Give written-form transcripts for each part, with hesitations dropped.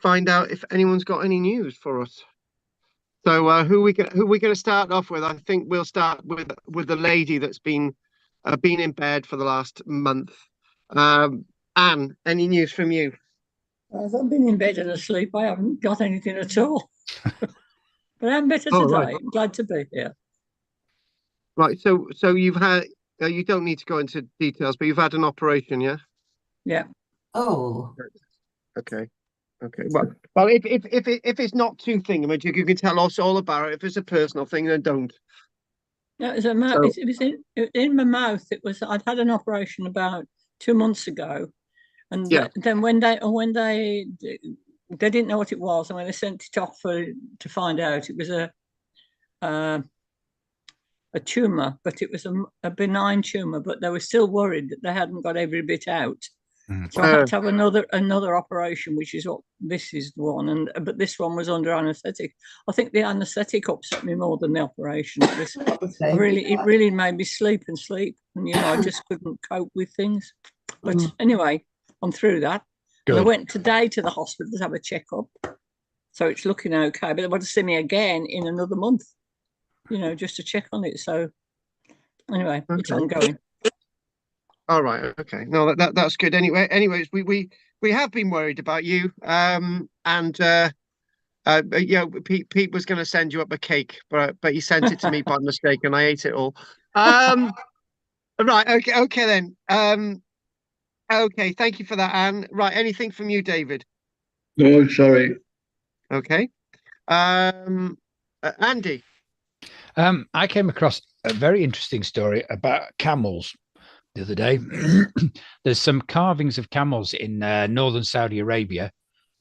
find out if anyone's got any news for us. So who we going to start off with? I think we'll start with the lady that's been in bed for the last month. Anne, any news from you? I've been in bed and asleep. I haven't got anything at all. But I'm better Oh, today. right. I'm glad to be here. Right. So you've had you don't need to go into details, but you've had an operation, yeah? Yeah. Oh, Okay. Okay. Well, if it's not too thingamajig, you can tell us all about it. If it's a personal thing, then don't. No, So it was in my mouth. I'd had an operation about 2 months ago, and yeah. then when they didn't know what it was, and when they sent it off to find out, it was uh, a tumor, but it was a benign tumor. But they were still worried that they hadn't got every bit out. Mm. So I had to have another operation, which is what this is the one, but this one was under anaesthetic. I think the anaesthetic upset me more than the operation. It really made me sleep, and I just couldn't cope with things. But anyway, I'm through that. And I Good. went today to the hospital to have a checkup, so it's looking okay. But they want to see me again in another month, just to check on it. So anyway, it's Okay. ongoing. All right. Okay. No, that's good. Anyways, we have been worried about you. Pete was going to send you up a cake, but he sent it to me by mistake, and I ate it all. Right. Okay. Okay then. Okay. Thank you for that, Anne. Right. Anything from you, David? No, sorry. Okay. Andy. I came across a very interesting story about camels the other day. There's some carvings of camels in northern Saudi Arabia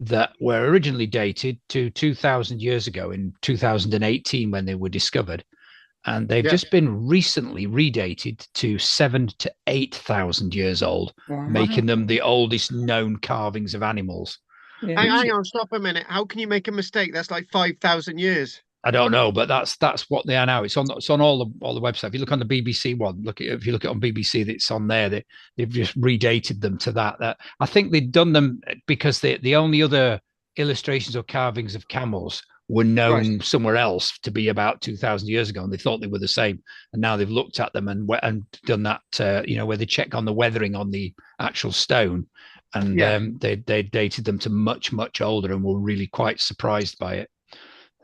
that were originally dated to 2,000 years ago in 2018 when they were discovered. And they've just been recently redated to 7,000 to 8,000 years old, making them the oldest known carvings of animals. Yeah. Hang on, stop a minute. How can you make a mistake? That's like 5,000 years. I don't know, but that's what they are now. It's on all the website. If you look on the BBC one, if you look at it on BBC, it's on there. They've just redated them to that. I think they've done them because the only other illustrations or carvings of camels were known somewhere else to be about 2,000 years ago, and they thought they were the same. And now they've looked at them and done that. Where they check on the weathering on the actual stone, and they dated them to much older, and were really quite surprised by it.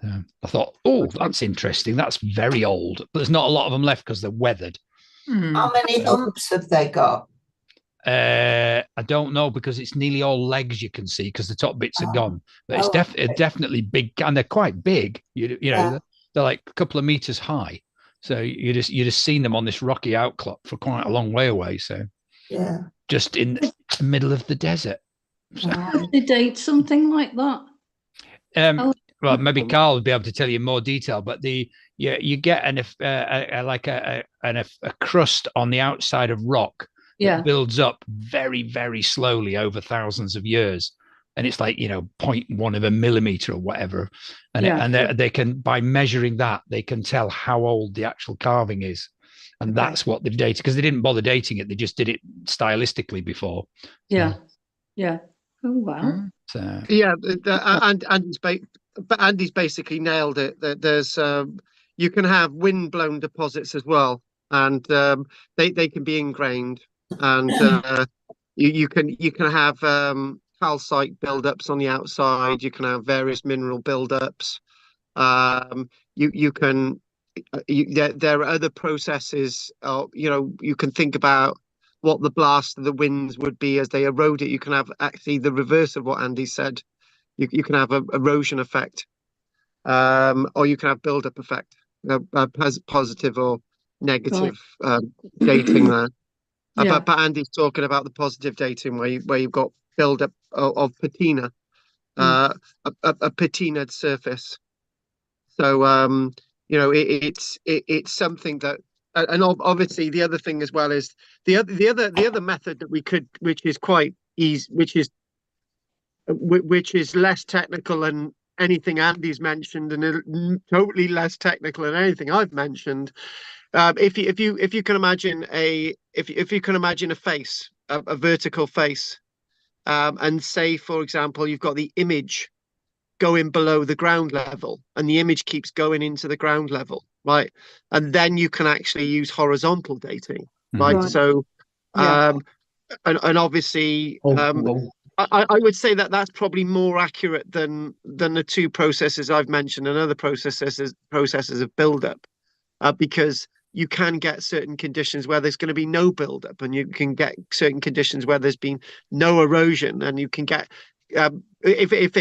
I thought, oh, that's interesting. That's very old, but there's not a lot of them left because they're weathered. How many humps have they got? I don't know because it's nearly all legs you can see because the top bits are gone. But it's definitely big, and they're quite big. They're like a couple of meters high. So you just seen them on this rocky outcrop for quite a long way away. So just in the middle of the desert. So. They date something like that. Well, maybe Karl would be able to tell you more detail, but you get a crust on the outside of rock that builds up very, very slowly over thousands of years, and it's like 0.1 of a millimeter or whatever, and they can, by measuring that, they can tell how old the actual carving is, and that's what they've dated, because they didn't bother dating it; they just did it stylistically before. Yeah. Oh wow. So but Andy's basically nailed it. That there's you can have wind-blown deposits as well, and they can be ingrained, and you can have calcite buildups on the outside. You can have various mineral buildups. There are other processes. You can think about what the blast of the winds would be as they erode it. You can have actually the reverse of what Andy said. You can have an erosion effect, or you can have build-up effect, positive or negative dating there. But Andy's talking about the positive dating where you've got build-up of patina, a patinaed surface. So it's something that, and obviously the other thing as well is the other method that we could, which is quite easy, which is less technical than anything Andy's mentioned, and totally less technical than anything I've mentioned. If you can imagine a face, a vertical face, and say, for example, you've got the image going below the ground level, and the image keeps going into the ground level, right? And then you can actually use horizontal dating, right? Right. So, Yeah. and obviously, I would say that that's probably more accurate than the two processes I've mentioned and other processes of build-up, because you can get certain conditions where there's going to be no build-up, and you can get certain conditions where there's been no erosion, and you can get if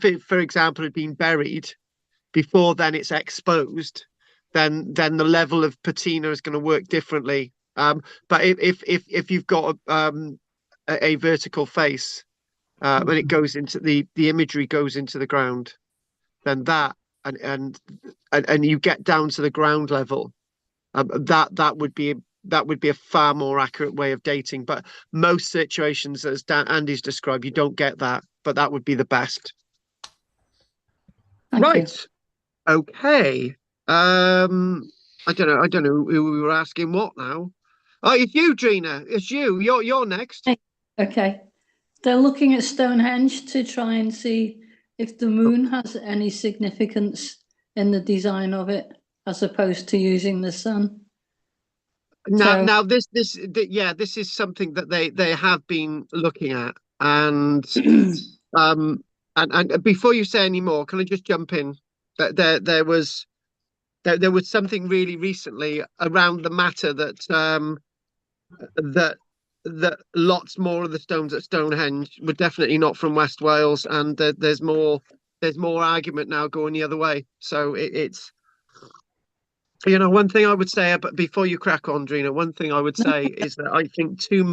it, for example, had been buried before then it's exposed, then the level of patina is going to work differently. But if you've got a vertical face, when it goes into the imagery goes into the ground, then that and you get down to the ground level, that would be a far more accurate way of dating. But most situations, as Andy's described, you don't get that, but that would be the best. Thank Right. you. Okay. I don't know who we were asking what now. Oh, it's you, Drina. It's you. You're next. Okay. They're looking at Stonehenge to try and see if the moon has any significance in the design of it, as opposed to using the sun. Now this is something that they have been looking at, and and before you say any more, can I just jump in? That there was something really recently around the matter that that lots more of the stones at Stonehenge were definitely not from West Wales, and there's more argument now going the other way. So it's one thing I would say, but before you crack on, Drina, one thing I would say is that I think too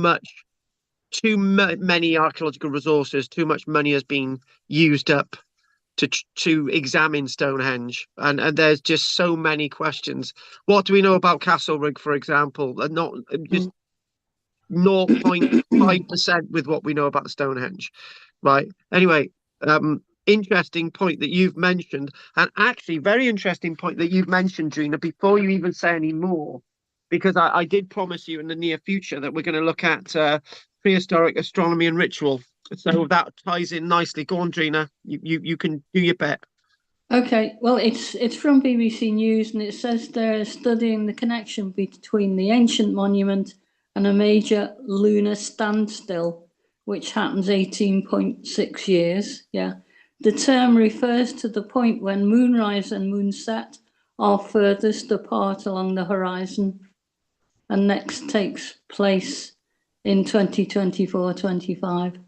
many archaeological resources, too much money has been used up to examine Stonehenge, and there's just so many questions. What do we know about Castlerig, for example? Not just 0.5% with what we know about Stonehenge, right? Anyway, interesting point that you've mentioned, and actually very interesting point that you've mentioned, Drina, before you even say any more, because I did promise you in the near future that we're going to look at prehistoric astronomy and ritual. So that ties in nicely. Go on, Drina. You can do your bit. Okay, well, it's from BBC News, and it says they're studying the connection between the ancient monument and a major lunar standstill, which happens 18.6 years. Yeah. The term refers to the point when moonrise and moonset are furthest apart along the horizon, and next takes place in 2024-25.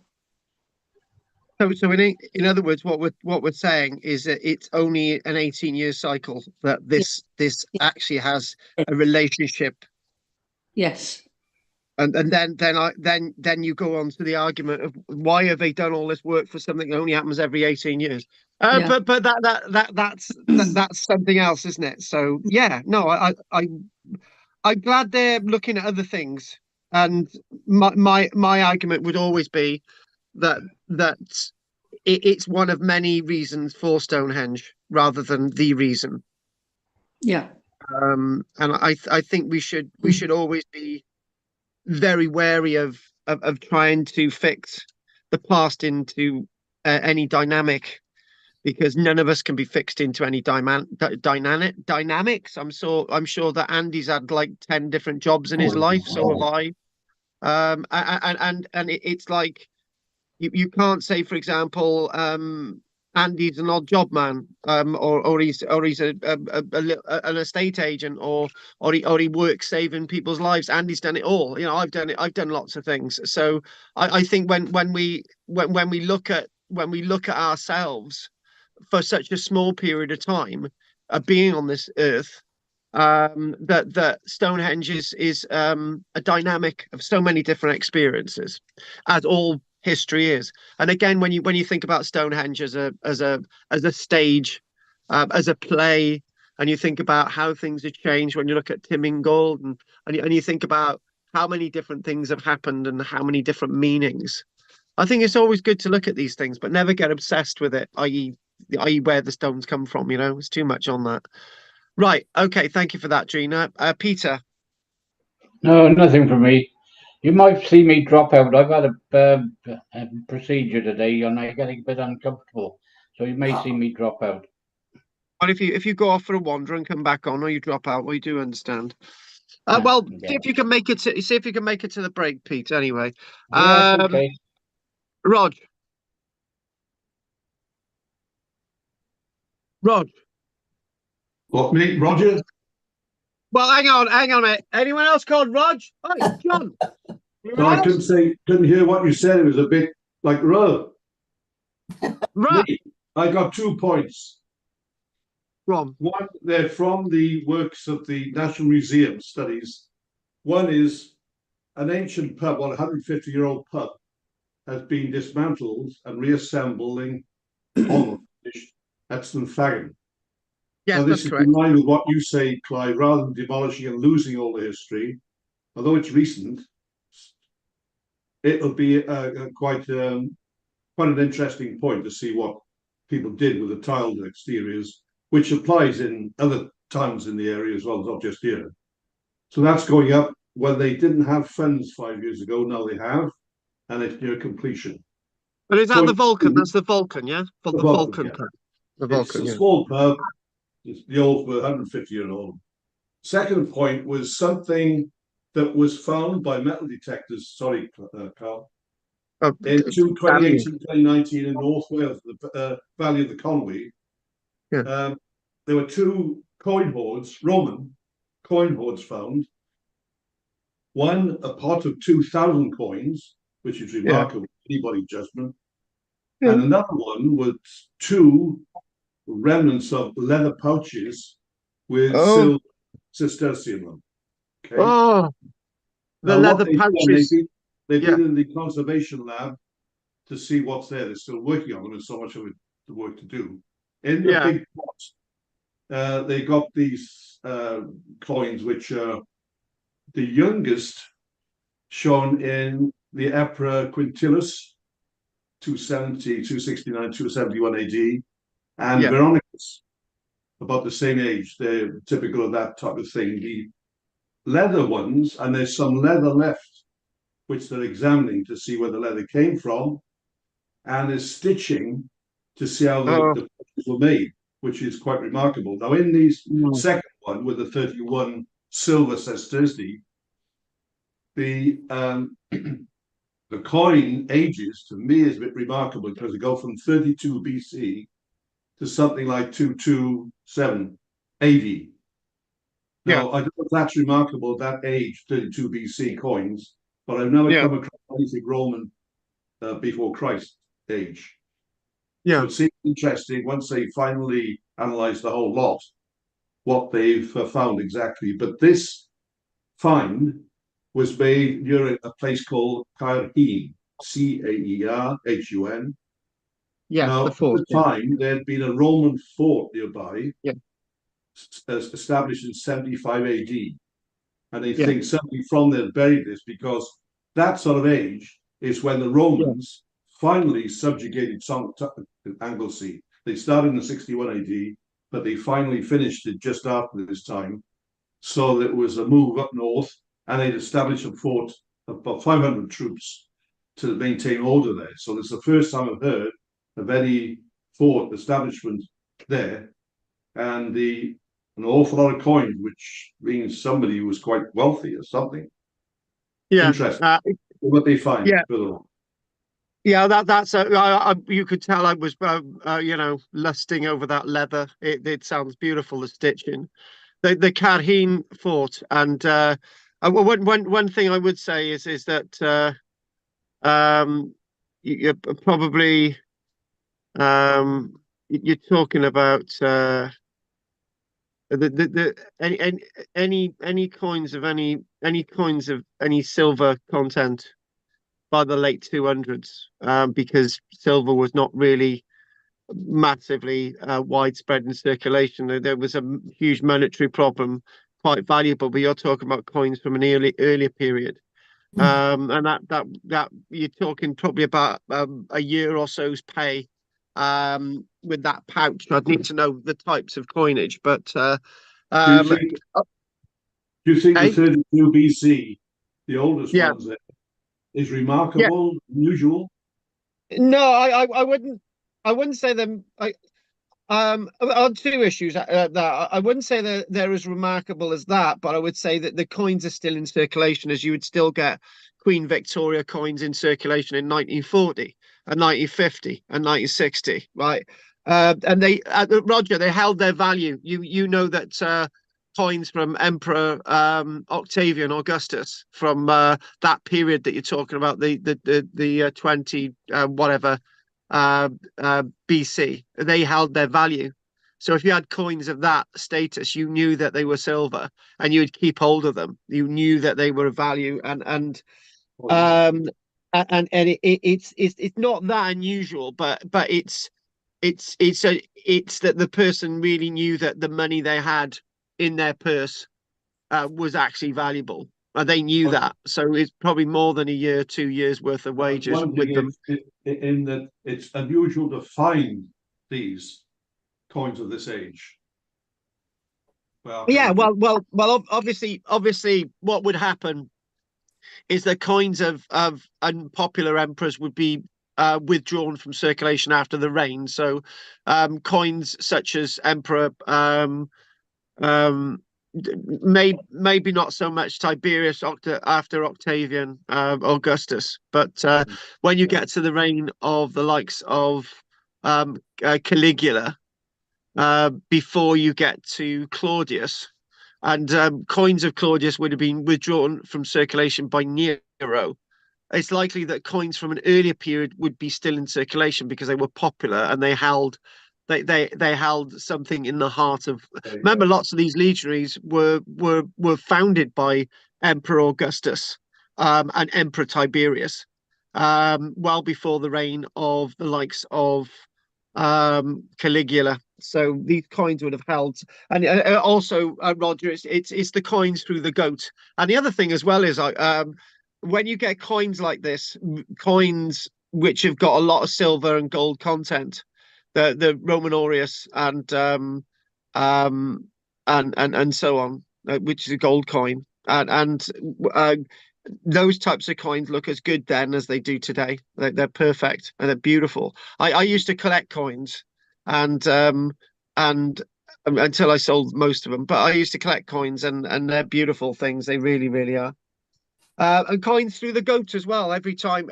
So in other words, what we're saying is that it's only an 18-year cycle that this actually has a relationship. Yes. And then you go on to the argument of why have they done all this work for something that only happens every 18 years? Yeah. But that's something else, isn't it? So yeah, no, I'm glad they're looking at other things. And my argument would always be that it's one of many reasons for Stonehenge rather than the reason. Yeah. And I think we should always be very wary of trying to fix the past into any dynamic, because none of us can be fixed into any dynamics. I'm sure that Andy's had like 10 different jobs in his life, so have I. And it's like you can't say, for example, Andy's an odd job man, or he's an estate agent, or he works saving people's lives. Andy's done it all. I've done it. I've done lots of things. So I think when we look at ourselves for such a small period of time of being on this earth, that Stonehenge is a dynamic of so many different experiences, as all history is. And again, when you think about Stonehenge as a stage, as a play, and you think about how things have changed when you look at Tim Ingold, and you think about how many different things have happened and how many different meanings. I think it's always good to look at these things, but never get obsessed with it, i.e. where the stones come from. It's too much on that. Right. Okay. Thank you for that, Gina. Peter. No, nothing from me. You might see me drop out. I've had a procedure today, and I'm getting a bit uncomfortable, so you may see me drop out. But if you go off for a wander and come back on, or you drop out, we do understand. Yeah, Well, yeah. see if you can make it. See if you can make it to the break, Pete. Anyway, Yes, okay. Rog. Rog. What, me, Roger? Well, hang on a minute. Anyone else called Rog? Hi, John. No, I couldn't hear what you said. It was a bit like Ro. Right. I got 2 points. Ron. One, they're from the works of the National Museum studies. One is an ancient pub, 150-year-old pub, has been dismantled and reassembling almost finished at St. Fagan. Yes, now, this that's is correct. in line with what you say, Clive, rather than demolishing and losing all the history, although it's recent, it'll be quite an interesting point to see what people did with the tiled exteriors, which applies in other towns in the area as well, not just here. So that's going up. Well, they didn't have funds 5 years ago, now they have, and it's near completion. But is that So the Vulcan? That's the Vulcan, yeah? For the Vulcan yeah. pub. The It's Vulcan, a yeah. small pub. It's the old 150-year-old. Second point was something that was found by metal detectors. Sorry, Carl. In 2018, 2019 in North Wales, the Valley of the Conwy, Yeah. there were 2 coin hoards, Roman coin hoards found. One, a pot of 2,000 coins, which is remarkable, anybody's judgment. Yeah. And another one was 2 remnants of leather pouches with silver cistercium in them. Okay. Oh, the Now, leather what they've done, pouches. they've been in the conservation lab to see what's there. They're still working on them. There's so much of it, the work to do. In the big pot, they got these coins, which are the youngest shown in the Epra Quintilis, 270, 269, 271 AD, and Veronicus, about the same age. They're typical of that type of thing. The leather ones, and there's some leather left, which they're examining to see where the leather came from, and there's stitching to see how the patches were made, which is quite remarkable. Now, in these second one with the 31 silver sesterci, the the coin ages to me is a bit remarkable because they go from 32 BC to something like 227 AD. Now, I don't know if that's remarkable, that age, 32 BC coins, but I've never come across anything Roman before Christ age. So it seems interesting once they finally analyze the whole lot, what they've found exactly. But this find was made near a place called Caerhun, Caerhun. Yes, now, the fort. at the time, there had been a Roman fort nearby, established in 75 AD. And they think somebody from there buried this because that sort of age is when the Romans finally subjugated Anglesey. They started in 61 AD, but they finally finished it just after this time. So there was a move up north, and they'd established a fort of about 500 troops to maintain order there. So it's the first time I've heard of any fort establishment there, and an awful lot of coins, which means somebody was quite wealthy or something. Interesting. What they find further on. Yeah, that's you could tell I was lusting over that leather. It sounds beautiful, the stitching. The Caerhun fort, and one thing I would say is that you're probably you're talking about any coins of any silver content by the late 200s, because silver was not really massively widespread in circulation. There was a huge monetary problem, quite valuable, but you're talking about coins from an earlier period. And that you're talking probably about a year or so's pay with that pouch. I'd need to know the types of coinage, but do you think the 32 BC, the oldest Yeah. ones there, is Yeah. remarkable, unusual? No, I wouldn't say them. On two issues that I wouldn't say that they're as remarkable as that, but I would say that the coins are still in circulation, as you would still get Queen Victoria coins in circulation in 1940 and 1950 and 1960, right? And they, Roger, they held their value. You know that coins from Emperor Octavian Augustus from that period that you're talking about, the 20 whatever BC, they held their value. So if you had coins of that status, you knew that they were silver, and you would keep hold of them. You knew that they were of value, and it's not that unusual, but it's that the person really knew that the money they had in their purse was actually valuable. They knew that, so it's probably more than a year, 2 years worth of wages One with thing them. in that it's unusual to find these coins of this age. Yeah, well. Obviously, what would happen is that coins of unpopular emperors would be withdrawn from circulation after the reign. So, coins such as Emperor um, maybe not so much Tiberius after Octavian Augustus, but when you get to the reign of the likes of Caligula, before you get to Claudius, and coins of Claudius would have been withdrawn from circulation by Nero. It's likely that coins from an earlier period would be still in circulation because they were popular and they held something in the heart of. Remember, lots of these legionaries were founded by Emperor Augustus and Emperor Tiberius, well before the reign of the likes of Caligula. So these coins would have held, and also Roger, it's the coins through the goat. And the other thing as well is when you get coins like this, coins which have got a lot of silver and gold content, the Roman aureus and so on, which is a gold coin, and those types of coins look as good then as they do today. They're perfect and they're beautiful. I used to collect coins, and until I sold most of them, but I used to collect coins, and they're beautiful things. They really, really are. And coins through the goat as well. Every time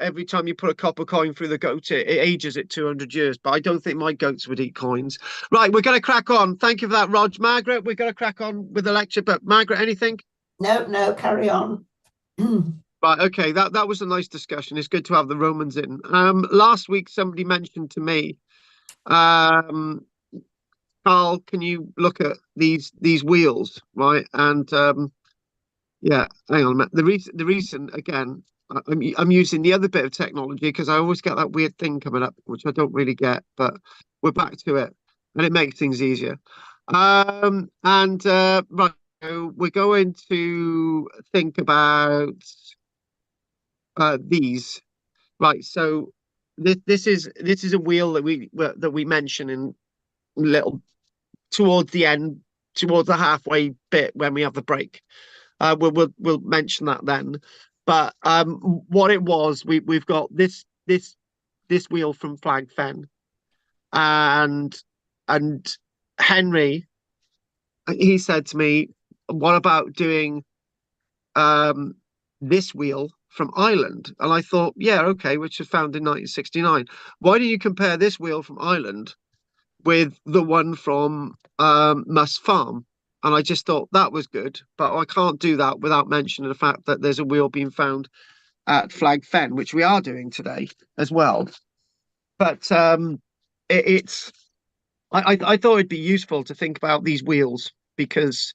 you put a copper coin through the goat, it ages it 200 years. But I don't think my goats would eat coins. Right, we're going to crack on. Thank you for that, Rog. Margaret, we're going to crack on with the lecture. But Margaret, anything? No, carry on. Right, okay, that was a nice discussion. It's good to have the Romans in. Last week somebody mentioned to me, Carl, can you look at these wheels, right? And yeah, hang on a minute. The reason again, I'm using the other bit of technology because I always get that weird thing coming up, which I don't really get, but we're back to it, and it makes things easier. Right, so we're going to think about these. Right, so this is a wheel that we mention in little towards the end, towards the halfway bit when we have the break. We'll mention that then. But what it was, we've got this wheel from Flag Fen, and Henry, he said to me, "What about doing this wheel from Ireland?" And I thought, yeah, okay, which was found in 1969. Why do you compare this wheel from Ireland with the one from Mus Farm? And I just thought that was good, but I can't do that without mentioning the fact that there's a wheel being found at Flag Fen, which we are doing today as well. But I thought it'd be useful to think about these wheels because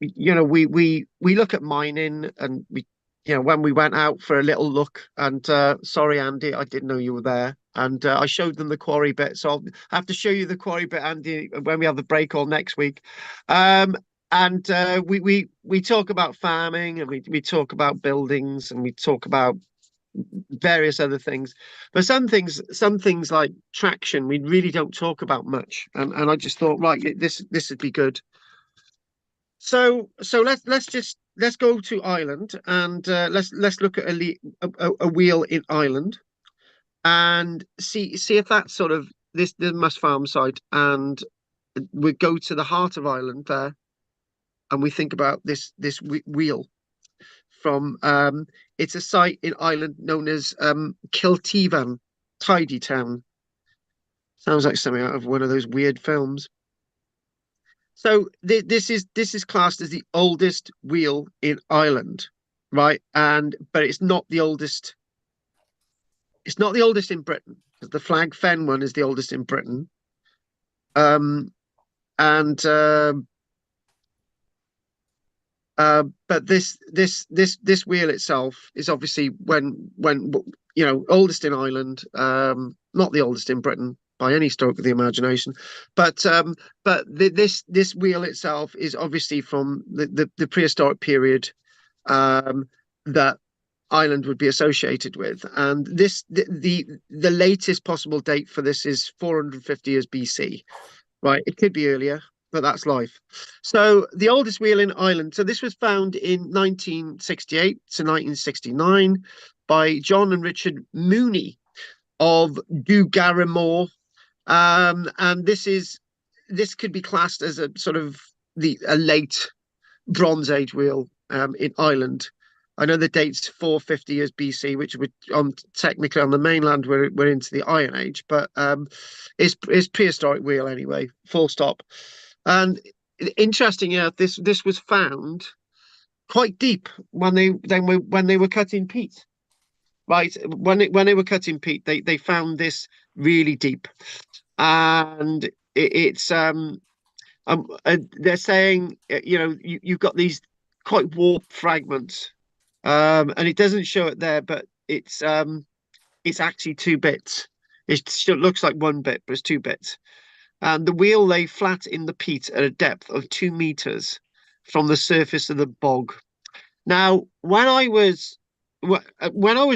we look at mining, and we when we went out for a little look, and sorry Andy, I didn't know you were there, and I showed them the quarry bit, so I'll have to show you the quarry bit, Andy, when we have the break all next week. And we talk about farming, and we talk about buildings, and we talk about various other things, but some things like traction we really don't talk about much, and I just thought, right, this would be good. So let's just let's go to Ireland, and let's look at a wheel in Ireland, and see if that's sort of the Must Farm site, and we go to the heart of Ireland there, and we think about this wheel from it's a site in Ireland known as Kiltevan, Tidy Town. Sounds like something out of one of those weird films. So this is classed as the oldest wheel in Ireland, right? But it's not the oldest. It's not the oldest in Britain, because the Flag Fen one is the oldest in Britain. And but this wheel itself is obviously when oldest in Ireland, not the oldest in Britain by any stroke of the imagination, but this wheel itself is obviously from the prehistoric period that Ireland would be associated with, and the latest possible date for this is 450 years BC. Right, it could be earlier, but that's life. So the oldest wheel in Ireland. So this was found in 1968 to 1969 by John and Richard Mooney of Dougaramore, and this could be classed as a sort of a late Bronze Age wheel in Ireland. I know the date's 450 years BC, which would technically on the mainland we're into the Iron Age, but it's prehistoric wheel anyway, full stop. And interesting, this was found quite deep when they were cutting peat. Right, when they were cutting peat, they found this really deep, and it's they're saying you've got these quite warped fragments. And it doesn't show it there, but it's actually 2 bits. It still looks like 1 bit, but it's 2 bits. And the wheel lay flat in the peat at a depth of 2 meters from the surface of the bog. Now, when I was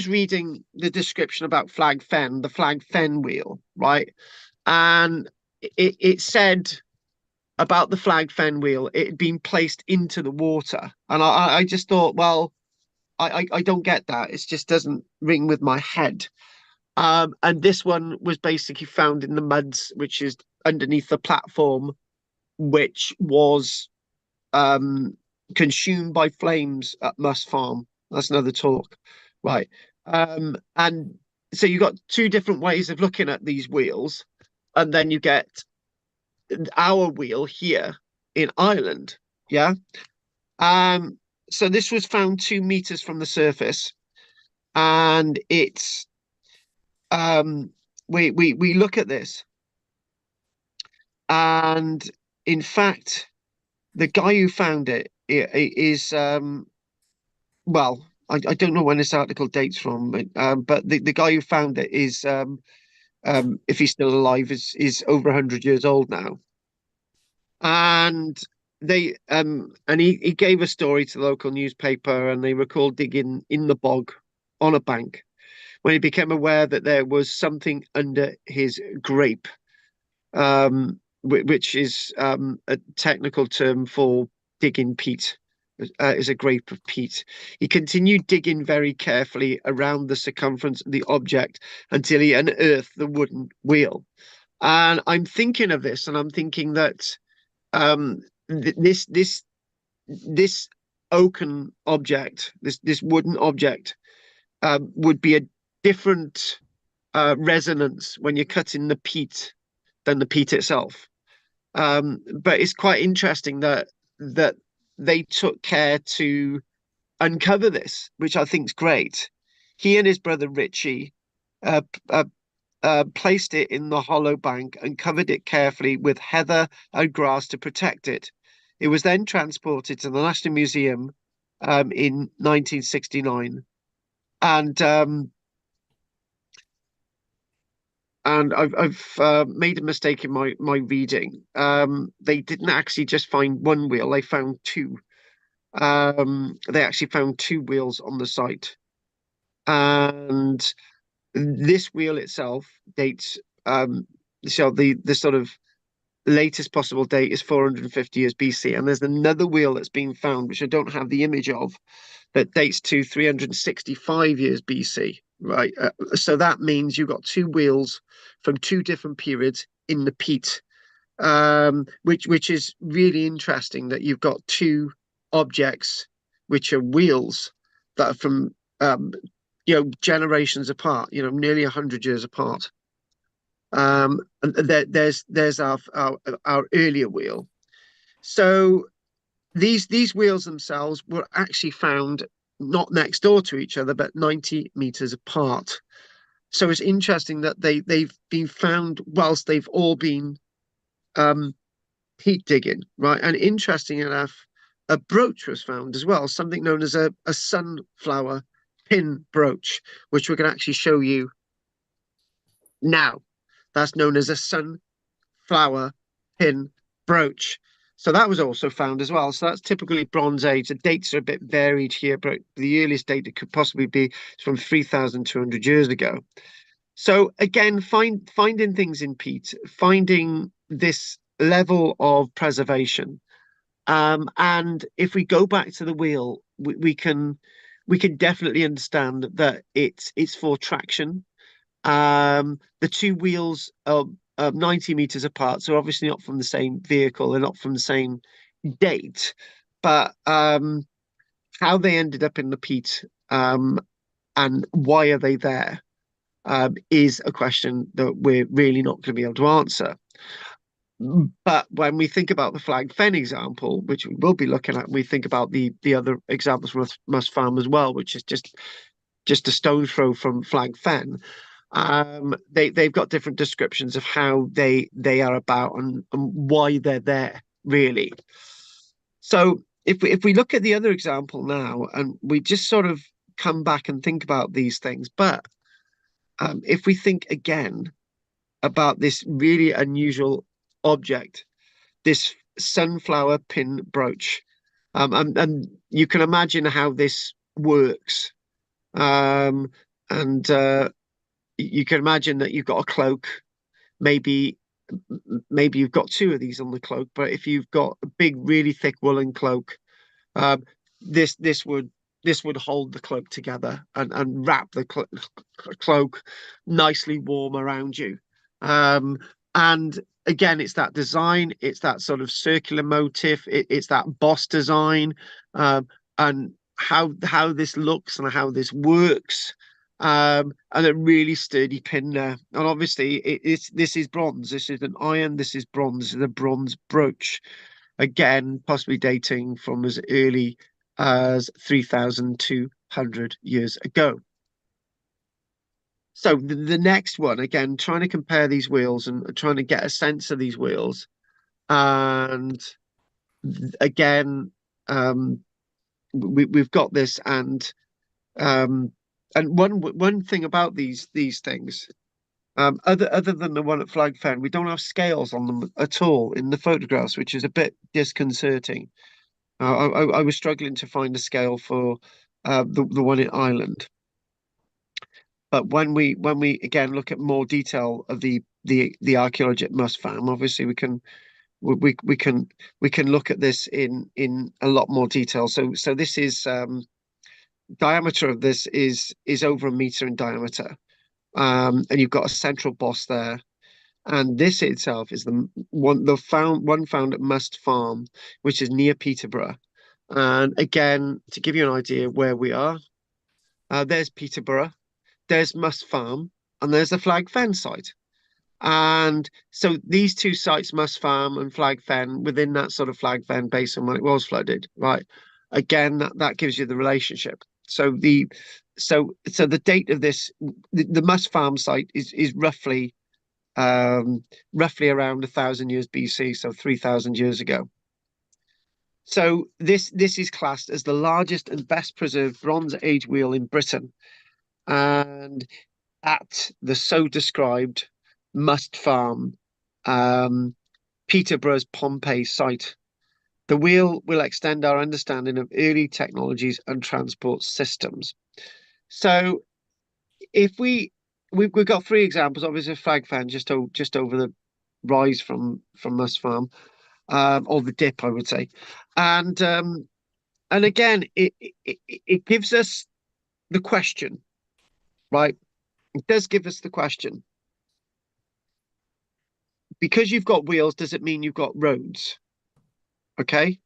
reading the description about the Flag Fen wheel, right, and it said about the Flag Fen wheel, it had been placed into the water, and I just thought, well, I don't get that. It just doesn't ring with my head. And this one was basically found in the muds, which is underneath the platform, which was consumed by flames at Must Farm. That's another talk, right? And so you got 2 different ways of looking at these wheels, and then you get our wheel here in Ireland, yeah. So this was found 2 meters from the surface, and it's we look at this, and in fact, the guy who found it is well, I don't know when this article dates from, but the guy who found it is if he's still alive is over 100 years old now, and he gave a story to the local newspaper, and they recalled digging in the bog on a bank when he became aware that there was something under his grape, which is a technical term for digging peat, is a grape of peat. He continued digging very carefully around the circumference of the object until he unearthed the wooden wheel. And I'm thinking of this, and I'm thinking that this oaken object, this wooden object, would be a different resonance when you're cutting the peat than the peat itself. But it's quite interesting that they took care to uncover this, which I think is great. He and his brother Richie placed it in the hollow bank and covered it carefully with heather and grass to protect it. It was then transported to the National Museum in 1969, and I've made a mistake in my reading. They didn't actually just find 1 wheel; they found 2. They actually found 2 wheels on the site, and this wheel itself dates. So the sort of latest possible date is 450 years BC. And there's another wheel that's been found, which I don't have the image of, that dates to 365 years BC, right? So that means you've got two wheels from two different periods in the peat, which is really interesting that you've got two objects which are wheels that are from generations apart, nearly 100 years apart. And there's our earlier wheel. So these wheels themselves were actually found not next door to each other, but 90 meters apart. So it's interesting that they've been found whilst they've all been peat digging, right? And interesting enough, a brooch was found as well, something known as a sunflower pin brooch, which we can actually show you now. That's known as a sunflower pin brooch. So that was also found as well. So that's typically Bronze Age. The dates are a bit varied here, but the earliest date it could possibly be is from 3,200 years ago. So again, finding things in peat, finding this level of preservation. And if we go back to the wheel, we can definitely understand that it's for traction. The two wheels are 90 meters apart, so obviously not from the same vehicle, they're not from the same date, but how they ended up in the peat and why are they there is a question that we're really not going to be able to answer. But when we think about the Flag Fen example, which we will be looking at, we think about the other examples from Must Farm as well, which is just a stone's throw from Flag Fen. They've got different descriptions of how they are about and why they're there, really. So if we look at the other example now, and we just sort of come back and think about these things, but if we think again about this really unusual object, this sunflower pin brooch, and you can imagine how this works, and you can imagine that you've got a cloak, maybe you've got two of these on the cloak, but if you've got a big, really thick woolen cloak, this would hold the cloak together and wrap the cloak nicely warm around you. And again, it's that design, it's that sort of circular motif, it's that boss design, and how this looks and how this works. And a really sturdy pin there. And obviously this is bronze, this is an iron, this is bronze, this is a bronze brooch. Again, possibly dating from as early as 3,200 years ago. So the next one, again, trying to compare these wheels and trying to get a sense of these wheels. And again, we've got this, and one thing about these things, other than the one at Flag Fen, we don't have scales on them at all in the photographs, which is a bit disconcerting. I was struggling to find a scale for the one in Ireland. But when we again look at more detail of the archaeology at Must Farm, obviously we can look at this in a lot more detail. So this is diameter of this is over a meter in diameter, and you've got a central boss there. And this itself is the one found at Must Farm, which is near Peterborough. And again, to give you an idea of where we are, there's Peterborough, there's Must Farm, and there's the Flag Fen site. And so these two sites, Must Farm and Flag Fen, within that sort of Flag Fen basin when it was flooded, right? Again, that gives you the relationship. So the date of this, the Must Farm site is roughly around 1,000 years BC, so 3,000 years ago. So this is classed as the largest and best preserved Bronze Age wheel in Britain, and at the so described Must Farm, Peterborough's Pompeii site. The wheel will extend our understanding of early technologies and transport systems. So if we've got three examples, obviously Flag Fen just over rise from Mus Farm, or the dip, I would say. And again, it gives us the question, right? It does give us the question. Because you've got wheels, does it mean you've got roads? Okay.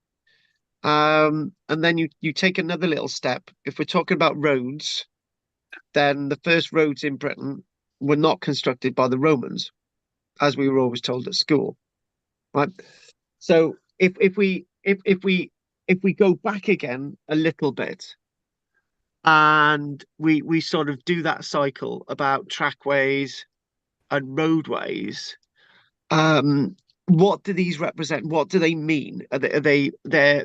And then you take another little step. If we're talking about roads, then the first roads in Britain were not constructed by the Romans, as we were always told at school, right? So if we go back again a little bit, and we sort of do that cycle about trackways and roadways, what do these represent? What do they mean? They're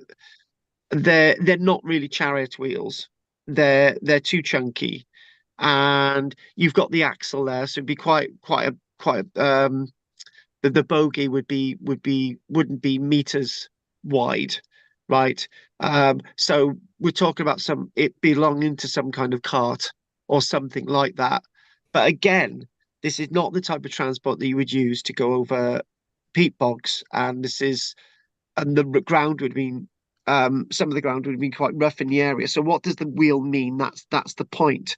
not really chariot wheels. They're too chunky, and you've got the axle there, so it'd be quite the bogey wouldn't be meters wide, right? So we're talking about it belonging to some kind of cart or something like that. But again, this is not the type of transport that you would use to go over peat bogs, and the ground would mean some of the ground would have been quite rough in the area. So what does the wheel mean? That's the point.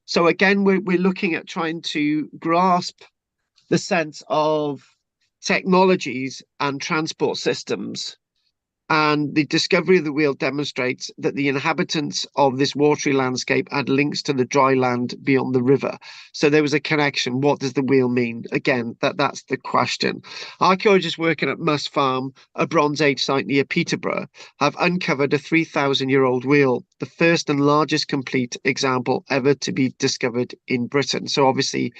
So again, we're looking at trying to grasp the sense of technologies and transport systems. And the discovery of the wheel demonstrates that the inhabitants of this watery landscape had links to the dry land beyond the river. So there was a connection. What does the wheel mean? Again, that's the question. Archaeologists working at Mus Farm, a Bronze Age site near Peterborough, have uncovered a 3,000-year-old wheel, the first and largest complete example ever to be discovered in Britain. So obviously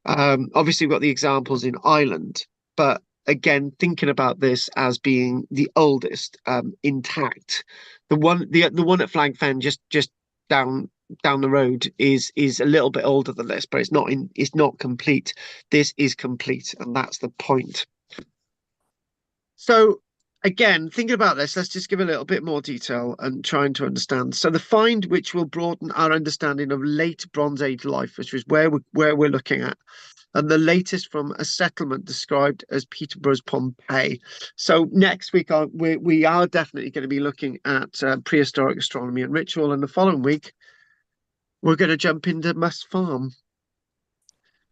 we've got the examples in Ireland, but again, thinking about this as being the oldest intact, the one at Flag Fen just down the road is a little bit older than this, but it's not complete. This is complete, and that's the point. So again, thinking about this, let's just give a little bit more detail and trying to understand. So the find, which will broaden our understanding of late Bronze Age life, which is where we're looking at, and the latest from a settlement described as Peterborough's Pompeii. So next week we are definitely going to be looking at prehistoric astronomy and ritual, and the following week we're going to jump into Mus Farm.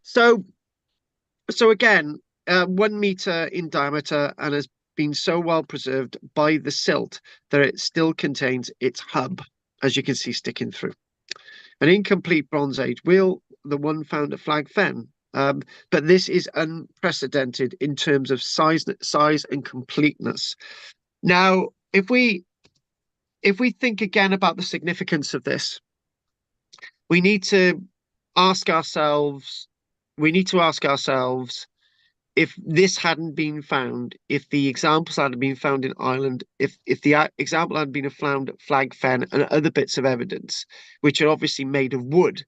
So again, 1 meter in diameter, and has been so well preserved by the silt that it still contains its hub, as you can see sticking through. An incomplete Bronze Age wheel, the one found at Flag Fen. But this is unprecedented in terms of size and completeness. Now, if we think again about the significance of this, we need to ask ourselves if this hadn't been found, if the examples hadn't been found in Ireland, if the example had been found at Flag Fen and other bits of evidence, which are obviously made of wood,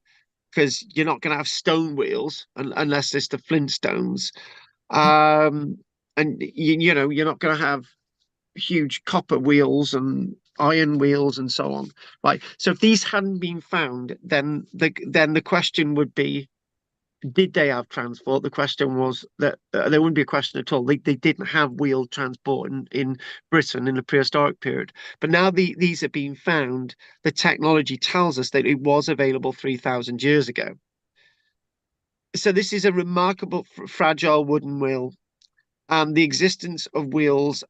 because you're not going to have stone wheels unless it's the Flintstones. And you're not going to have huge copper wheels and iron wheels and so on, right? So if these hadn't been found, then the question would be, did they have transport? The question was that there wouldn't be a question at all. They didn't have wheeled transport in Britain in the prehistoric period. But now these are being found, the technology tells us that it was available 3,000 years ago. So this is a remarkable fragile wooden wheel. The existence of wheels,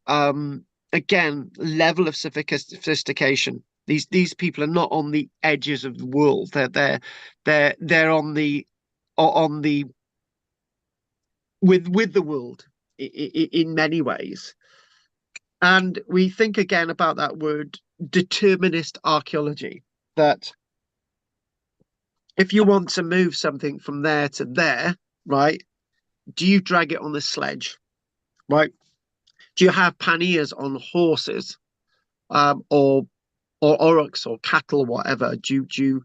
again, level of sophistication. These people are not on the edges of the world. They're on the with the world in many ways. And we think again about that word determinist archaeology, that if you want to move something from there to there, right, do you drag it on the sledge, right? Do you have panniers on horses, or aurochs or cattle, whatever? Do you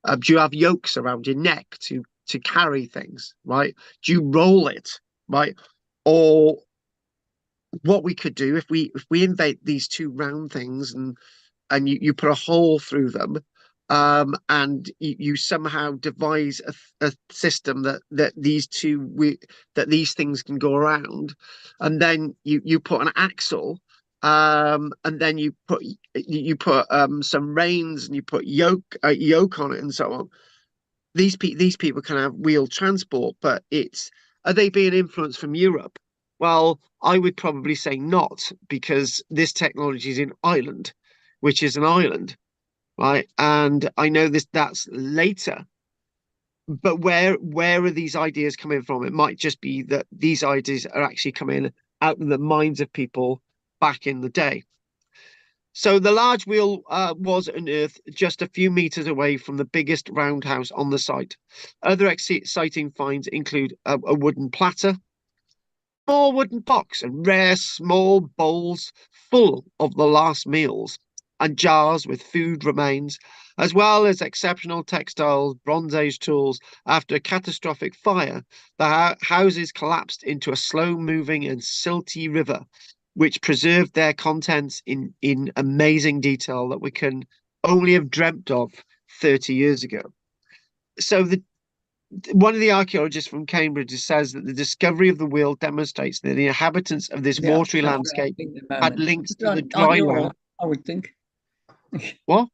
have yokes around your neck to carry things, right? Do you roll it, right? Or what we could do if we invent these two round things and you put a hole through them, and you somehow devise a system that these things can go around, and then you put an axle, and then you put some reins, and you put yoke on it, and so on. These people can have wheeled transport, but are they being influenced from Europe? Well, I would probably say not, because this technology is in Ireland, which is an island, right? And I know that's later, but where are these ideas coming from? It might just be that these ideas are actually coming out of the minds of people back in the day. So the large wheel was unearthed just a few meters away from the biggest roundhouse on the site. Other exciting finds include a wooden platter, small wooden box, and rare small bowls full of the last meals, and jars with food remains, as well as exceptional textiles, Bronze Age tools. After a catastrophic fire, the houses collapsed into a slow-moving and silty river, which preserved their contents in amazing detail that we can only have dreamt of 30 years ago. So one of the archaeologists from Cambridge says that the discovery of the wheel demonstrates that the inhabitants of this watery landscape had links to the dry land. I would think. What?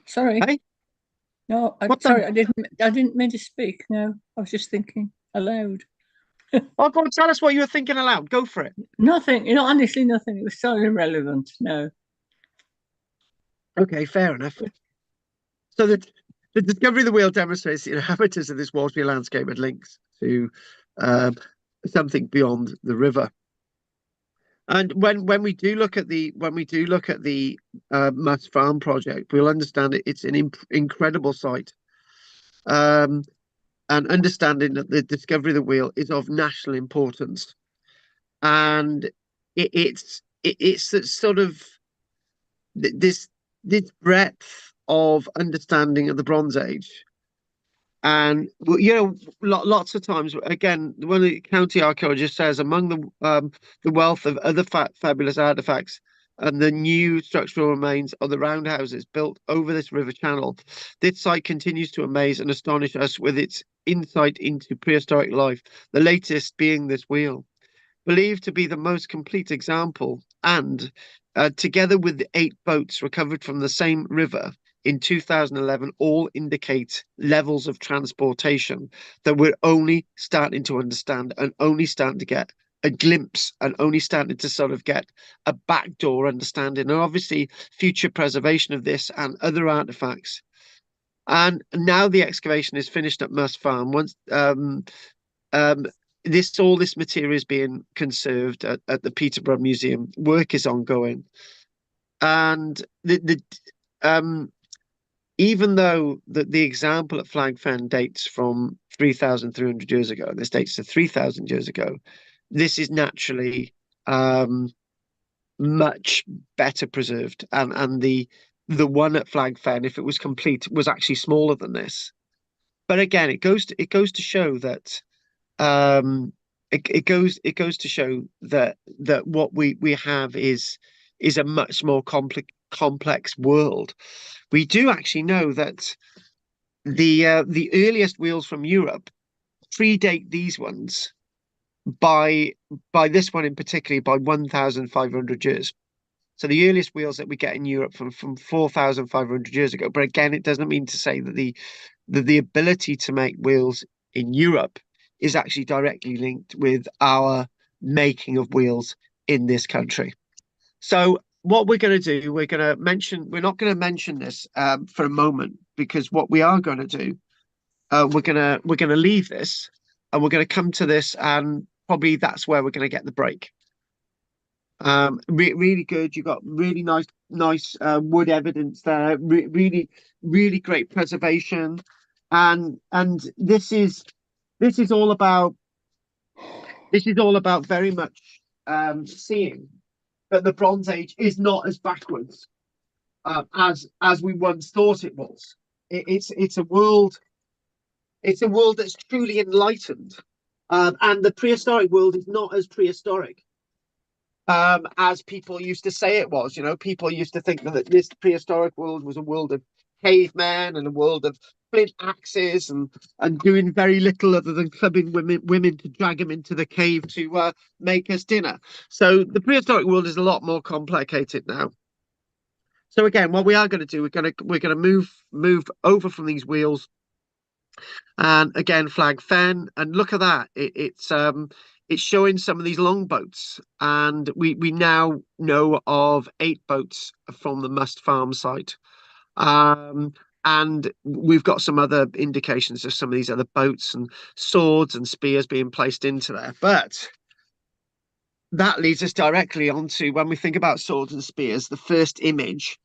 Sorry. Hey? No, sorry, I didn't mean to speak. No, I was just thinking aloud. Oh, go on, tell us what you were thinking aloud. Go for it. Nothing, honestly, nothing. It was so irrelevant. No. Okay, fair enough. So the discovery of the wheel demonstrates the inhabitants of this watery landscape had links to something beyond the river. And when we do look at the Musk Farm project, we'll understand it's an incredible site. And understanding that the discovery of the wheel is of national importance, and it's sort of this breadth of understanding of the Bronze Age. And lots of times, again, one of the county archaeologists says among the wealth of other fabulous artifacts and the new structural remains of the roundhouses built over this river channel, this site continues to amaze and astonish us with its insight into prehistoric life, the latest being this wheel, believed to be the most complete example, and together with the 8 boats recovered from the same river in 2011, all indicate levels of transportation that we're only starting to understand, and only starting to get a glimpse, and only starting to sort of get a backdoor understanding, and obviously future preservation of this and other artifacts. And now the excavation is finished at Musk Farm. Once all this material is being conserved at the Peterborough Museum. Work is ongoing, and even though the example at Flag Fen dates from 3,300 years ago, this dates to 3,000 years ago, this is naturally much better preserved, and the one at Flag Fen, if it was complete, was actually smaller than this. But again, it goes to show that it goes to show that what we have is a much more complex world. We do actually know that the earliest wheels from Europe predate these ones by this one in particular by 1,500 years. So the earliest wheels that we get in Europe from 4,500 years ago. But again, it doesn't mean to say that the ability to make wheels in Europe is actually directly linked with our making of wheels in this country. So what we're going to do, we're not going to mention this for a moment, because what we are going to do, we're going to leave this, and we're going to come to this, and probably that's where we're going to get the break. Really good. You got really nice wood evidence there. Really great preservation, and this is all about very much seeing that the Bronze Age is not as backwards as we once thought it was. It's a world that's truly enlightened, and the prehistoric world is not as prehistoric as people used to say it was. People used to think that this prehistoric world was a world of cavemen and a world of flint axes and doing very little other than clubbing women to drag them into the cave to make us dinner. So the prehistoric world is a lot more complicated now. So again, what we are going to do, we're going to move over from these wheels, and again flag fen, and look at that. It's showing some of these longboats, and we now know of 8 boats from the Must Farm site. And we've got some other indications of some of these other boats and swords and spears being placed into there. But that leads us directly onto, when we think about swords and spears, the first image,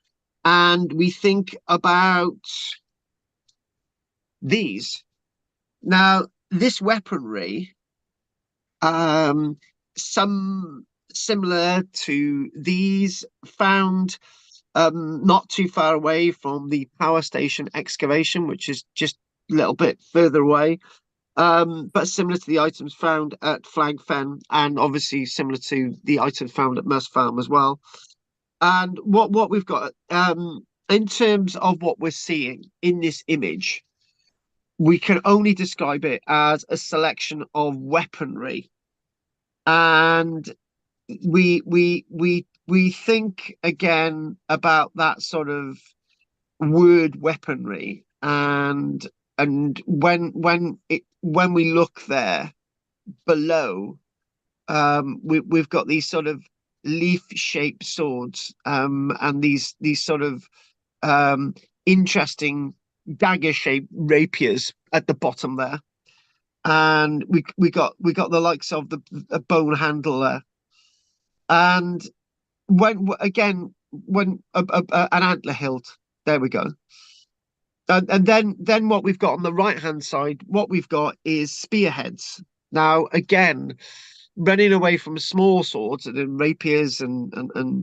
and we think about these. Now, this weaponry, some similar to these, found not too far away from the power station excavation, which is just a little bit further away, but similar to the items found at Flag Fen, and obviously similar to the items found at Must Farm as well. And what we've got, in terms of what we're seeing in this image, we can only describe it as a selection of weaponry, and we think again about that sort of word weaponry, and when we look there below, we've got these sort of leaf-shaped swords, and these sort of interesting dagger-shaped rapiers at the bottom there, and we got the likes of the bone handle there, and when an antler hilt, there we go. And then what we've got on the right hand side, what we've got is spearheads. Now again, running away from small swords and rapiers and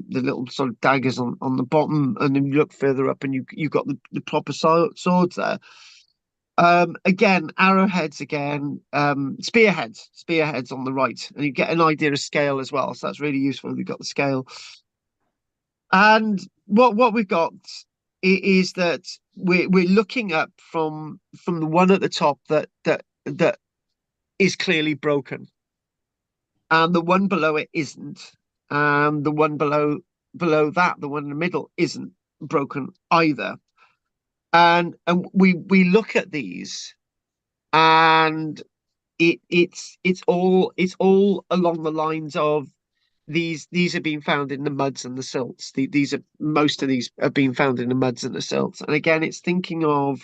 the little sort of daggers on the bottom, and then you look further up and you've got the proper swords there. Again, arrowheads, again, spearheads on the right, and you get an idea of scale as well, so that's really useful. We've got the scale, and what we've got is that we're looking up from the one at the top that is clearly broken, and the one below it isn't, and the one below that, the one in the middle, isn't broken either. And we look at these, and it's all along the lines of these have been found in the muds and the silts. Most of these have been found in the muds and the silts. And again, it's thinking that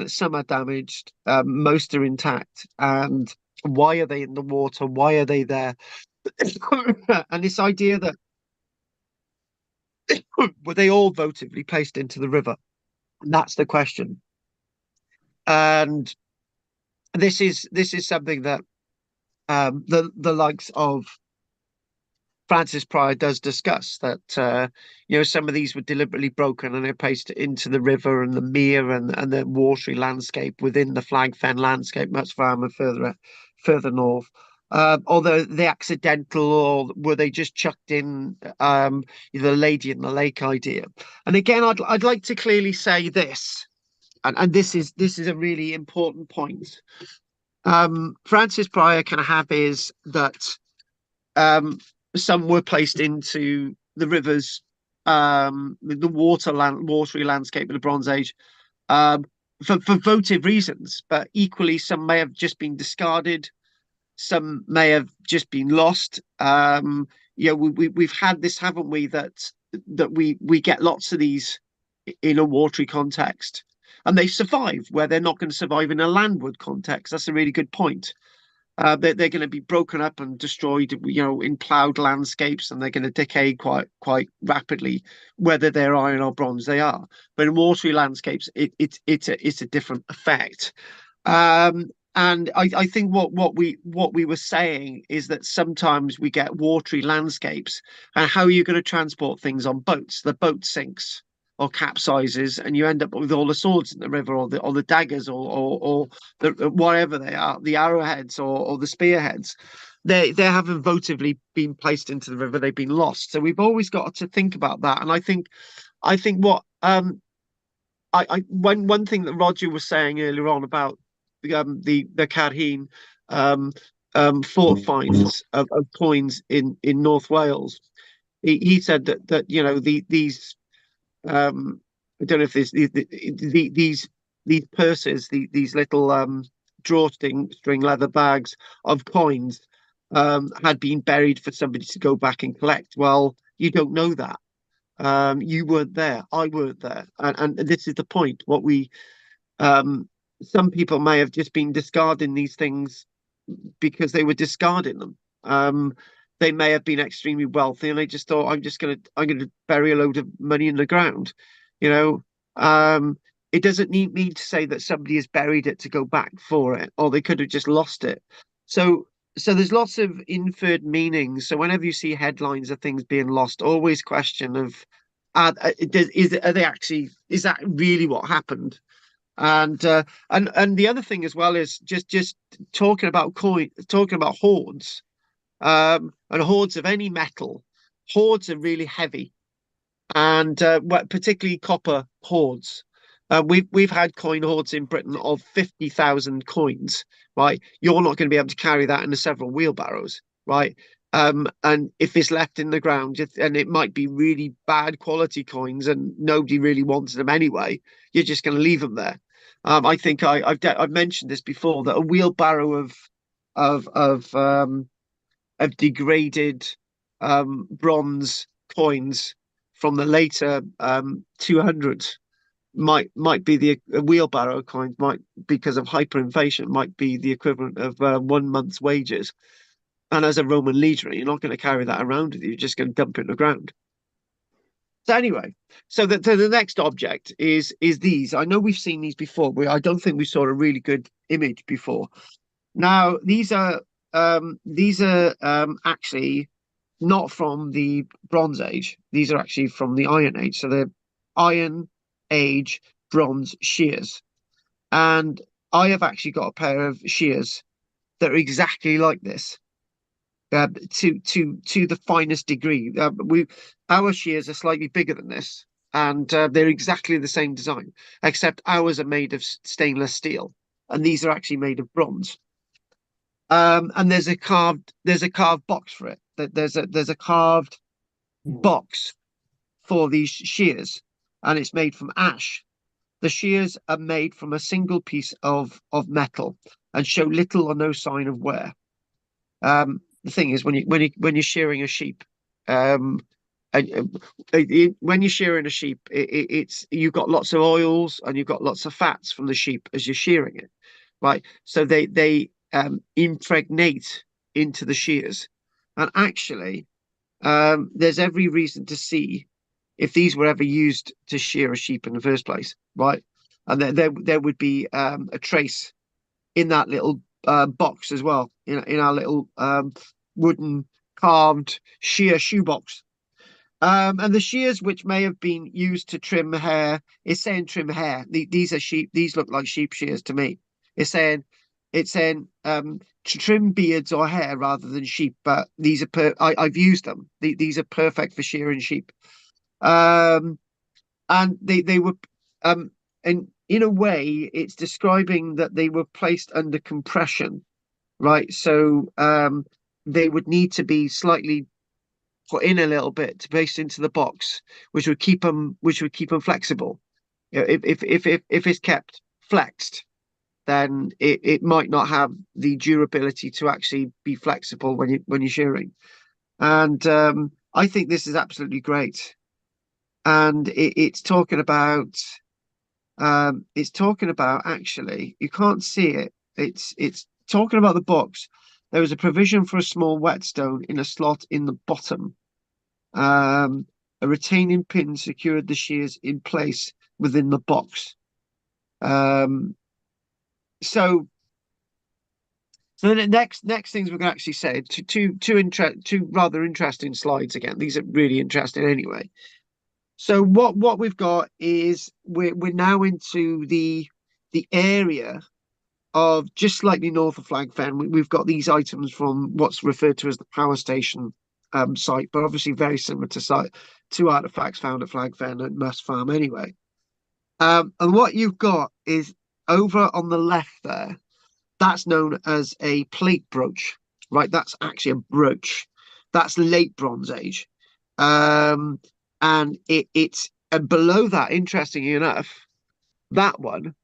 some are damaged, most are intact, and why are they in the water? Why are they there? And this idea that were they all votively placed into the river? And that's the question. And this is something that the likes of Francis Pryor does discuss, that some of these were deliberately broken and they're placed into the river and the mere and the watery landscape within the Flag Fen landscape, much farther further north. Although the accidental, or were they just chucked in, the lady in the lake idea? And again, I'd like to clearly say this, and this is a really important point. Francis Pryor can have is that some were placed into the rivers, the watery landscape of the Bronze Age, for votive reasons, but equally some may have just been discarded. Some may have just been lost. We've had this, haven't we? That we get lots of these in a watery context, and they survive where they're not going to survive in a landward context. That's a really good point. They're going to be broken up and destroyed, in ploughed landscapes, and they're going to decay quite rapidly, whether they're iron or bronze. They are, but in watery landscapes, it's a different effect. And I think what we were saying is that sometimes we get watery landscapes, and how are you going to transport things on boats? The boat sinks or capsizes, and you end up with all the swords in the river, or the daggers, or whatever they are, the arrowheads or the spearheads. They haven't votively been placed into the river; they've been lost. So we've always got to think about that. And I think what one thing that Roger was saying earlier on about the Carheen fort finds of coins in North Wales. He said that you know these I don't know if this these purses, these little drawstring leather bags of coins had been buried for somebody to go back and collect. Well, you don't know that. You weren't there. I weren't there. And this is the point. What we some people may have just been discarding these things because they were discarding them. They may have been extremely wealthy and they just thought, I'm gonna bury a load of money in the ground. You know, it doesn't need me to say that somebody has buried it to go back for it, or they could have just lost it. So there's lots of inferred meanings. So whenever you see headlines of things being lost, always question of are they actually, is that really what happened? And the other thing as well is just talking about talking about hoards, and hoards of any metal. Hoards are really heavy, and particularly copper hoards. We've had coin hoards in Britain of 50,000 coins, right? You're not going to be able to carry that in the several wheelbarrows, right? And if it's left in the ground, and it might be really bad quality coins, and nobody really wants them anyway, you're just going to leave them there. I think I've mentioned this before, that a wheelbarrow of degraded bronze coins from the later 200s might be the wheelbarrow coins, might, because of hyperinflation, might be the equivalent of 1 month's wages. And as a Roman legionary, you're not going to carry that around with you. You're just going to dump it in the ground. So anyway, so the next object is these. I know we've seen these before, but I don't think we saw a really good image before. Now these are actually not from the Bronze Age. These are actually from the Iron Age. So they're Iron Age bronze shears, and I have actually got a pair of shears that are exactly like this, to the finest degree. Our shears are slightly bigger than this, and they're exactly the same design, except ours are made of stainless steel, and these are actually made of bronze. And there's a carved box for it. There's a carved box for these shears, and it's made from ash. The shears are made from a single piece of metal and show little or no sign of wear. The thing is, when you're shearing a sheep, when you're shearing a sheep, it's you've got lots of oils and you've got lots of fats from the sheep as you're shearing it, right? So they impregnate into the shears, and actually, there's every reason to see if these were ever used to shear a sheep in the first place, right? And there would be a trace in that little box as well, in our little wooden carved shear shoebox. And the shears which may have been used to trim hair, it's saying trim hair. These are sheep. These look like sheep shears to me. It's saying to trim beards or hair rather than sheep. But these are I've used them. These are perfect for shearing sheep. And they were and in a way it's describing that they were placed under compression, right? So they would need to be slightly put in a little bit to place into the box, which would keep them flexible. You know, if it's kept flexed, then it might not have the durability to actually be flexible when you're shearing. And I think this is absolutely great. And it's talking about actually, you can't see it. It's talking about the box. There was a provision for a small whetstone in a slot in the bottom. A retaining pin secured the shears in place within the box. So the next things we're going to actually say, two rather interesting slides again. These are really interesting anyway. So what we've got is we're now into the area of just slightly north of Flagfen. We've got these items from what's referred to as the power station site, but obviously very similar to artifacts found at Flagfen and Must Farm anyway. And what you've got is over on the left there, that's known as a plate brooch, right? That's actually a brooch. That's late Bronze Age. And it's and below that, interestingly enough, that one,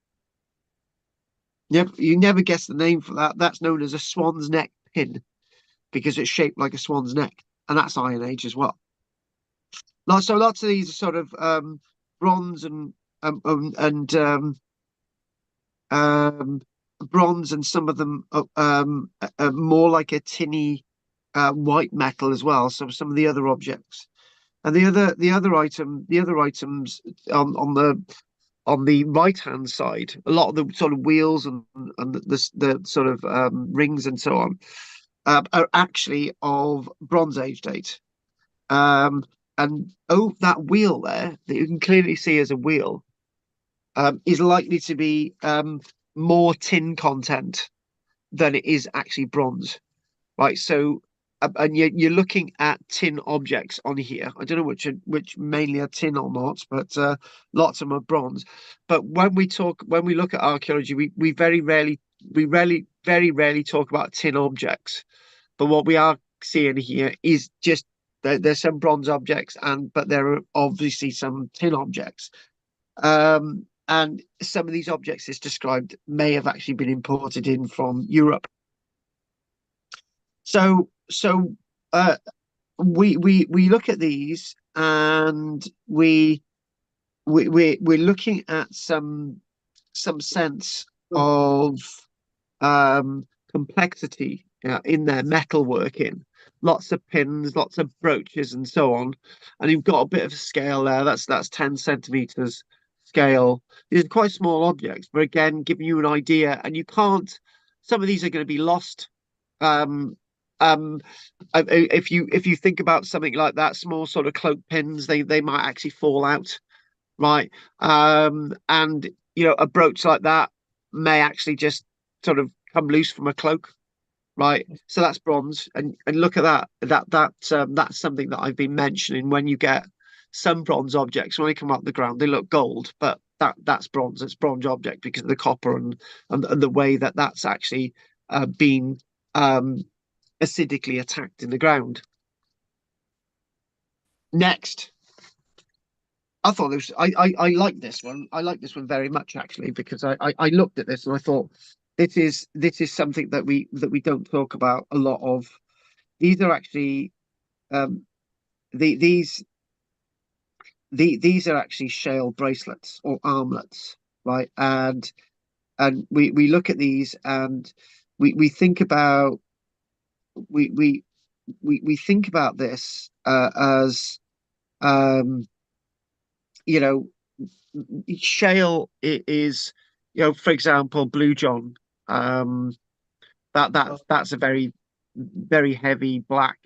you never guess the name for that. That's known as a swan's neck pin because it's shaped like a swan's neck, and that's Iron Age as well. So lots of these are sort of bronze and bronze, and some of them are more like a tinny white metal as well. So some of the other objects, and the other items on the right hand side, a lot of the sort of wheels and the sort of rings and so on are actually of Bronze Age date. And that wheel there that you can clearly see as a wheel is likely to be more tin content than it is actually bronze, right? So, and you're looking at tin objects on here. I don't know which mainly are tin or not, but lots of them are bronze. But when we look at archaeology, we very rarely talk about tin objects. But what we are seeing here is just there's some bronze objects, but there are obviously some tin objects. And some of these objects it's described may have actually been imported in from Europe. So we look at these, and we're looking at some sense of complexity in their metalworking. Lots of pins, lots of brooches, and so on. And you've got a bit of a scale there. That's 10 centimeters scale. These are quite small objects, but again, giving you an idea. And you can't. Some of these are going to be lost. If you think about something like that, small sort of cloak pins, they might actually fall out, right? And a brooch like that may actually just sort of come loose from a cloak, right? So that's bronze, and look at that. That's something that I've been mentioning. When you get some bronze objects, when they come up the ground, they look gold, but that's bronze. It's bronze object because of the copper and the way that's actually been acidically attacked in the ground. Next, I thought this. I like this one. I like this one very much actually, because I looked at this and I thought this is something that we don't talk about a lot of. These are actually these are actually shale bracelets or armlets, right? And we look at these, and we think about we think about this as shale is, for example, Blue John. That's a very heavy black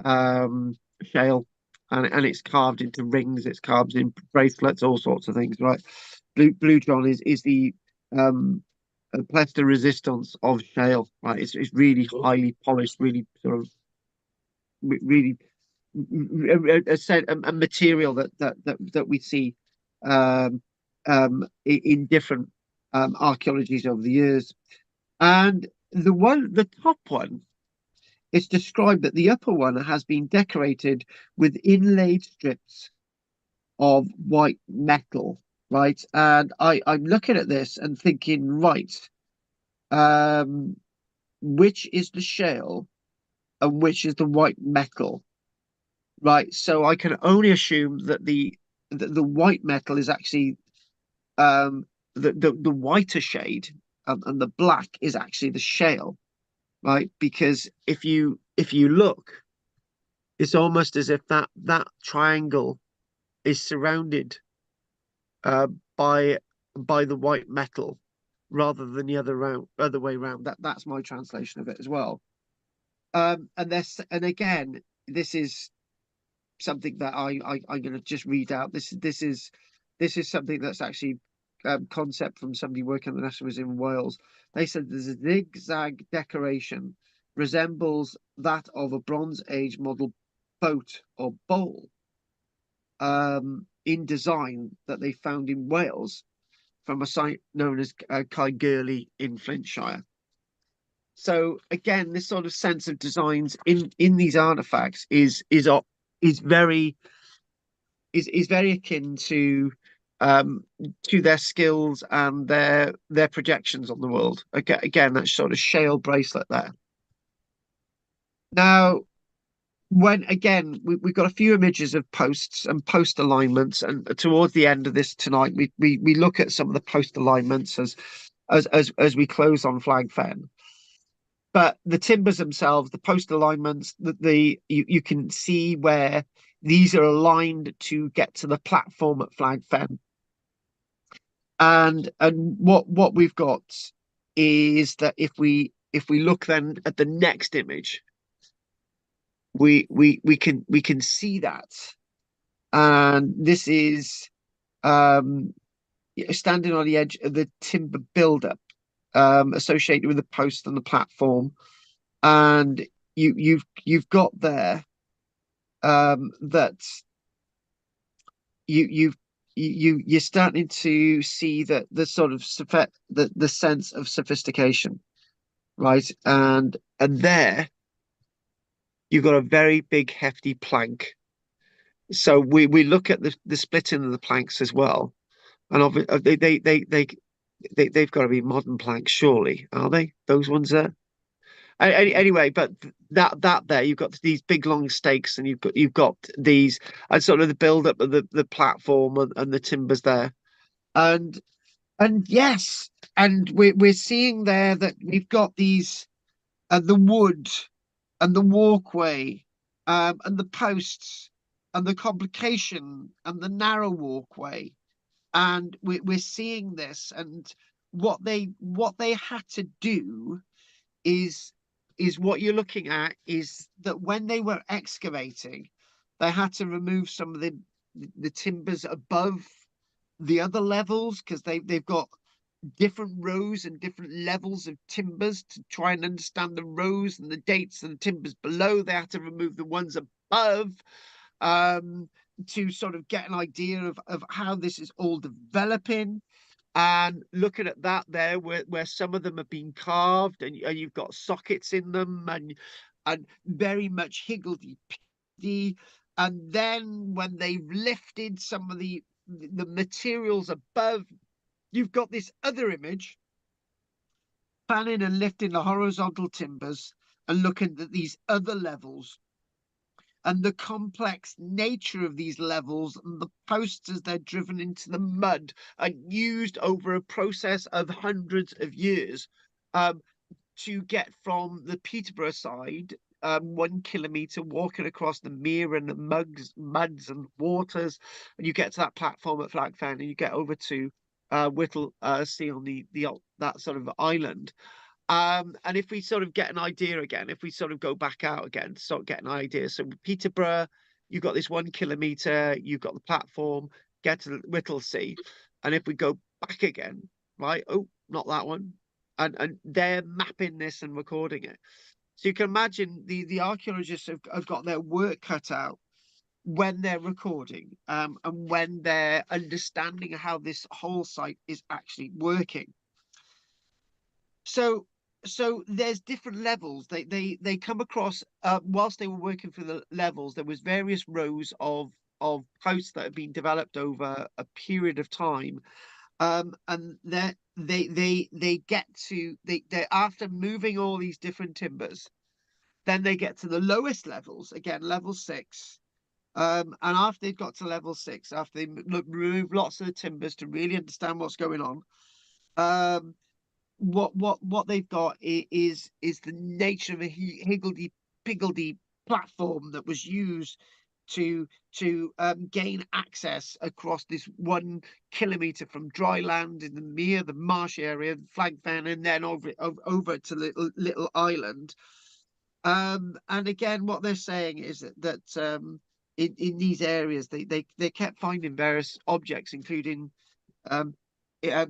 shale, and it's carved into rings. It's carved in bracelets, all sorts of things, right? Blue John is the plaster resistance of shale, right? It's really highly polished, really sort of really a material that we see in different archaeologies over the years. And the top one, it's described that the upper one has been decorated with inlaid strips of white metal, right? And I'm looking at this and thinking, right, which is the shale and which is the white metal, right? So I can only assume that the white metal is actually the whiter shade, and the black is actually the shale, right? Because if you look, it's almost as if that triangle is surrounded by the white metal rather than the other way around. That's my translation of it as well. And again, this is something that I'm going to just read out. This is something that's actually concept from somebody working at the National Museum in Wales. They said the zigzag decoration resembles that of a Bronze Age model boat or bowl. in design that they found in Wales from a site known as Caergurley in Flintshire. So again, this sort of sense of designs in these artifacts is very akin to their skills and their projections on the world. Again, that sort of shale bracelet there. Now, when again we've got a few images of posts and post alignments, and towards the end of this tonight, we look at some of the post alignments as we close on Flag Fen. But the timbers themselves, the post alignments, you can see where these are aligned to get to the platform at Flag Fen. And what we've got is that if we look then at the next image, we can see that, and this is standing on the edge of the timber buildup associated with the post and the platform, and you've got there that you're starting to see that the sort of the sense of sophistication, right? And there you've got a very big hefty plank. So we look at the splitting of the planks as well, and obviously they've got to be modern planks, surely, are they? Those ones there. Anyway, but that there, you've got these big long stakes, and you've got these, and sort of the build up of the platform and the timbers there, and yes, and we're seeing there that we've got these the wood and the walkway and the posts and the complication and the narrow walkway, and we're seeing this, and what they had to do is what you're looking at is that when they were excavating, they had to remove some of the timbers above the other levels, because they've got different rows and different levels of timbers to try and understand the rows and the dates and the timbers below. They had to remove the ones above to sort of get an idea of how this is all developing. And looking at that there, where some of them have been carved, and you've got sockets in them, and very much higgledy-piggledy. And then when they've lifted some of the materials above, you've got this other image, panning and lifting the horizontal timbers and looking at these other levels and the complex nature of these levels, and the posts as they're driven into the mud and used over a process of hundreds of years to get from the Peterborough side, 1 kilometre, walking across the mere and the muds and waters, and you get to that platform at Flag Fen, and you get over to Whittle Sea on that sort of island. And if we sort of get an idea again, if we sort of go back out again, start getting an idea. So Peterborough, you've got this 1 kilometre, you've got the platform, get to Whittlesea. And if we go back again, right? Oh, not that one. And they're mapping this and recording it. So you can imagine the archaeologists have got their work cut out when they're recording, and when they're understanding how this whole site is actually working. So there's different levels. They come across, whilst they were working through the levels, there was various rows of posts that have been developed over a period of time, and they get to they after moving all these different timbers, then they get to the lowest levels again, level 6. And after they've got to level 6, after they remove lots of the timbers to really understand what's going on, what they've got is the nature of a higgledy-piggledy platform that was used to gain access across this 1 kilometre from dry land in the mere, the marsh area, Flag Fen, and then over to little island. And again, what they're saying is that in these areas they kept finding various objects, including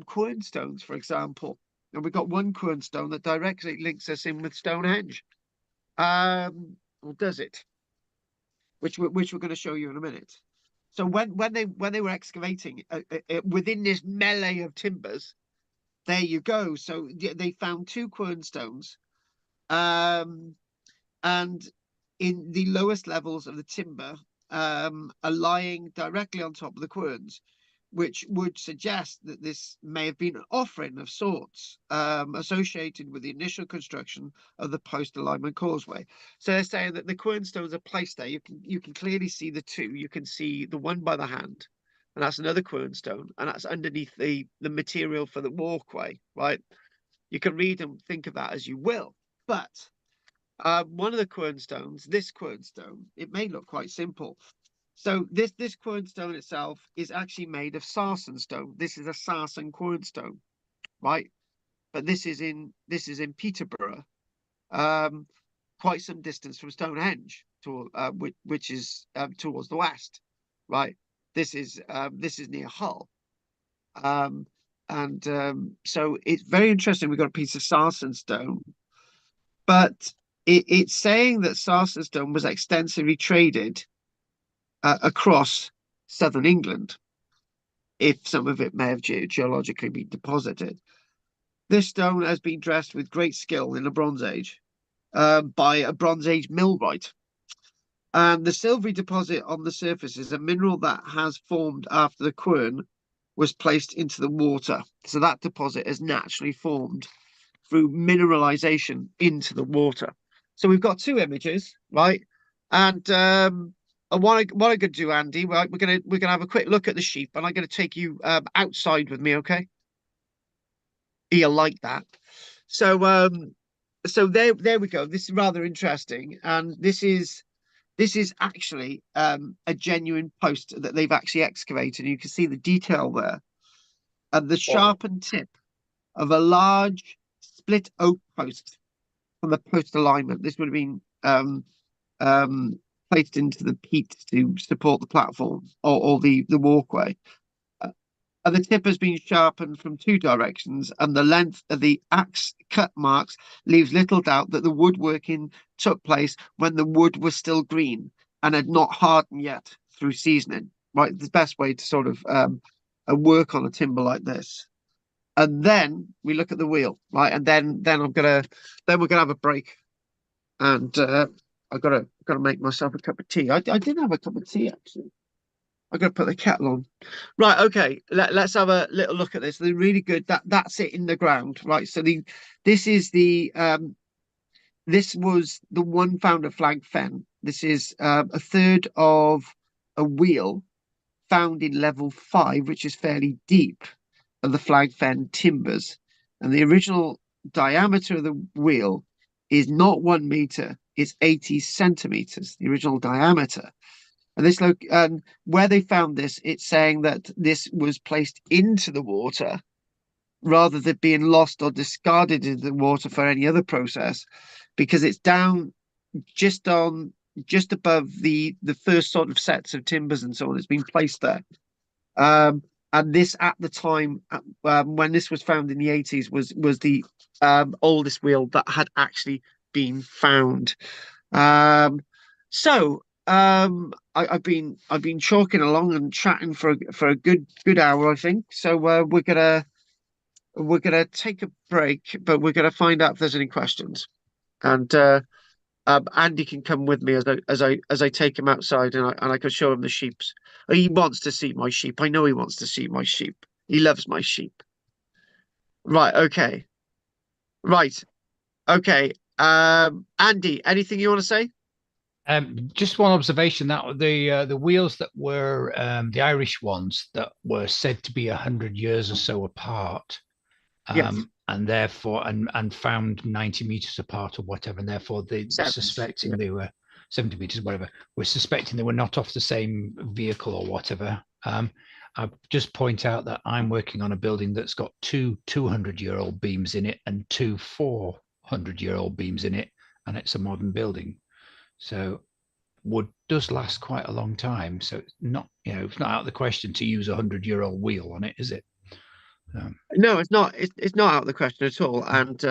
quernstones, for example. And we've got one quernstone that directly links us in with Stonehenge. Or does it? Which we're going to show you in a minute. So when they were excavating within this melee of timbers, there you go. So they found 2 quernstones, and in the lowest levels of the timber, are lying directly on top of the querns, which would suggest that this may have been an offering of sorts, associated with the initial construction of the post-alignment causeway. So they're saying that the quernstones are placed there. You can clearly see the 2. You can see the one by the hand, and that's another quernstone, and that's underneath the material for the walkway, right? You can read and think of that as you will, but one of the quernstones, this quernstone, it may look quite simple. So this quernstone itself is actually made of sarsen stone. This is a sarsen quernstone, right? But this is in Peterborough, quite some distance from Stonehenge, which is towards the west, right? This is near Hull, so it's very interesting. We've got a piece of sarsen stone, but it's saying that sarsen stone was extensively traded across southern England, if some of it may have geologically been deposited. This stone has been dressed with great skill in the Bronze Age by a Bronze Age millwright. And the silvery deposit on the surface is a mineral that has formed after the quern was placed into the water. So that deposit has naturally formed through mineralization into the water. So we've got 2 images, right? And what I'm going to do, Andy, right, we're gonna have a quick look at the sheep, and I'm going to take you outside with me, okay? You'll like that. So so there we go. This is rather interesting, and this is actually a genuine post that they've actually excavated. You can see the detail there, and the sharpened tip of a large split oak post from the post alignment. This would have been placed into the peat to support the platform or the walkway. And the tip has been sharpened from 2 directions, and the length of the axe cut marks leaves little doubt that the woodworking took place when the wood was still green and had not hardened yet through seasoning. Right, the best way to sort of work on a timber like this. And then we look at the wheel, right? And then we're gonna have a break, and I've got to make myself a cup of tea. I did have a cup of tea actually. I'm gonna put the kettle on. Right, okay. Let's have a little look at this. They're really good. That's it in the ground, right? So this was the one found at Flag Fen. This is a third of a wheel found in level 5, which is fairly deep, of the Flag Fen timbers. And the original diameter of the wheel is not 1 meter, it's 80 centimeters, the original diameter. And where they found this, it's saying that this was placed into the water rather than being lost or discarded into the water for any other process, because it's down just above the first sort of sets of timbers and so on. It's been placed there. And this, at the time when this was found in the 80s, was the oldest wheel that had actually been found. I've been chalking along and chatting for a good hour, I think. So we're gonna take a break, but we're gonna find out if there's any questions. And Andy can come with me as I take him outside, and I can show him the sheep. He wants to see my sheep. I know he wants to see my sheep. He loves my sheep. Right. Okay. Right. Okay. Andy, anything you want to say? Just one observation that the wheels that were the Irish ones that were said to be 100 years or so apart, Yes. and therefore and found 90 meters apart or whatever, and therefore they suspecting they were 70 meters, whatever. We're suspecting they were not off the same vehicle or whatever. I'll just point out that I'm working on a building that's got 2 200-year-old beams in it and 2 400-year-old beams in it, and it's a modern building. So wood does last quite a long time. So it's not, it's not out of the question to use a 100-year-old wheel on it, is it? No, it's not. It's not out of the question at all. And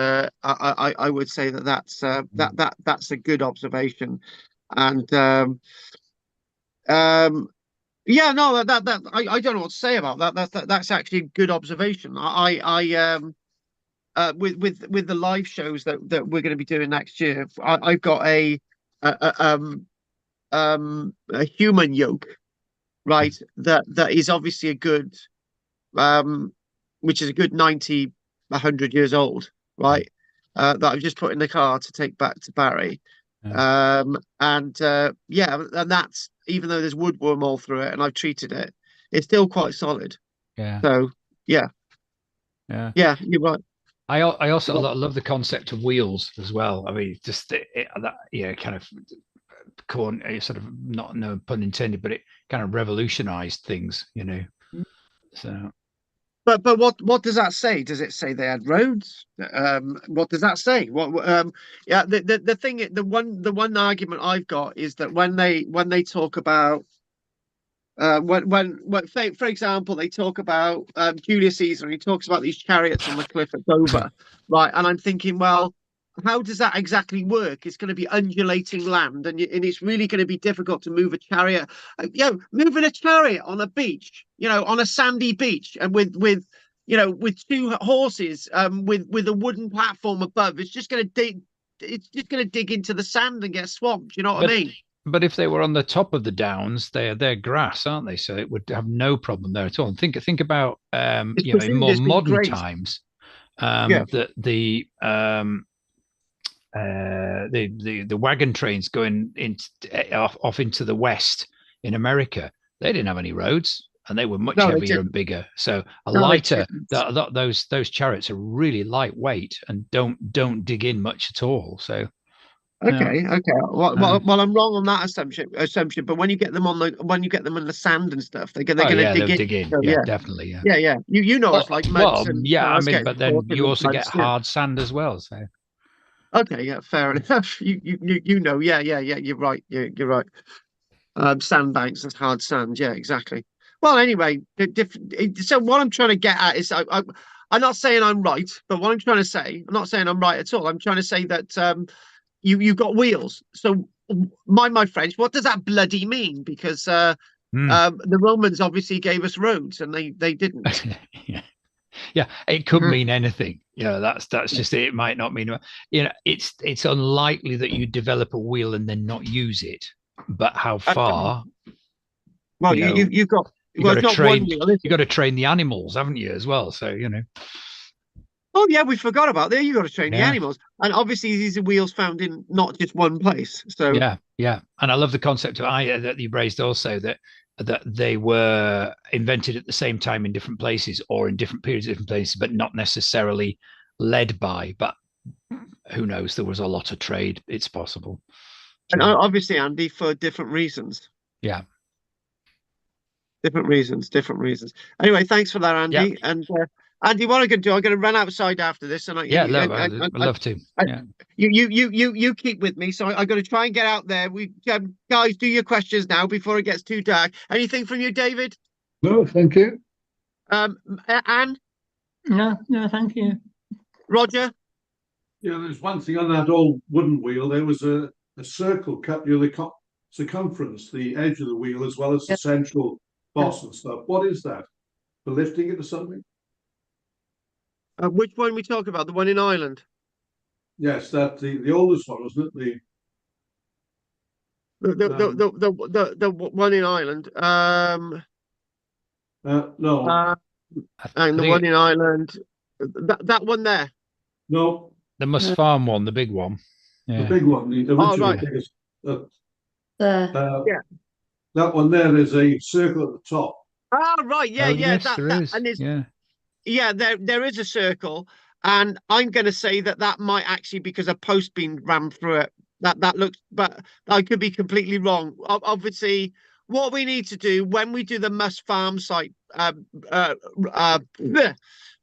I would say that's a good observation. And Yeah, no, I don't know what to say about that. That's actually a good observation. With the live shows that we're going to be doing next year, I've got a a human yoke, right? That is obviously a good which is a good 90, 100 years old, right? That I've just put in the car to take back to Barry. Yeah, and that's even though there's woodworm all through it and I've treated it, it's still quite solid. Yeah. So yeah, Yeah. yeah, you're right. I also love the concept of wheels as well. I mean, just that kind of sort of not no pun intended, but it kind of revolutionized things, So. But what does that say? Does it say they had roads? What does that say? Yeah, the thing, the one argument I've got is that when they talk about for example, they talk about Julius Caesar, and he talks about these chariots on the cliff at Dover, right? And I'm thinking, well, how does that exactly work? It's going to be undulating land, and it's really going to be difficult to move a chariot. Moving a chariot on a beach, on a sandy beach, and with two horses, with a wooden platform above, it's just going to dig. It's just going to dig into the sand and get swamped. You know what I mean? But if they were on the top of the downs, they're grass, aren't they? So it would have no problem there at all. And think about in more modern times, the wagon trains going off into the west in America. They didn't have any roads, and they were much heavier and bigger. So those chariots are really lightweight and don't dig in much at all. So. Okay. Well, I'm wrong on that assumption. But when you get them in the sand and stuff, they're gonna dig in. So, yeah, definitely. Yeah. You know, it's like muds and but then you also get hard sand as well. So. Okay, yeah, fair enough. You know, yeah. You're right. You're right. Sandbanks and hard sand. Yeah, exactly. Well, anyway, so what I'm trying to get at is I'm not saying I'm right, but what I'm trying to say, I'm not saying I'm right at all. I'm trying to say that you've got wheels. So my French, what does that bloody mean? Because the Romans obviously gave us roads and they didn't. Yeah, it could mean anything. That's just it. It might not mean. It's unlikely that you develop a wheel and then not use it. But how far? Well, you've got to train. You've got to train the animals, haven't you, as well? So Oh yeah, we forgot about that. You got to train the animals, and obviously these are wheels found in not just one place. So yeah, and I love the concept of that you raised also that they were invented at the same time in different places or in different periods of different places, but not necessarily led by. But who knows? There was a lot of trade. It's possible, and obviously, Andy, for different reasons. Yeah, different reasons. Anyway, thanks for that, Andy. Yeah. And Andy, what I'm going to do, I'm going to run outside after this, and I'd love to. Yeah. You keep with me, so I'm going to try and get out there. We guys, do your questions now before it gets too dark. Anything from you, David? No, thank you. Anne? No, thank you. Roger? Yeah, there's one thing on that old wooden wheel. There was a circle cut near the circumference, the edge of the wheel, as well as the central boss and stuff. What is that? For lifting it or something? Which one we talking about? The one in Ireland? Yes, that the oldest one, wasn't it? The one in Ireland. No. And the one in Ireland. That one there. No. The Must Farm one, the big one. Yeah. The big one. The original biggest. That one there. There's a circle at the top. Oh right, yes, there is. And there is a circle, and I'm going to say that might actually because a post being rammed through it. That looks, but I could be completely wrong. Obviously, what we need to do when we do the Must Farm site,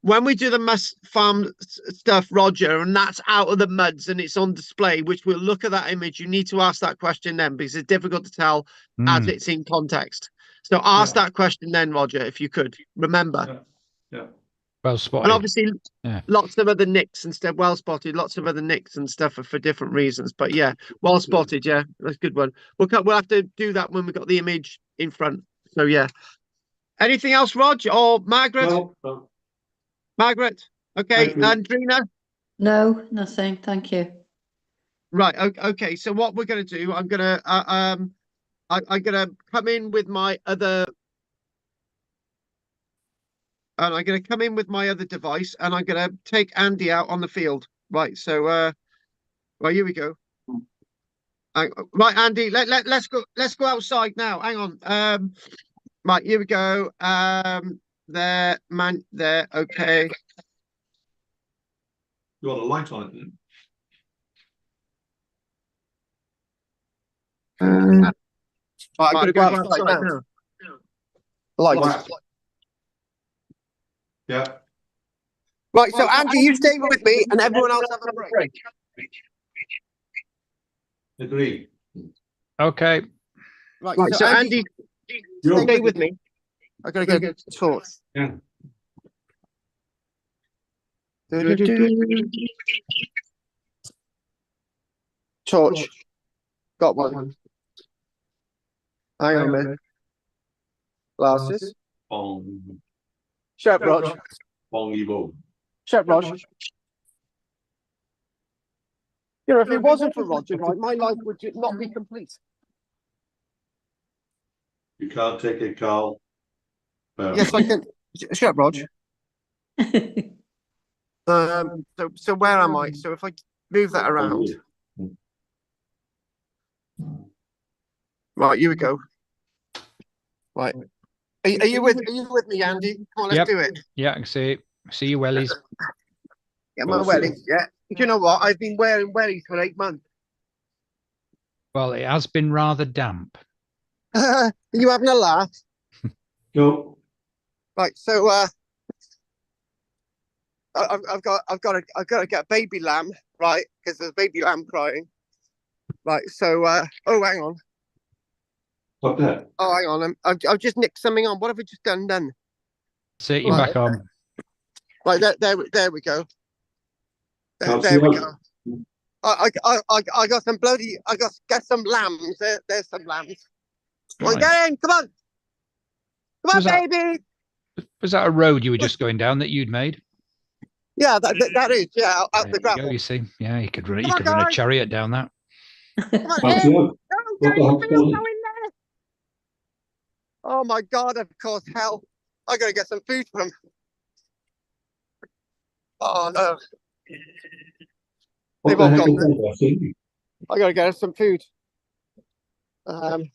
when we do the Must Farm stuff, Roger, and that's out of the muds and it's on display, which we'll look at that image. You need to ask that question then because it's difficult to tell as it's in context. So ask that question then, Roger, if you could remember. Yeah. Well spotted. And obviously, lots of other nicks and stuff. Well spotted. Lots of other nicks and stuff are for different reasons. But yeah, well spotted. Yeah, that's a good one. We'll have to do that when we've got the image in front. So yeah. Anything else, Rog or Margaret? No. Margaret. Okay, Andrina. No, nothing. Thank you. Right. Okay. So what we're going to do, I'm going to I'm going to come in with my other, and I'm going to come in with my other device, and I'm going to take Andy out on the field. Right. So right, here we go. Right, Andy. Let's go. Let's go outside now. Hang on. Right, here we go. There, man. There. Okay. You got a light on it then? Right, I'm going to go outside now. Lights. Yeah. Right, so Andy, you stay with me, and everyone else have a break. Agree. Okay. Right, so Andy, stay with me. I gotta get a torch. Yeah. Torch. Got one. Hang on a minute. Glasses. Bong. Shut up, Rog. Bongy bo. Shut up, Rog. You know, if it wasn't for Roger, right, my life would not be complete. You can't take it, Carl. Yes, I can. Shut up, Rog. So where am I? So if I move that around, right, here we go. Right, are you with me, Andy? Come on, let's do it. Yeah, I can see it. See your wellies. Yeah, my wellies. Yeah. Do you know what? I've been wearing wellies for 8 months. Well, it has been rather damp. Are you having a laugh? No. Right, so I've got to get a baby lamb, right? Because there's a baby lamb crying. Right, so oh, hang on. What that? Oh, hang on. I've just nicked something on. What have I just done? See you back on. Right, there we go. There we go. I got some I got some lambs. There's some lambs. Right. Well, get in, come on. Come on, baby. Was that a road you were just going down that you'd made? Yeah, that is, yeah, out the gravel. You see, yeah, you could run a chariot down that. Come on, in. Go in there. Oh my God, of course, hell. I gotta get some food from. Oh no. They've all gone there. I gotta get us some food. Come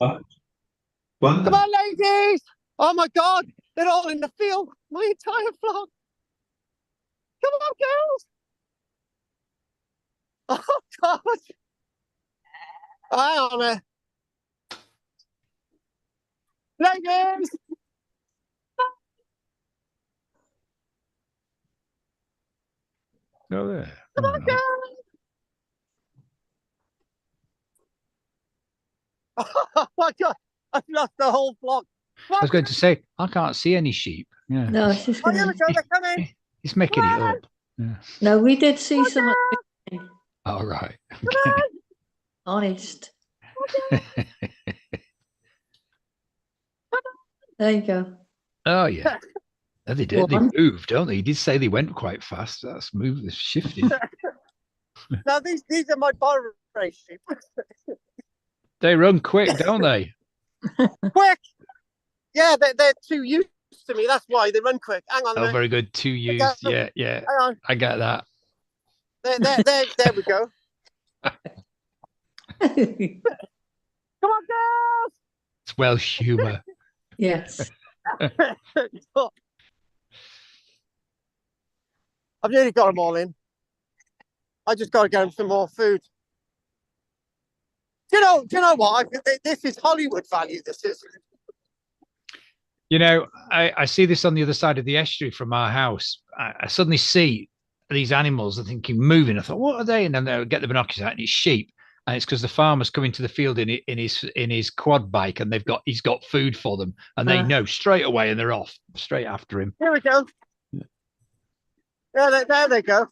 on, ladies! Oh my God, they're all in the field. My entire flock. Come on, girls! Oh God! Hang on there, ladies! Go there. Come on, girls! Oh my God! I've lost the whole flock. I was going to say, I can't see any sheep. Yeah. No, it's just going to. He's making it up. Yeah. No, we did see some. All right. Okay. Honest. There you go. Oh yeah. No, they did. They moved, don't they? You did say they went quite fast. That's moved. It's shifted. Now these are my borrow sheep. They run quick, don't they? Quick! Yeah, they're too used to me. That's why they run quick. Hang on a minute. Very good. Too used. Yeah. Hang on. I get that. There we go. Come on, girls! It's Welsh humour. Yes. I've nearly got them all in. I just got to get them some more food. Do you know what? This is Hollywood value. This is. You know, I see this on the other side of the estuary from our house. I suddenly see these animals. I'm thinking moving. I thought, what are they? And then they'll get the binoculars out, and it's sheep. And it's because the farmer's coming to the field in his quad bike, and he's got food for them, and they know straight away, and they're off straight after him. Here we go. Yeah, there they go.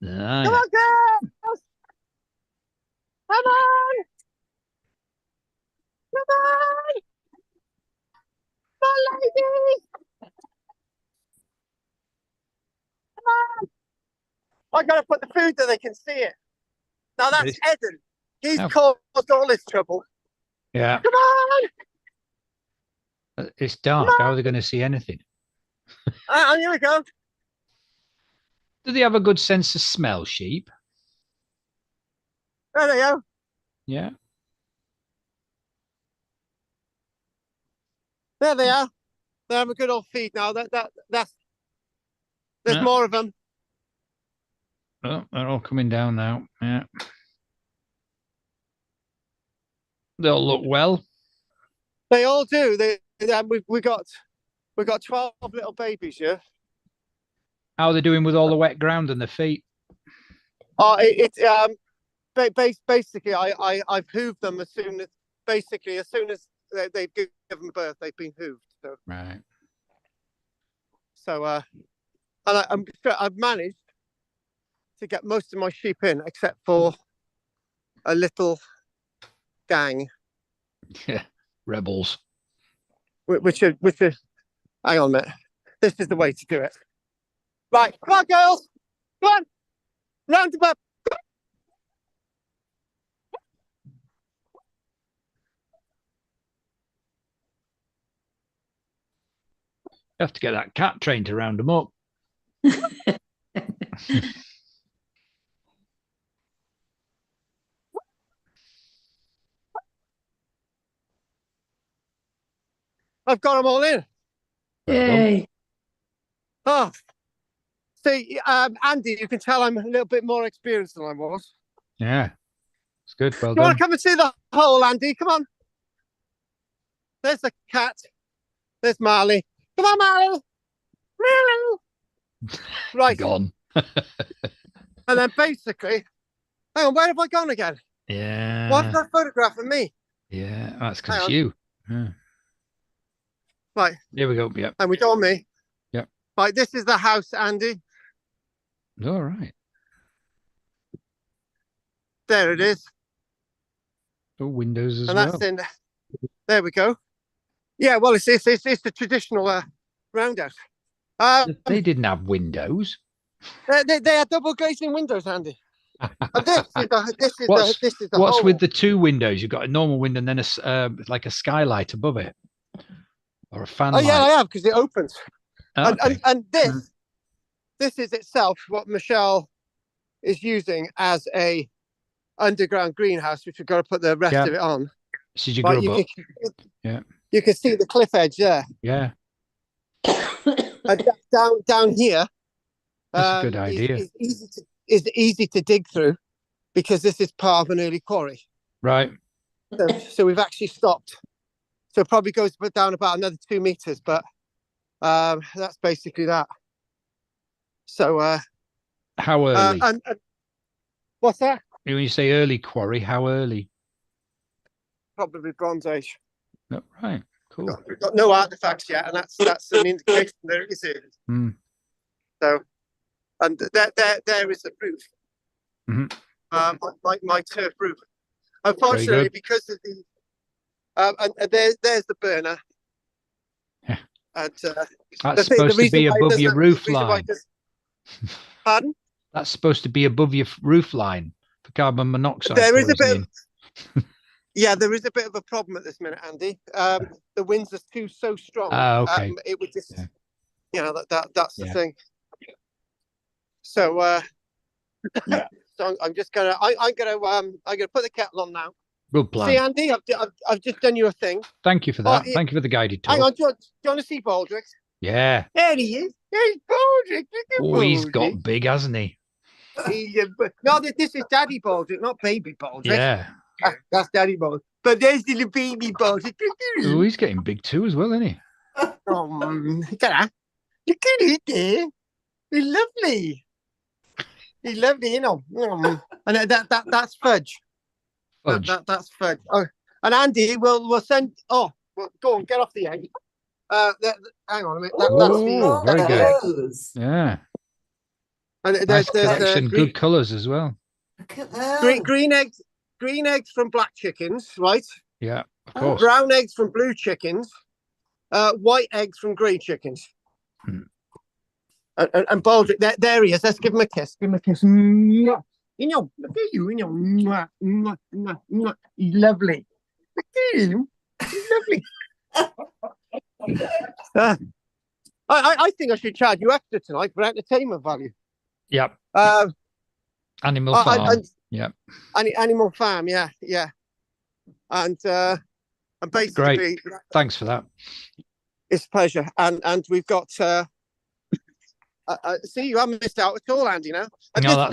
Come on, girls! Come on! Come on! I got to put the food that they can see it. Now that's Eden. He's caused all this trouble. Yeah. Come on. It's dark. How are they going to see anything? Here we go. Do they have a good sense of smell, sheep? There they go. Yeah. There they are. They have a good old feed now. There's more of them. Oh, they're all coming down now. Yeah. They'll look well. They all do. We got 12 little babies here. How are they doing with all the wet ground and the feet? Basically I've hooved them as soon as they've given birth, they've been hooved. So right. So and I've managed to get most of my sheep in, except for a little gang. Yeah, rebels. Which are hang on a minute. This is the way to do it. Right, come on, girls. Come on. Round about. You have to get that cat trained to round them up. I've got them all in. Yay. Oh, see, Andy, you can tell I'm a little bit more experienced than I was. Yeah, it's good. Well You done. want to come and see the hole, Andy? Come on. There's the cat. There's Marley. Come on, Marley. Marley. Right. Gone. And then basically, hang on, where have I gone again? Yeah. Why have that photograph of me? Yeah, that's because it's you. Yeah. Right. Here we go. Yep. And we go on me. Yep. Right, this is the house, Andy. All right. There it is. Oh, windows as And well. that's in. There we go. Yeah, well, it's the traditional roundhouse. They didn't have windows. They had double glazing windows, Andy. And this is the What's hole. with the two windows? You've got a normal window and then like a skylight above it, or a fan light. Yeah, I have, because it opens. Oh, okay. And this is itself what Michelle is using as a underground greenhouse, which we've got to put the rest of it on. This is your grub up. Yeah. You can see the cliff edge there. Yeah. And down here, that's a good idea. Is easy to dig through, because this is part of an early quarry. Right. So we've actually stopped. So it probably goes down about another 2 meters, but that's basically that. So how early? And what's that? When you say early quarry, how early? Probably Bronze Age. Oh, right. Cool. We've got no artifacts yet, and that's an indication there is it. So, and there is the roof. My turf roof. Unfortunately, because of the and there's the burner. Yeah. And that's supposed to be above your roof line. Pardon? That's supposed to be above your roof line for carbon monoxide. There is a bit. Yeah, there is a bit of a problem at this minute, Andy. The winds are so strong. Okay. It would just, that's the thing. So, so I'm just gonna, I'm gonna put the kettle on now. Good plan. See, Andy, I've just done you a thing. Thank you for that. Thank you for the guided tour. Hang on, do you want to see Baldrick? Yeah. There he is. There's Baldrick. Oh, he's got big, hasn't he? No, this is Daddy Baldrick, not Baby Baldrick. Yeah. That's Daddy Baldrick. But there's the little baby Baldrick. Oh, he's getting big too as well, isn't he? Look at it there. He's lovely. He's lovely, you know. And that's fudge. That's fudge. Oh, and Andy, we'll send. Oh, well, go on, get off the egg. Hang on a minute. Very good. Yeah. And nice collection, good colours as well. Green eggs from black chickens, right? Yeah, of course. Brown eggs from blue chickens. White eggs from grey chickens. And Baldrick, there he is. Let's give him a kiss. Give him a kiss. Mwah. You know, look at you. You know, mwah, mwah, mwah, mwah. He's lovely. Look at him. He's lovely. I think I should charge you extra tonight for entertainment value. Yep. Animal Farm. Yep. Animal Farm. Yeah, yeah. And basically, great. Thanks for that. It's a pleasure. And we've got. See, you haven't missed out at all, Andy. Now, no,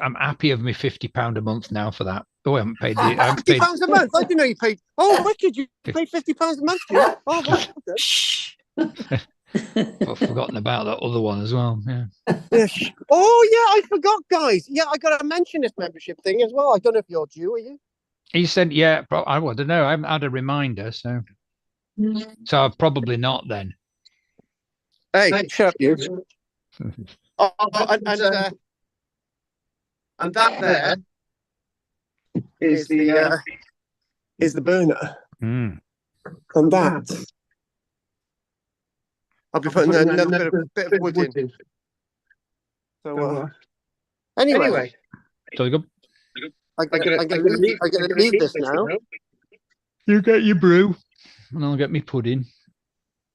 I'm happy of me £50 a month now for that. Oh, I haven't paid the. £50 a month. I didn't know you paid. Oh, wicked! You paid £50 a month. Yeah. Oh, right. I've forgotten about that other one as well. Yeah. Oh, yeah, I forgot, guys. Yeah, I got to mention this membership thing as well. I don't know if you're due, are you? He said, "Yeah, I don't know. I haven't had a reminder, so probably not then." Hey, shut up, you. And that there is the burner. Mm. And that, I'll be putting another bit of wood in. So anyway, so you go. I'm gonna leave this now. You get your brew, and I'll get me pudding.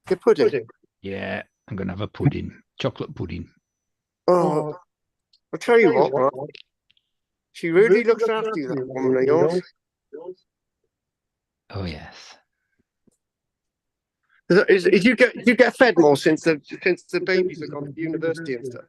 Get pudding. Yeah, I'm gonna have a pudding, chocolate pudding. Oh, I'll tell you what, Rob. She really looks after you, that woman of yours. Oh yes. You get fed more since the babies have gone to university and stuff?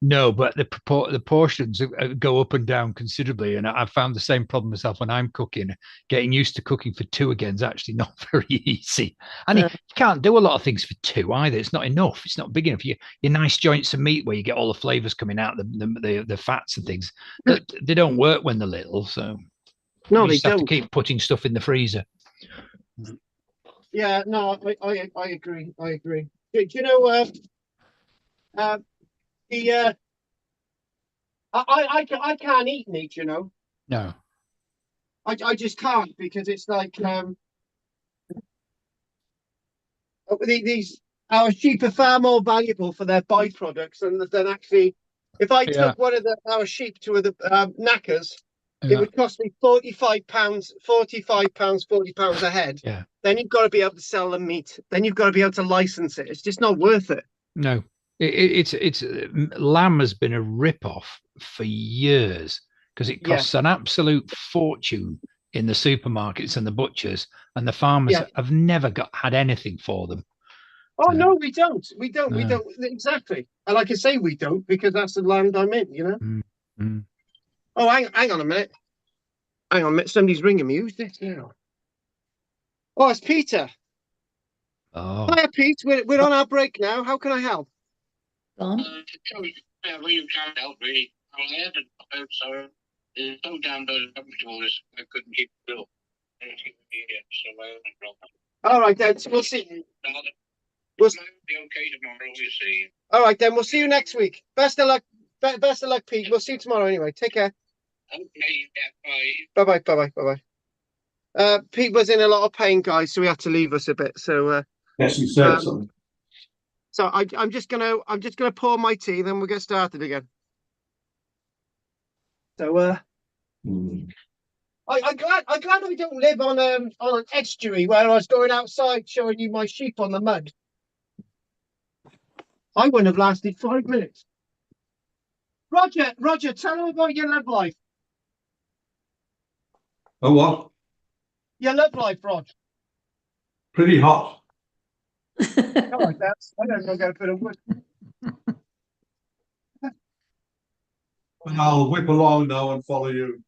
No, but the portions go up and down considerably, and I've found the same problem myself when I'm cooking. Getting used to cooking for two again is actually not very easy, and you can't do a lot of things for two either. It's not enough. It's not big enough. Your nice joints of meat where you get all the flavors coming out, the fats and things. They don't work when they're little, so no, you they just have don't. to keep putting stuff in the freezer. Yeah, no, I agree. I agree. Do you know I can't eat meat, you know. No. I just can't, because it's like these our sheep are far more valuable for their byproducts than actually. If I took one of our sheep to the knackers, it would cost me £45, £40 a head. Yeah. Then you've got to be able to sell the meat. Then you've got to be able to license it. It's just not worth it. No, it's lamb has been a rip-off for years because it costs an absolute fortune in the supermarkets and the butchers, and the farmers have never had anything for them. Oh no, we don't. We don't exactly. And like I say, we don't, because that's the land I'm in. You know. Mm. Oh, hang on a minute. Hang on a minute. Somebody's ringing me. Who's this now? Oh, it's Peter. Oh. Hiya, Pete. We're on our break now. How can I help? Gone. Well, you can't help really. I had to drop out, so there's no damn comfortable. I couldn't keep it real. So I had to drop out. All right, then. We'll see. We'll be okay tomorrow. We'll see. All right, then. We'll see you next week. Best of luck. Best of luck, Pete. We'll see you tomorrow anyway. Take care. Okay. Yeah, bye. Bye. Pete was in a lot of pain, guys, so he had to leave us a bit. So yes, he said something. So I'm just gonna pour my tea, then we'll get started again. So I'm glad I don't live on an estuary where I was going outside showing you my sheep on the mud. I wouldn't have lasted 5 minutes. Roger, tell them about your love life. Oh, what? Your love life, Rog. Pretty hot. All right, I don't know, go put a wood. And I'll whip along now and follow you.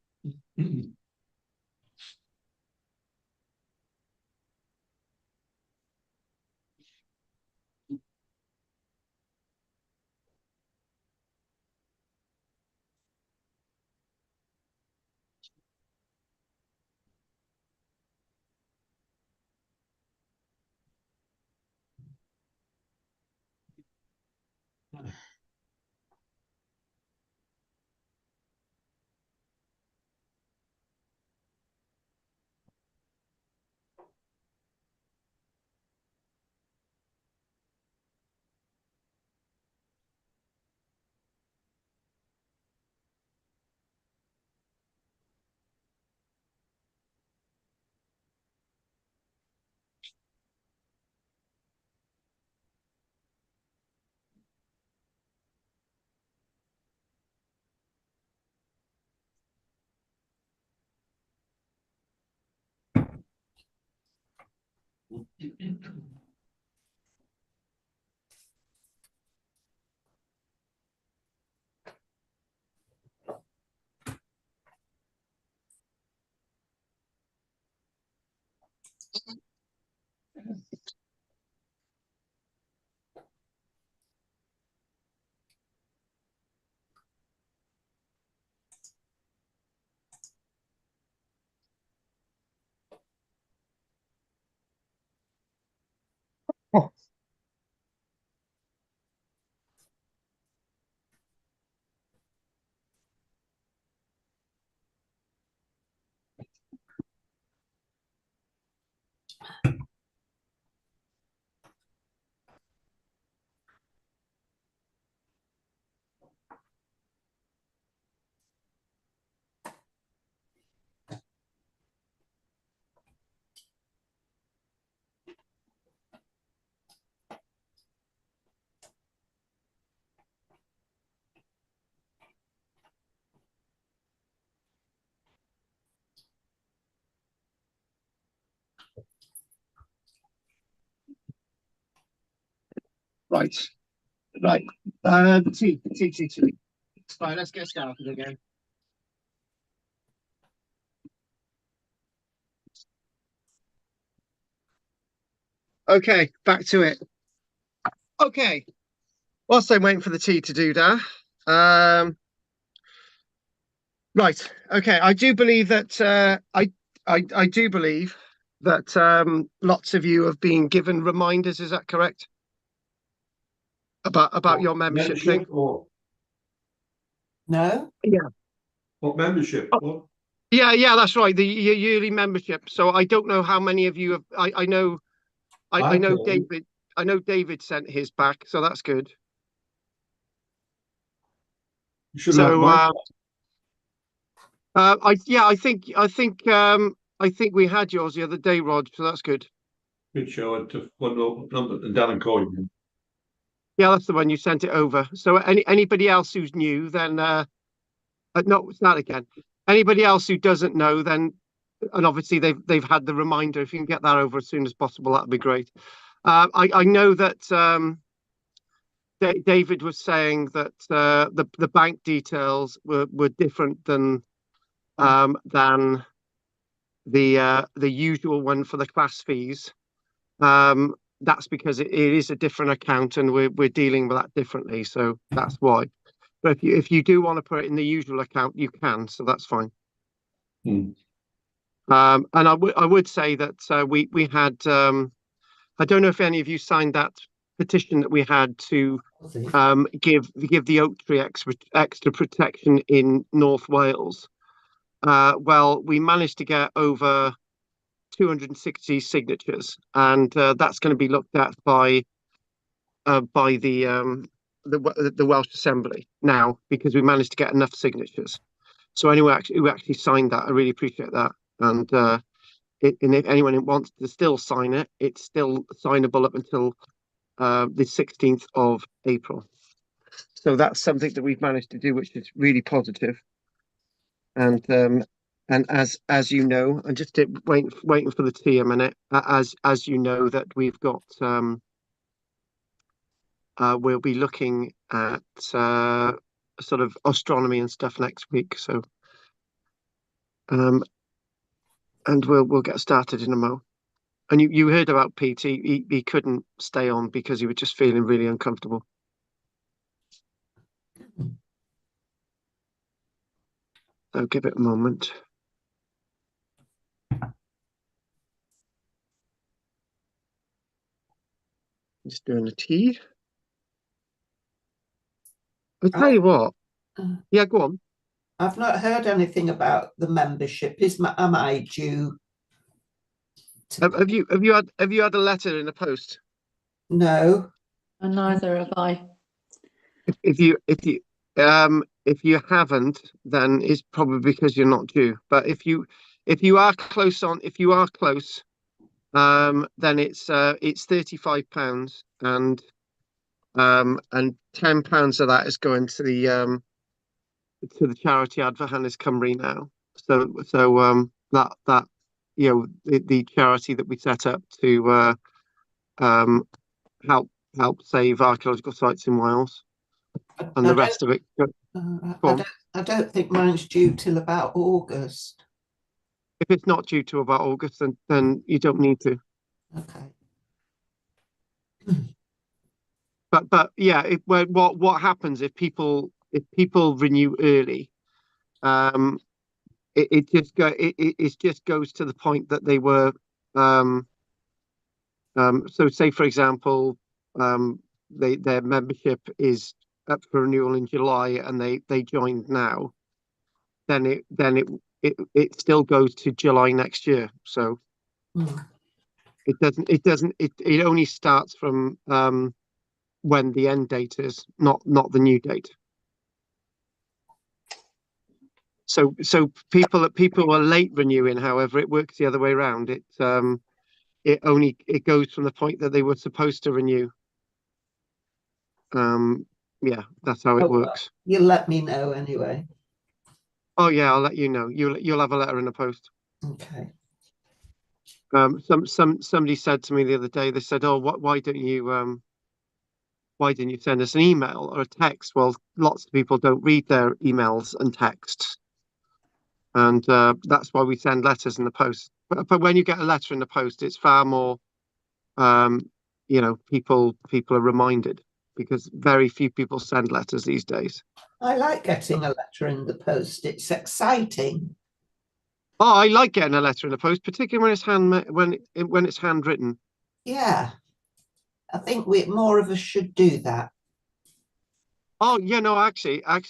Right. Right. T. Right, let's get started again. Okay, back to it. Okay. Whilst I'm waiting for the tea to do that, right. Okay, I do believe that I do believe that lots of you have been given reminders. Is that correct? About your membership thing? Or No? Yeah. what membership? Oh. What? Yeah, that's right. The yearly membership. So I don't know how many of you have. I know Okay. David. I know David sent his back, so that's good. You should have So mine. I think we had yours the other day, Rod. So that's good. Good show it to one number and Dan and call you. Yeah, that's the one you sent it over. So anybody else who's new, then no, it's not again. Anybody else who doesn't know, then, and obviously they've had the reminder. If you can get that over as soon as possible, that'd be great. I know that David was saying that the bank details were different than the usual one for the class fees. That's because it is a different account and we're dealing with that differently. So that's why. But if you do want to put it in the usual account, you can. So that's fine. And I would say that we had I don't know if any of you signed that petition that we had to give the oak tree extra protection in North Wales. Well, we managed to get over 260 signatures, and that's going to be looked at by the Welsh Assembly now because we managed to get enough signatures. So anyone who actually signed that, I really appreciate that. And and if anyone wants to still sign it, it's still signable up until the 16th of April. So that's something that we've managed to do, which is really positive. And as you know, and just waiting for the tea a minute. As you know, that we've got we'll be looking at sort of astronomy and stuff next week. So and we'll get started in a mo. And you heard about Pete. He couldn't stay on because he was just feeling really uncomfortable. So give it a moment. Just doing a tea. I'll tell you what. Yeah, go on. I've not heard anything about the membership. Am I due? Have you had a letter in the post? No. And neither have I. If you haven't, then it's probably because you're not due. But if you are close, then it's £35, and £10 of that is going to the charity Advocate Hanes Cymru now. So that the charity that we set up to help save archaeological sites in Wales, and the rest of it. I don't think mine's due till about August. If it's not due to about August, then you don't need to. Okay. But yeah, what happens if people renew early? It just goes to the point that they were. So say for example, their membership is up for renewal in July, and they joined now. Then it still goes to July next year. So it only starts from when the end date is, not the new date. So people are late renewing. However, it works the other way around. It goes from the point that they were supposed to renew. Yeah, that's how it works. You'll let me know anyway. Oh yeah, I'll let you know. You'll have a letter in the post. Okay. Somebody said to me the other day. They said, "Oh, why didn't you send us an email or a text?" Well, lots of people don't read their emails and texts, and that's why we send letters in the post. But when you get a letter in the post, it's far more, people are reminded, because very few people send letters these days. I like getting a letter in the post. It's exciting. Oh, I like getting a letter in the post, particularly when it's handwritten. Yeah, I think more of us should do that. Oh yeah, no, actually, a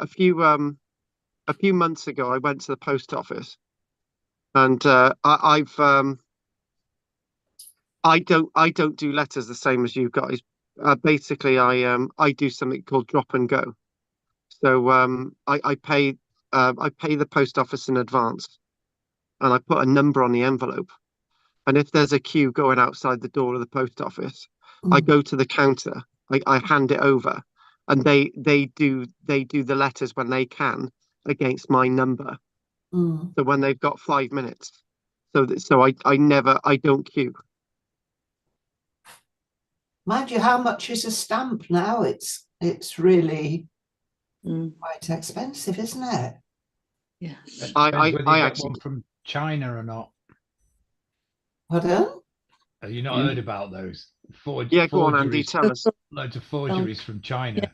few months ago, I went to the post office, and I don't do letters the same as you guys. Basically, I do something called drop and go. So I pay the post office in advance, and I put a number on the envelope. And if there's a queue going outside the door of the post office, I go to the counter, I hand it over, and they do the letters when they can against my number. So when they've got 5 minutes, so I don't queue. Mind you, how much is a stamp now? It's really quite expensive, isn't it? Yes. I get one from China or not. Pardon? Have you not heard about those? Yeah, go on, Andy, tell us. Loads of forgeries from China. Yeah.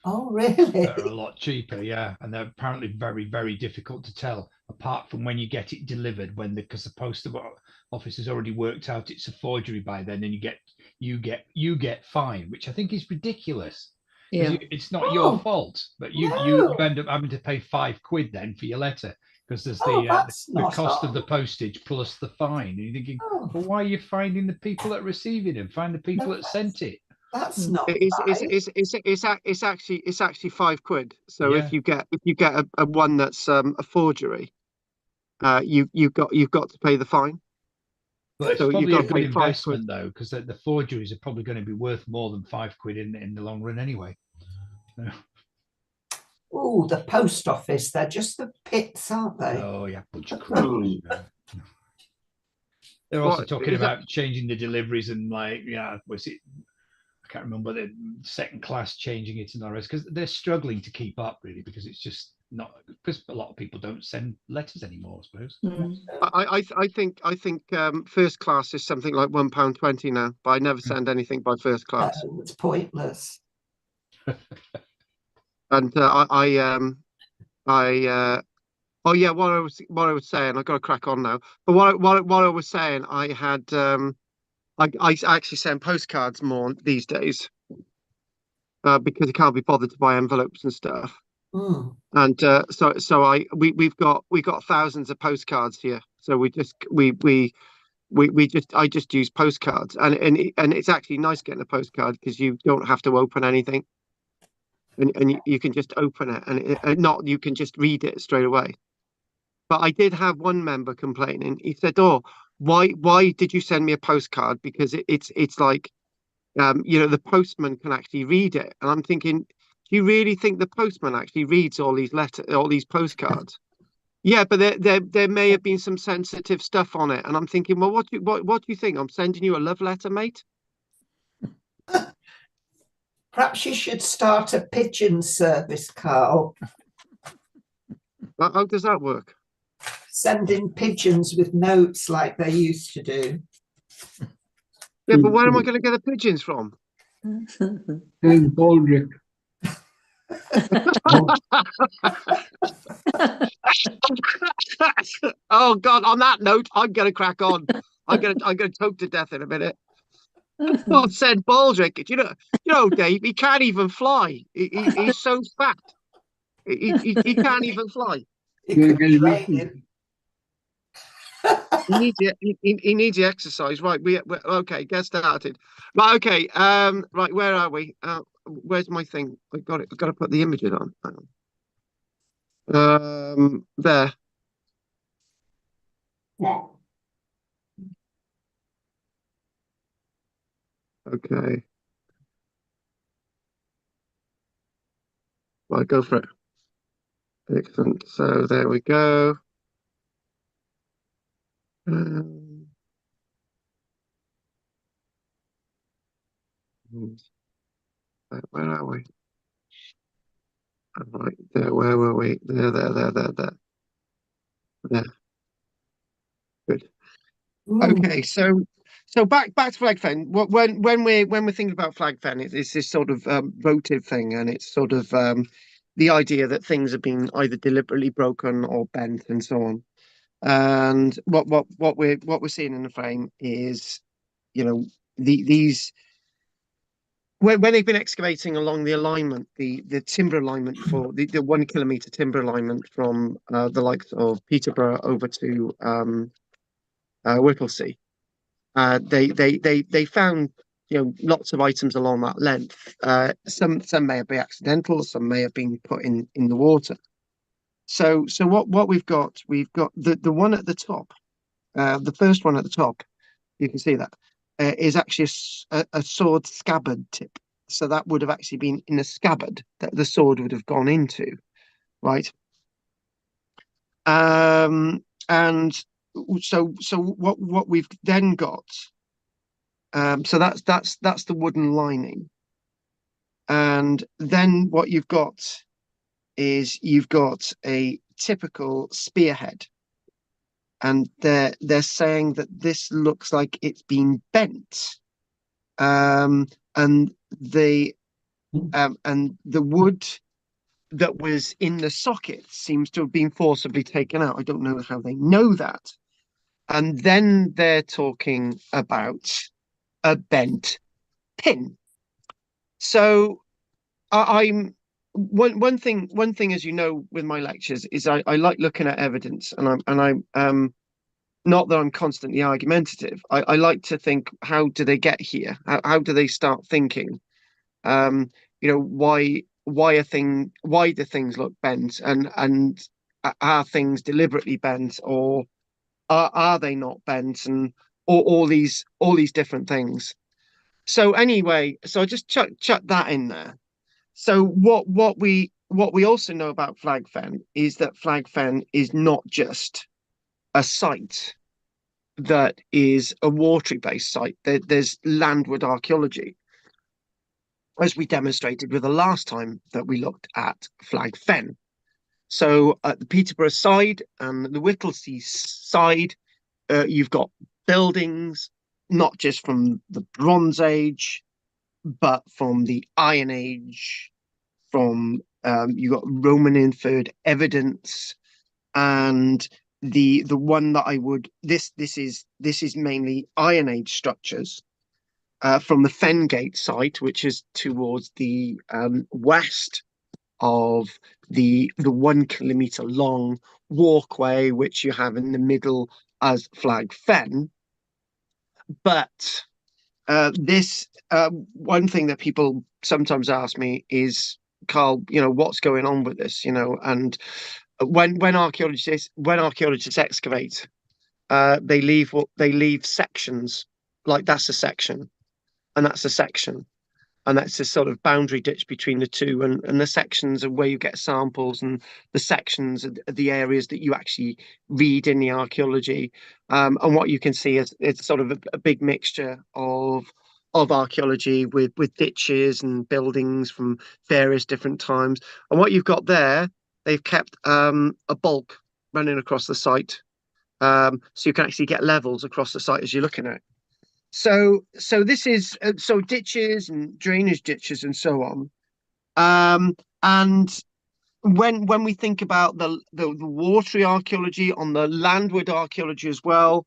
Oh, really? That are a lot cheaper, yeah, and they're apparently very, very difficult to tell. Apart from when you get it delivered, because the post office has already worked out it's a forgery by then, and you get fined, which I think is ridiculous. Yeah. It's not your fault, but you end up having to pay £5 then for your letter, because there's the cost of the postage plus the fine. And you're thinking, well, why are you finding the people that are receiving it? Find the people that sent it. That's not. It's actually £5. So yeah. if you get a one that's a forgery, you've got to pay the fine. But it's probably a good investment though, because the forgeries are probably going to be worth more than £5 in the long run anyway. Oh, the post office, they're just the pits, aren't they? Oh yeah, bunch of crap. They're also talking about changing the deliveries and was it? I can't remember, the second class changing it and the rest, because they're struggling to keep up really, because it's just not, because a lot of people don't send letters anymore, I suppose. I think first class is something like £1.20 now, but I never send anything by first class. It's pointless. And oh yeah, what I was saying, I've got to crack on now. But what I was saying, I had I actually send postcards more these days, because I can't be bothered to buy envelopes and stuff. And so we've got thousands of postcards here. So I just use postcards, and it's actually nice getting a postcard because you don't have to open anything, and you can just open it, and you can just read it straight away. But I did have one member complaining. He said, "Oh, why did you send me a postcard? Because it's like, the postman can actually read it." And I'm thinking, do you really think the postman actually reads all these postcards? Yeah, but there may have been some sensitive stuff on it, and I'm thinking, well, what do you think? I'm sending you a love letter, mate. Perhaps you should start a pigeon service, Carl. How does that work? Sending pigeons with notes like they used to do. Yeah, but where am I going to get the pigeons from? Baldrick. Oh God! On that note, I'm going to crack on. I'm going to choke to death in a minute. God said Baldrick. You know, Dave. He can't even fly. He's so fat. He can't even fly. He could train him. He needs the exercise. Right, we're okay. Get started. Right, okay. Right, where are we? Where's my thing? I've got it. I've got to put the images on. There. Okay. Right, go for it. Excellent. So there we go. Where are we? Right there. Where were we? There. There. Good. Okay. So back to flag fen. When we're thinking about flag fen, it's this sort of votive thing, and it's sort of the idea that things have been either deliberately broken or bent, and so on. And what we're seeing in the frame is, you know, these when they've been excavating along the alignment, the timber alignment for the 1 kilometer timber alignment from the likes of Peterborough over to Whipplesea, they found, you know, lots of items along that length. Some may have been accidental, some may have been put in the water. So what we've got the one at the top, the first one at the top. You can see that is actually a sword scabbard tip. So that would have actually been in a scabbard that the sword would have gone into, right? And so what we've then got, so that's the wooden lining, and then what you've got is you've got a typical spearhead. And they're saying that this looks like it's been bent, and the wood that was in the socket seems to have been forcibly taken out. I don't know how they know that. And then they're talking about a bent pin. So I'm one thing, as you know, with my lectures is I like looking at evidence, and I'm not that I'm constantly argumentative. I like to think, how do they get here? How do they start thinking? You know, why do things look bent, and are things deliberately bent, or are they not bent, and all these different things. So anyway, so I just chuck that in there. So what we also know about flag fen is that flag fen is not just a site that is a watery-based site. There's landward archaeology, as we demonstrated with the last time that we looked at flag fen. So at the Peterborough side and the Whittlesea side, you've got buildings, not just from the Bronze Age, but from the Iron Age, from you've got Roman inferred evidence, and the one that I would this is mainly Iron Age structures from the Fengate site, which is towards the west of the 1 kilometer long walkway, which you have in the middle as flag fen. But this one thing that people sometimes ask me is, Carl, you know, what's going on with this, you know? And when archaeologists excavate, they leave sections, like that's a section, and that's a section, and that's a sort of boundary ditch between the two, and the sections of where you get samples, and the sections of the areas that you actually read in the archaeology. And what you can see is it's sort of a big mixture of archaeology with ditches and buildings from various different times. And what you've got there, they've kept a bulk running across the site, so you can actually get levels across the site as you're looking at it. So this is so ditches and drainage ditches and so on. And when we think about the watery archaeology, on the landward archaeology as well,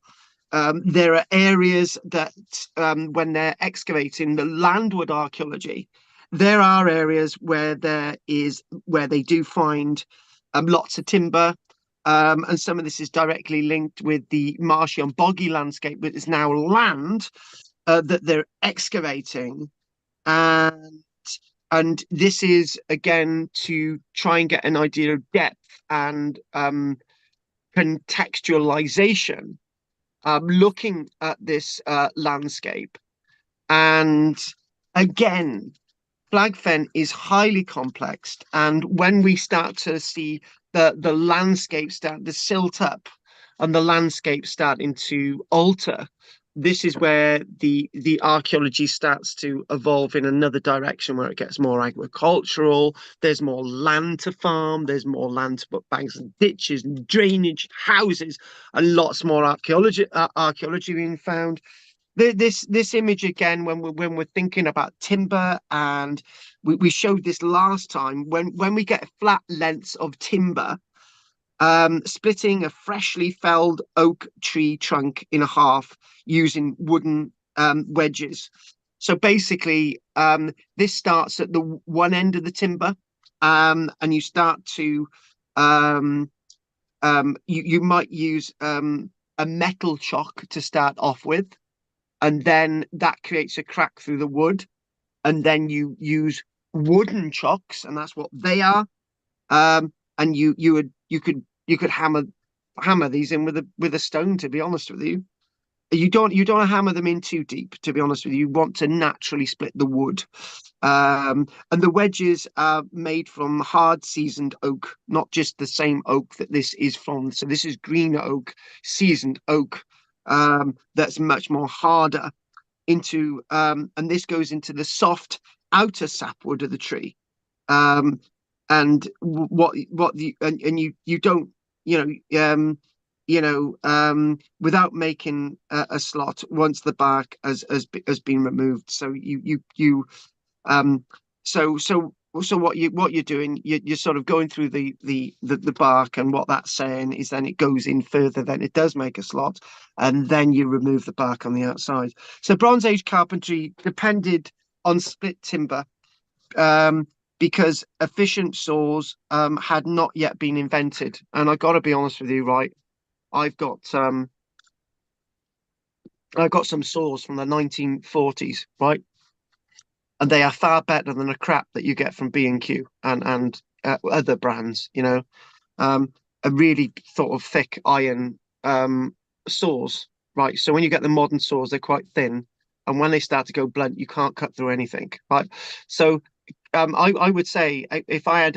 there are areas that when they're excavating the landward archaeology, there are areas where they do find lots of timber. And some of this is directly linked with the marshy and boggy landscape that is now land that they're excavating. And this is, again, to try and get an idea of depth and contextualization, looking at this landscape. And again, flag fen is highly complex, and when we start to see the landscape start to silt up and the landscape starting to alter, this is where the archaeology starts to evolve in another direction, where it gets more agricultural. There's more land to farm, there's more land to put banks and ditches and drainage, houses, and lots more archaeology being found. This image again, when we're thinking about timber, and we showed this last time, when we get flat lengths of timber, splitting a freshly felled oak tree trunk in half using wooden wedges. So basically, this starts at the one end of the timber, and you start to you might use a metal chock to start off with, and then that creates a crack through the wood, and then you use wooden chocks, and that's what they are. And you could hammer these in with a stone, to be honest with you. You don't want to hammer them in too deep, to be honest with you. You want to naturally split the wood. And the wedges are made from hard seasoned oak, not just the same oak that this is from. So this is green oak, seasoned oak, that's much more harder into, and this goes into the soft outer sapwood of the tree. And you don't, without making a slot once the bark has been removed. So so what you're doing, you're sort of going through the bark, and what that's saying is then it goes in further, then it does make a slot, and then you remove the bark on the outside. So Bronze Age carpentry depended on split timber, because efficient saws had not yet been invented. And I got to be honest with you, right? I've got some saws from the 1940s, right? And they are far better than the crap that you get from B&Q and other brands, a really sort of thick iron saws, right? So when you get the modern saws, they're quite thin, and when they start to go blunt, you can't cut through anything, right? So I would say, if I had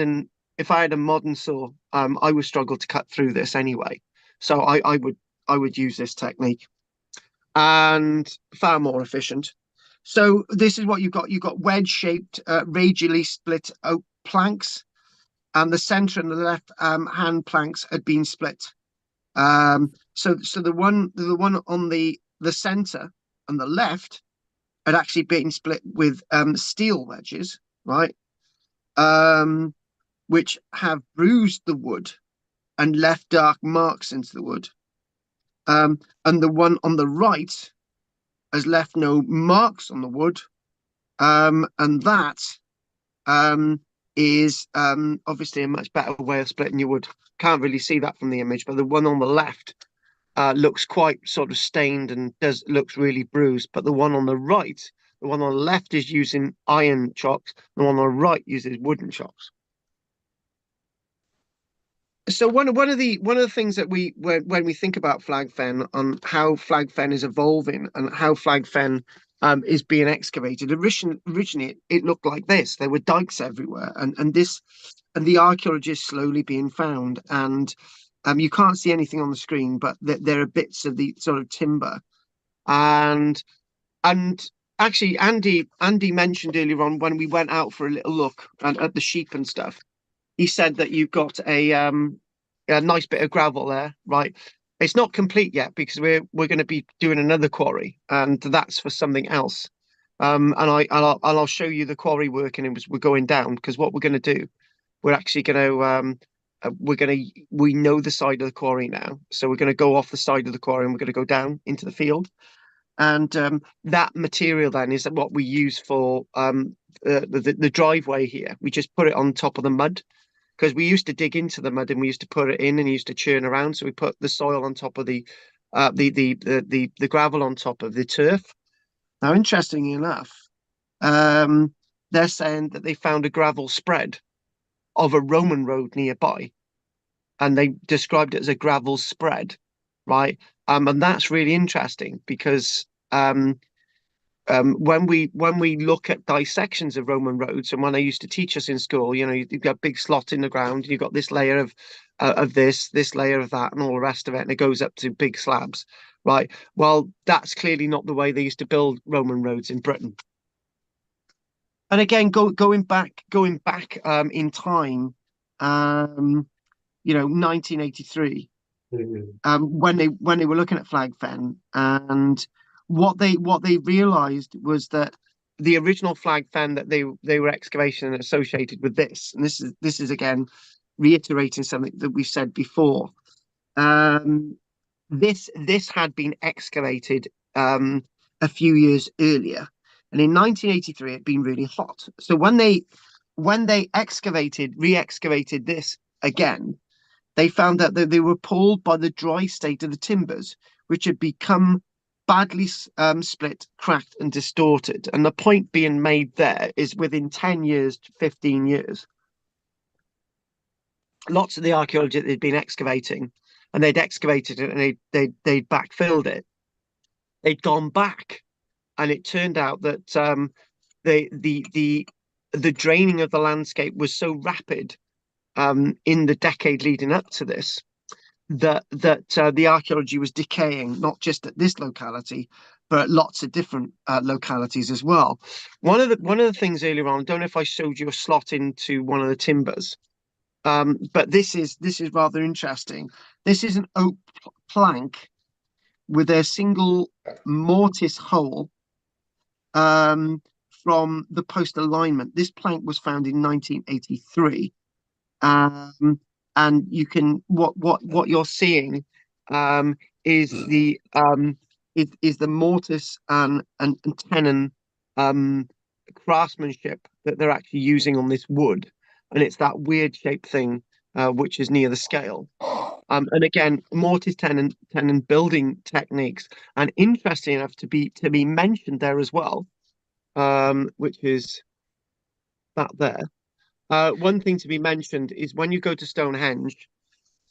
a modern saw, I would struggle to cut through this anyway. So I would use this technique, and far more efficient. So this is what you've got. You've got wedge-shaped, radially split oak planks, and the centre and the left hand planks had been split. So the one on the centre and the left had actually been split with steel wedges, right? Which have bruised the wood and left dark marks into the wood. And the one on the right has left no marks on the wood, and that is obviously a much better way of splitting your wood. Can't really see that from the image, but the one on the left looks quite sort of stained and looks really bruised. But the one on the right, the one on the left is using iron chocks, the one on the right uses wooden chocks. So one of the things that when we think about flag fen, on how flag fen is evolving and how flag fen is being excavated. Originally, it looked like this. There were dikes everywhere, and the archaeology is slowly being found. And you can't see anything on the screen, but there are bits of the sort of timber. And actually, Andy mentioned earlier on when we went out for a little look at the sheep and stuff. He said that you've got a nice bit of gravel there, right? It's not complete yet because we're going to be doing another quarry, and that's for something else. And I'll show you the quarry working, and we're going down, because what we're going to do, we're actually going to we know the side of the quarry now, so we're going to go off the side of the quarry and we're going to go down into the field. And that material then is what we use for the driveway here. We just put it on top of the mud, because we used to dig into the mud and we used to put it in and used to churn around. So we put the soil on top of the gravel on top of the turf. Now, interestingly enough, they're saying that they found a gravel spread of a Roman road nearby, and they described it as a gravel spread, right? And that's really interesting, because when we look at dissections of Roman roads, and when they used to teach us in school, you've got a big slot in the ground, you've got this layer of this layer of that, and all the rest of it, and it goes up to big slabs, right? Well, that's clearly not the way they used to build Roman roads in Britain. And again, going back in time, 1983, when they were looking at Flag Fen, and what they realized was that the original Flag Fen that they were excavating associated with this, and this is again reiterating something that we said before. This had been excavated a few years earlier, and in 1983 it had been really hot. So when they re-excavated this again, they found that they were appalled by the dry state of the timbers, which had become badly split, cracked, and distorted. And the point being made there is, within 10 years to 15 years, lots of the archaeology that they'd been excavating, and they'd excavated it and they'd backfilled it, they'd gone back, and it turned out that the draining of the landscape was so rapid in the decade leading up to this, that the archaeology was decaying, not just at this locality, but at lots of different localities as well. One of the things earlier on, I don't know if I showed you a slot into one of the timbers, but this is rather interesting. This is an oak plank with a single mortise hole from the post alignment. This plank was found in 1983. And you can what you're seeing is the mortise and tenon craftsmanship that they're actually using on this wood, and it's that weird shaped thing which is near the scale. And again, mortise tenon building techniques, and interesting enough to be mentioned there as well, which is that there. One thing to be mentioned is, when you go to Stonehenge,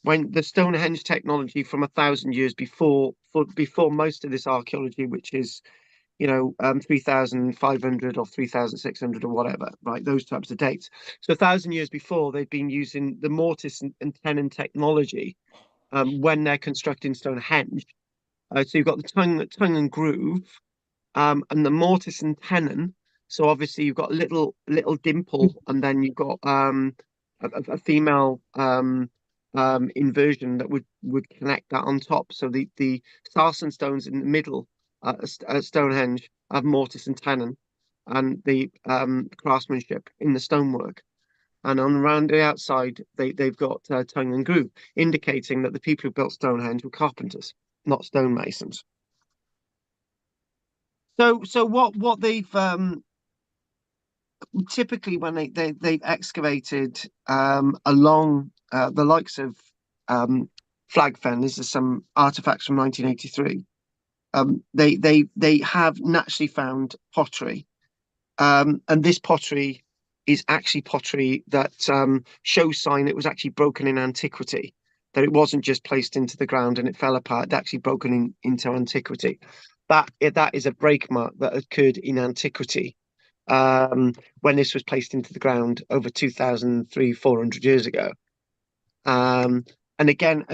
when the Stonehenge technology from 1,000 years before most of this archaeology, which is 3,500 or 3,600 or whatever, right? Those types of dates. So 1,000 years before, they've been using the mortise and tenon technology when they're constructing Stonehenge. So you've got the tongue and groove, and the mortise and tenon. So obviously you've got a little dimple, and then you've got a female inversion that would connect that on top. So the sarsen stones in the middle at Stonehenge have mortise and tenon, and the craftsmanship in the stonework. And around the outside, they've got tongue and groove, indicating that the people who built Stonehenge were carpenters, not stonemasons. So what they've typically, when they've excavated along the likes of Flag Fen, this is some artifacts from 1983. They have naturally found pottery, and this pottery is actually pottery that shows sign it was actually broken in antiquity, that it wasn't just placed into the ground and it fell apart. It actually broken into antiquity. that is a break mark that occurred in antiquity, when this was placed into the ground over 2,300-400 years ago. And again,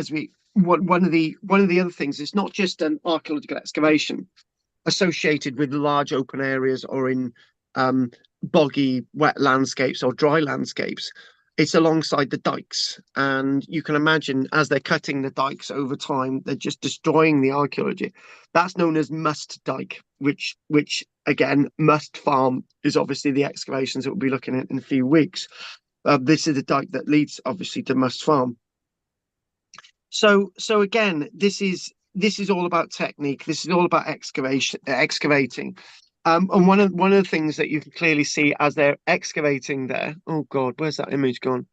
one of the other things, it's not just an archaeological excavation associated with large open areas or in boggy, wet landscapes or dry landscapes. It's alongside the dikes, and you can imagine as they're cutting the dikes over time, they're just destroying the archaeology. That's known as must dike, which again, must farm is obviously the excavations that we'll be looking at in a few weeks. This is the dike that leads obviously to must farm. So again, this is all about technique. This is all about excavating. And one of the things that you can clearly see as they're excavating there, oh God, where's that image gone?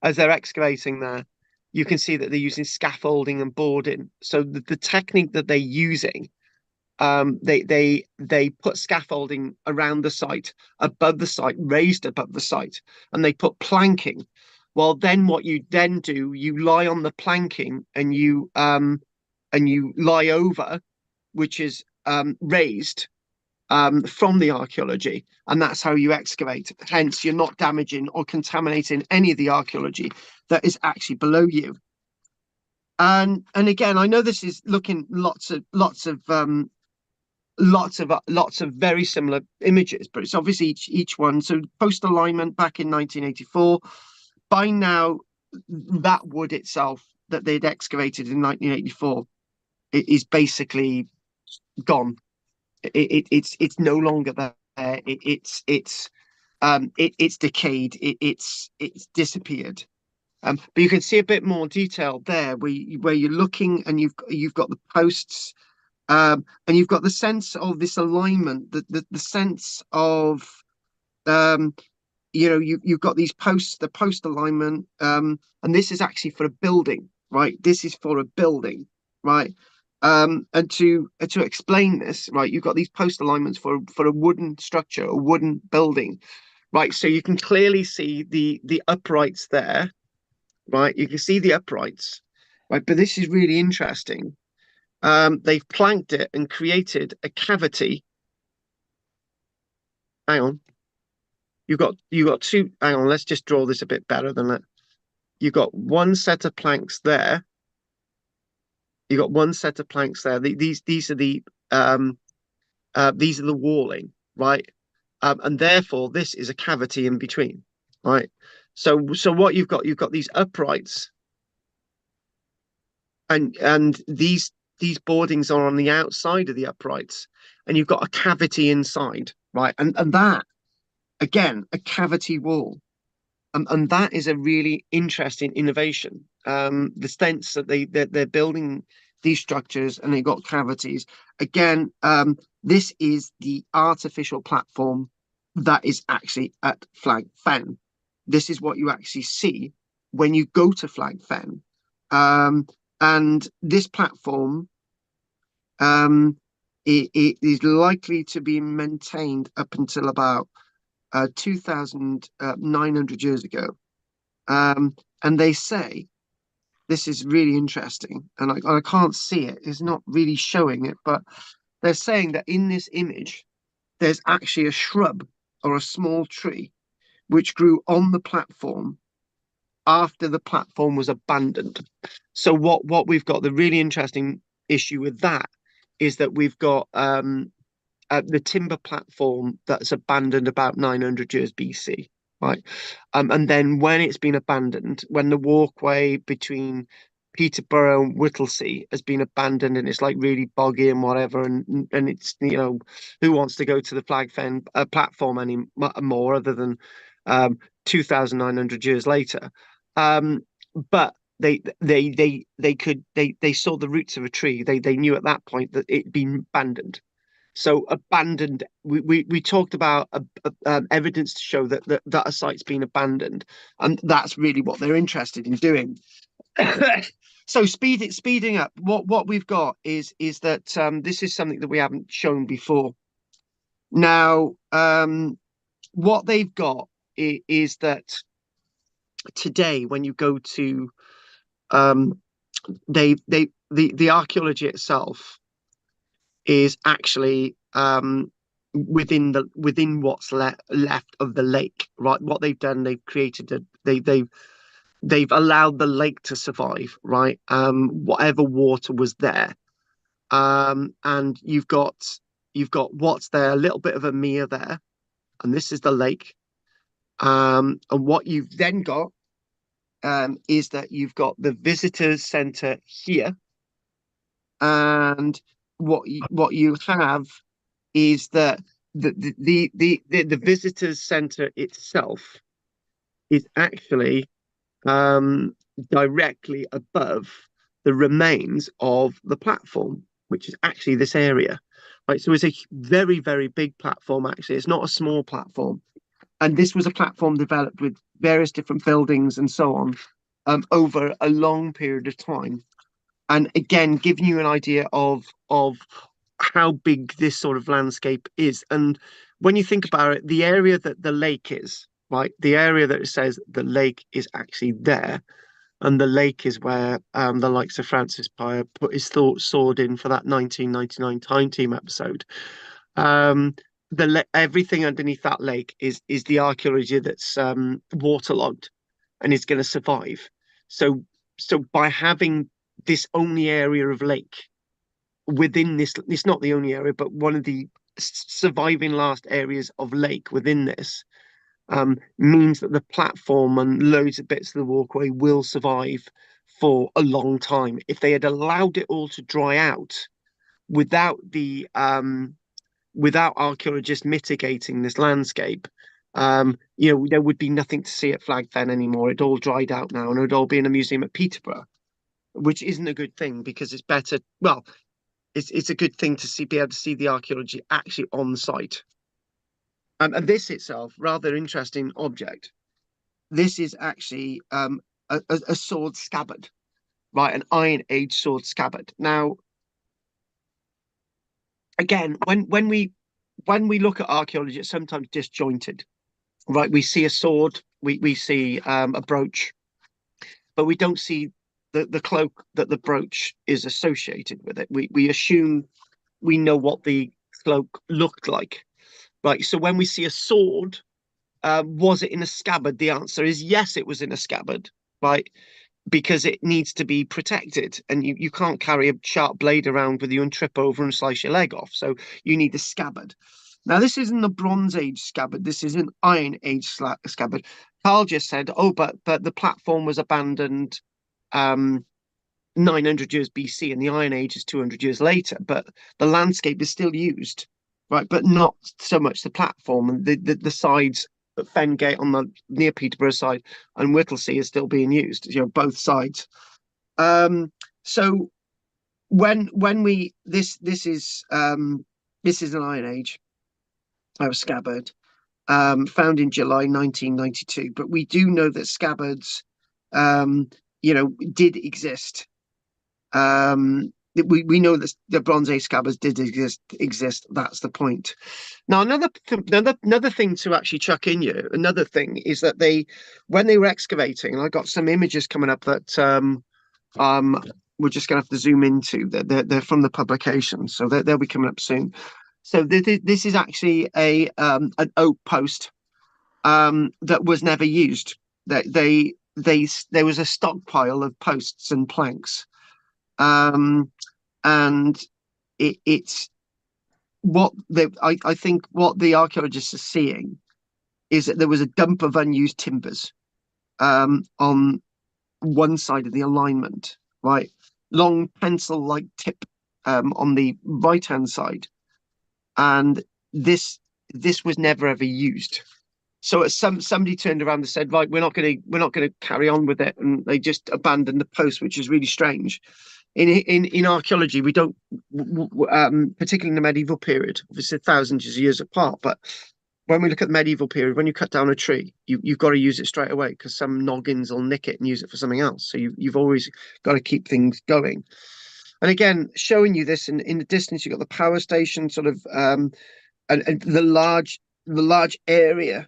As they're excavating there, you can see that they're using scaffolding and boarding. So the technique that they're using, they put scaffolding around the site, above the site, raised above the site, and they put planking. Well, then what you then do, you lie on the planking and you lie over, which is raised from the archaeology, and that's how you excavate. Hence, you're not damaging or contaminating any of the archaeology that is actually below you. And again, I know this is looking lots of very similar images, but it's obviously each one. So post alignment back in 1984. By now, that wood itself that they'd excavated in 1984 is basically gone. It's no longer there. It's decayed. It's disappeared. But you can see a bit more detail there, where you're looking, and you've got the posts, and you've got the sense of this alignment, the sense of you've got these posts, the post alignment, and this is actually for a building, right? This is for a building, right? And to explain this, right, you've got these post alignments for a wooden structure, a wooden building, right? So you can clearly see the uprights there, right? You can see the uprights, right? But this is really interesting. They've planked it and created a cavity. Hang on. You got two. Hang on, let's just draw this a bit better than that. You've got one set of planks there. You got one set of planks there. These are the walling, right? And therefore this is a cavity in between, right? So what you've got these uprights, and these boardings are on the outside of the uprights, and you've got a cavity inside, right? And that, again, a cavity wall. And that is a really interesting innovation. The sense that they're building these structures and they've got cavities. Again, this is the artificial platform that is actually at Flag Fen. This is what you actually see when you go to Flag Fen. And this platform it is likely to be maintained up until about 2,900 years ago. And they say, this is really interesting, and I can't see it, it's not really showing it, but they're saying that in this image, there's actually a shrub or a small tree which grew on the platform after the platform was abandoned. So what we've got, the really interesting issue with that is that we've got the timber platform that's abandoned about 900 years BC, right? And then when it's been abandoned, when the walkway between Peterborough and Whittlesea has been abandoned, and it's like really boggy and whatever, and it's, who wants to go to the Flag Fen platform anymore other than 2,900 years later. But they saw the roots of a tree. They knew at that point that it'd been abandoned. So abandoned, we talked about evidence to show that a site's been abandoned, and that's really what they're interested in doing. So speeding up, what we've got is that this is something that we haven't shown before. Now, what they've got is that today, when you go to the archaeology itself, is actually within what's left of the lake, right? What they've done, they've created they've allowed the lake to survive, right? Whatever water was there, and you've got what's there, a little bit of a mere there, and this is the lake. And what you've then got is that you've got the visitors center here, and what you have is that the visitors center itself is actually directly above the remains of the platform, which is actually this area, right? So it's a very, very big platform. Actually, it's not a small platform, and this was a platform developed with various different buildings and so on over a long period of time. And again, giving you an idea of how big this sort of landscape is. And when you think about it, the area that the lake is, right, the area that it says the lake is actually there, and the lake is where the likes of Francis Pryor put his sword in for that 1999 Time Team episode. Everything underneath that lake is the archaeology that's waterlogged and is going to survive. So by having this only area of lake within this, it's not the only area, but one of the surviving last areas of lake within this, means that the platform and loads of bits of the walkway will survive for a long time. If they had allowed it all to dry out without without archaeologists mitigating this landscape, there would be nothing to see at Flag Fen anymore. It all dried out now, and it would all be in a museum at Peterborough, which isn't a good thing, because it's better. Well, it's a good thing to be able to see the archaeology actually on site. And this itself, rather interesting object. This is actually a sword scabbard, right? An Iron Age sword scabbard. Now, again, when we look at archaeology, it's sometimes disjointed, right? We see a sword, we see a brooch, but we don't see the cloak that the brooch is associated with it. We assume we know what the cloak looked like, right? So when we see a sword, was it in a scabbard? The answer is yes, it was in a scabbard, right? Because it needs to be protected, and you can't carry a sharp blade around with you and trip over and slice your leg off. So you need a scabbard. Now, this isn't a Bronze Age scabbard. This is an Iron Age scabbard. Carl just said, oh, but the platform was abandoned 900 years BC, and the Iron Age is 200 years later. But the landscape is still used, right? But not so much the platform, and the sides. Fengate on the near Peterborough side and Whittlesea is still being used, both sides. So when we this is an Iron Age scabbard, found in July 1992, but we do know that scabbards did exist. We know that the Bronze Age scabbards did exist. That's the point. Now, another thing to actually chuck in you, another thing is that when they were excavating, and I got some images coming up that we're just going to have to zoom into. They're from the publication, so they'll be coming up soon. So this is actually an oak post that was never used. There was a stockpile of posts and planks. And it's what I think what the archaeologists are seeing is that there was a dump of unused timbers on one side of the alignment, right? Long pencil-like tip on the right-hand side, and this was never ever used. So somebody turned around and said, right, we're not going to carry on with it, and they just abandoned the post, which is really strange. In archaeology, we don't, particularly in the medieval period, obviously thousands of years apart, but when we look at the medieval period, when you cut down a tree, you've got to use it straight away, because some noggins will nick it and use it for something else. So you've always got to keep things going. And again, showing you this in the distance, you've got the power station, sort of, and the large area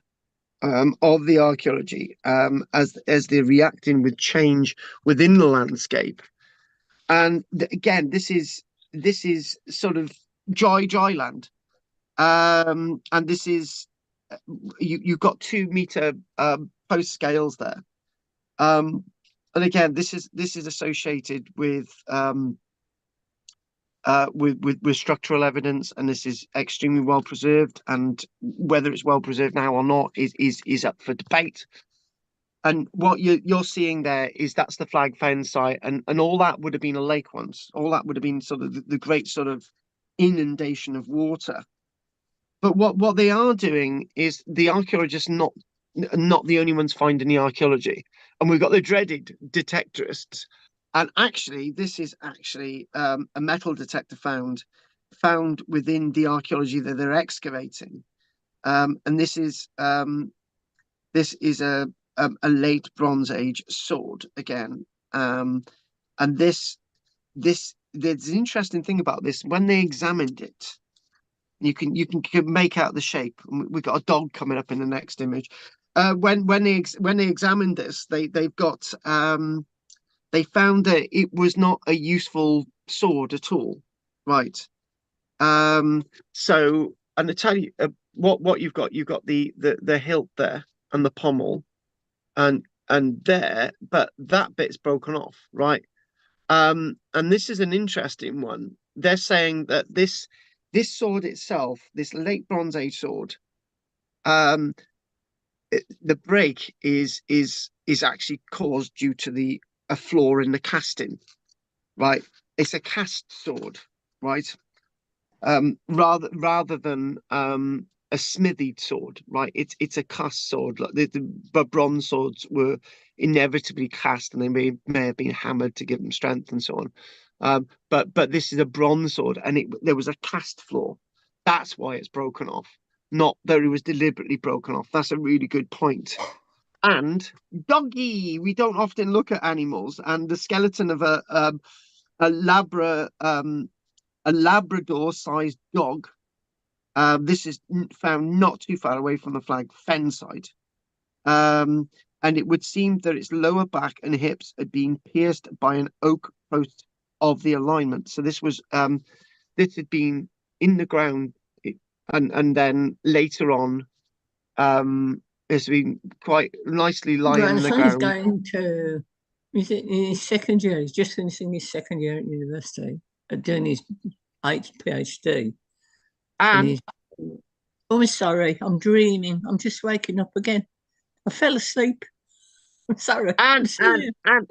of the archaeology as they're reacting with change within the landscape. And again, this is sort of dry land. And this is you've got 2 meter post scales there. And again, this is associated with structural evidence, and this is extremely well preserved. And whether it's well preserved now or not is up for debate. And what you're seeing there is that's the Flag Fen site, and all that would have been a lake once. All that would have been sort of the great sort of inundation of water. But what they are doing is the archaeologists not the only ones finding the archaeology, and we've got the dreaded detectorists. And actually, this is actually a metal detector found within the archaeology that they're excavating, and this is a late Bronze Age sword again, and there's an interesting thing about this. When they examined it, you can make out the shape. We've got a dog coming up in the next image. When they examined this, they've got they found that it was not a useful sword at all, right? So, and I tell you what you've got the hilt there and the pommel, and there, but that bit's broken off, right? And this is an interesting one. They're saying that this sword itself, this late Bronze Age sword, the break is actually caused due to a flaw in the casting, right? It's a cast sword, right? Rather than a smithied sword, right? It's a cast sword. Like the bronze swords were inevitably cast, and they may have been hammered to give them strength and so on. But this is a bronze sword, and there was a cast flaw. That's why it's broken off, not that it was deliberately broken off. That's a really good point. And doggy, we don't often look at animals, and the skeleton of a Labrador-sized dog. This is found not too far away from the Flag Fen site. And it would seem that its lower back and hips had been pierced by an oak post of the alignment. So this had been in the ground, and then later on, it's been quite nicely lying in the ground. He's going to, is it in his second year? He's just finishing his second year at university, doing his 8th PhD. And oh, I'm sorry, I'm dreaming. I'm just waking up again. I fell asleep. I'm sorry. And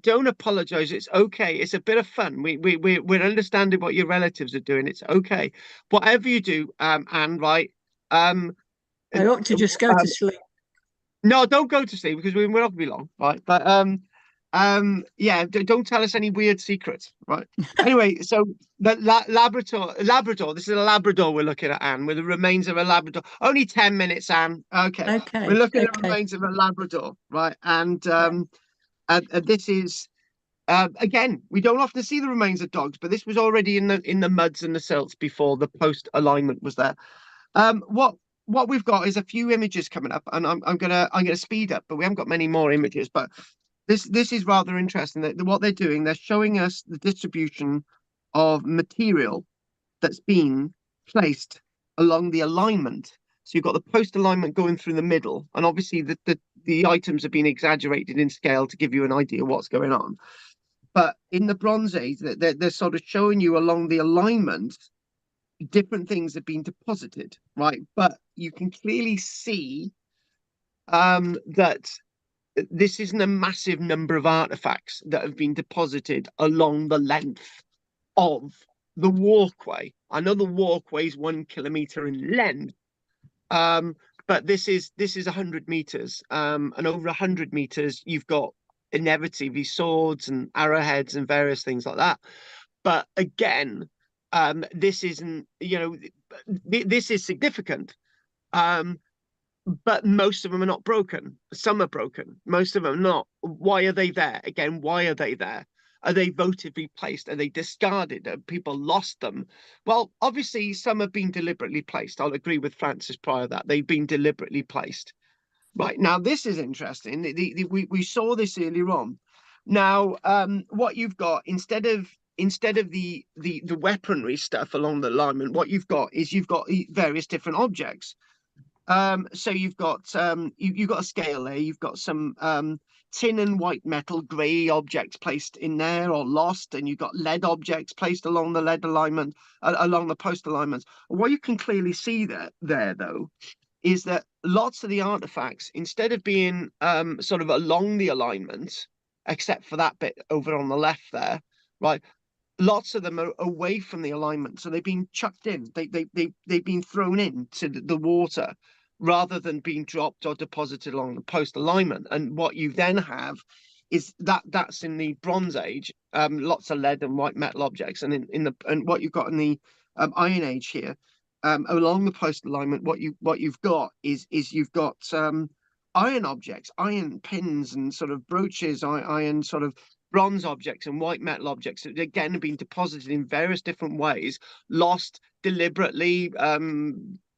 don't apologize. It's okay. It's a bit of fun. We're understanding what your relatives are doing. It's okay. Whatever you do, and right. I ought to just go to sleep. No, don't go to sleep, because we're not gonna be long, right? But yeah, don't tell us any weird secrets, right? Anyway, so the Labrador. This is a Labrador we're looking at, Anne, with the remains of a Labrador. Only 10 minutes, Anne. Okay. We're looking at the remains of a Labrador, right? And this is again, we don't often see the remains of dogs, but this was already in the muds and the silts before the post alignment was there. What we've got is a few images coming up, and I'm gonna speed up, but we haven't got many more images. But this is rather interesting. That what they're doing, they're showing us the distribution of material that's been placed along the alignment. So you've got the post alignment going through the middle, and obviously the items have been exaggerated in scale to give you an idea of what's going on. But in the Bronze Age, they're sort of showing you along the alignment different things have been deposited, right? But you can clearly see that this isn't a massive number of artifacts that have been deposited along the length of the walkway. I know the walkway is 1 kilometer in length, but this is 100 meters, and over 100 meters you've got inevitably swords and arrowheads and various things like that. But again, this isn't, this is significant, but most of them are not broken. Some are broken, most of them are not. Why are they there? Again, why are they there? Are they votively placed? Are they discarded? Have people lost them? Well, obviously some have been deliberately placed. I'll agree with Francis prior that they've been deliberately placed. Right, now this is interesting. We saw this earlier on. Now, what you've got, instead of instead of the weaponry stuff along the alignment, what you've got is you've got various different objects. So you've got you've got a scale there. You've got some tin and white metal grey objects placed in there or lost, and you've got lead objects placed along the lead alignment, along the post alignments. What you can clearly see there though is that lots of the artifacts, instead of being sort of along the alignment, except for that bit over on the left there, right? Lots of them are away from the alignment, so they've been chucked in. They've been thrown into the water rather than being dropped or deposited along the post alignment. And what you then have is that's in the Bronze Age, lots of lead and white metal objects, and and what you've got in the Iron Age here, along the post alignment, what you've got is you've got iron objects, iron pins and sort of brooches, iron sort of bronze objects and white metal objects that again have been deposited in various different ways, lost deliberately,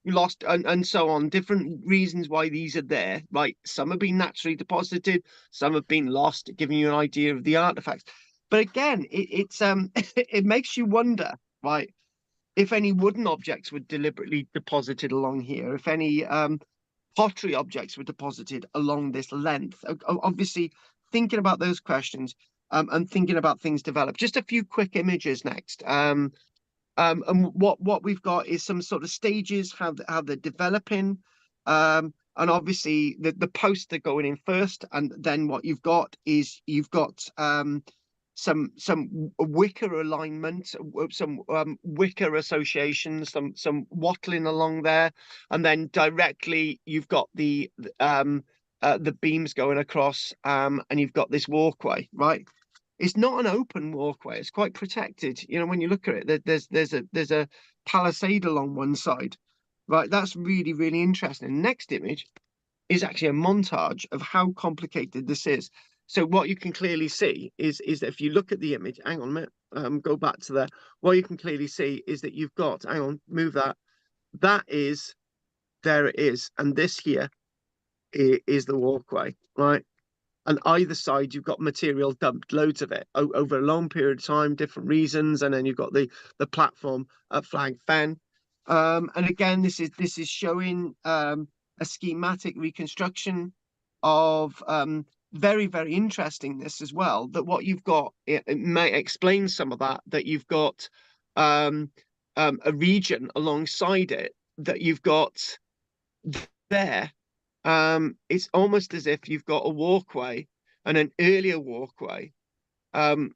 lost and so on. Different reasons why these are there, right? Some have been naturally deposited, some have been lost, giving you an idea of the artifacts. But again, it's it makes you wonder, right? If any wooden objects were deliberately deposited along here, if any pottery objects were deposited along this length. Obviously, thinking about those questions and thinking about things developed. Just a few quick images next. And what we've got is some sort of stages, how they're developing. And obviously, the posts are going in first, and then what you've got is you've got some wicker alignment, some wicker associations, some wattling along there, and then directly you've got the beams going across, and you've got this walkway, right? It's not an open walkway; it's quite protected. You know, when you look at it, there's a palisade along one side, right? That's really interesting. Next image is actually a montage of how complicated this is. So what you can clearly see is that if you look at the image, hang on a minute, go back to there. What you can clearly see is that you've got, hang on, move that. That is, there it is. And this here is the walkway, right? And either side, you've got material dumped, loads of it, over a long period of time, different reasons. And then you've got the platform at Flag Fen. And again, this is showing a schematic reconstruction of very interesting this as well, that what you've got, it may explain some of that you've got a region alongside it that you've got there. It's almost as if you've got a walkway and an earlier walkway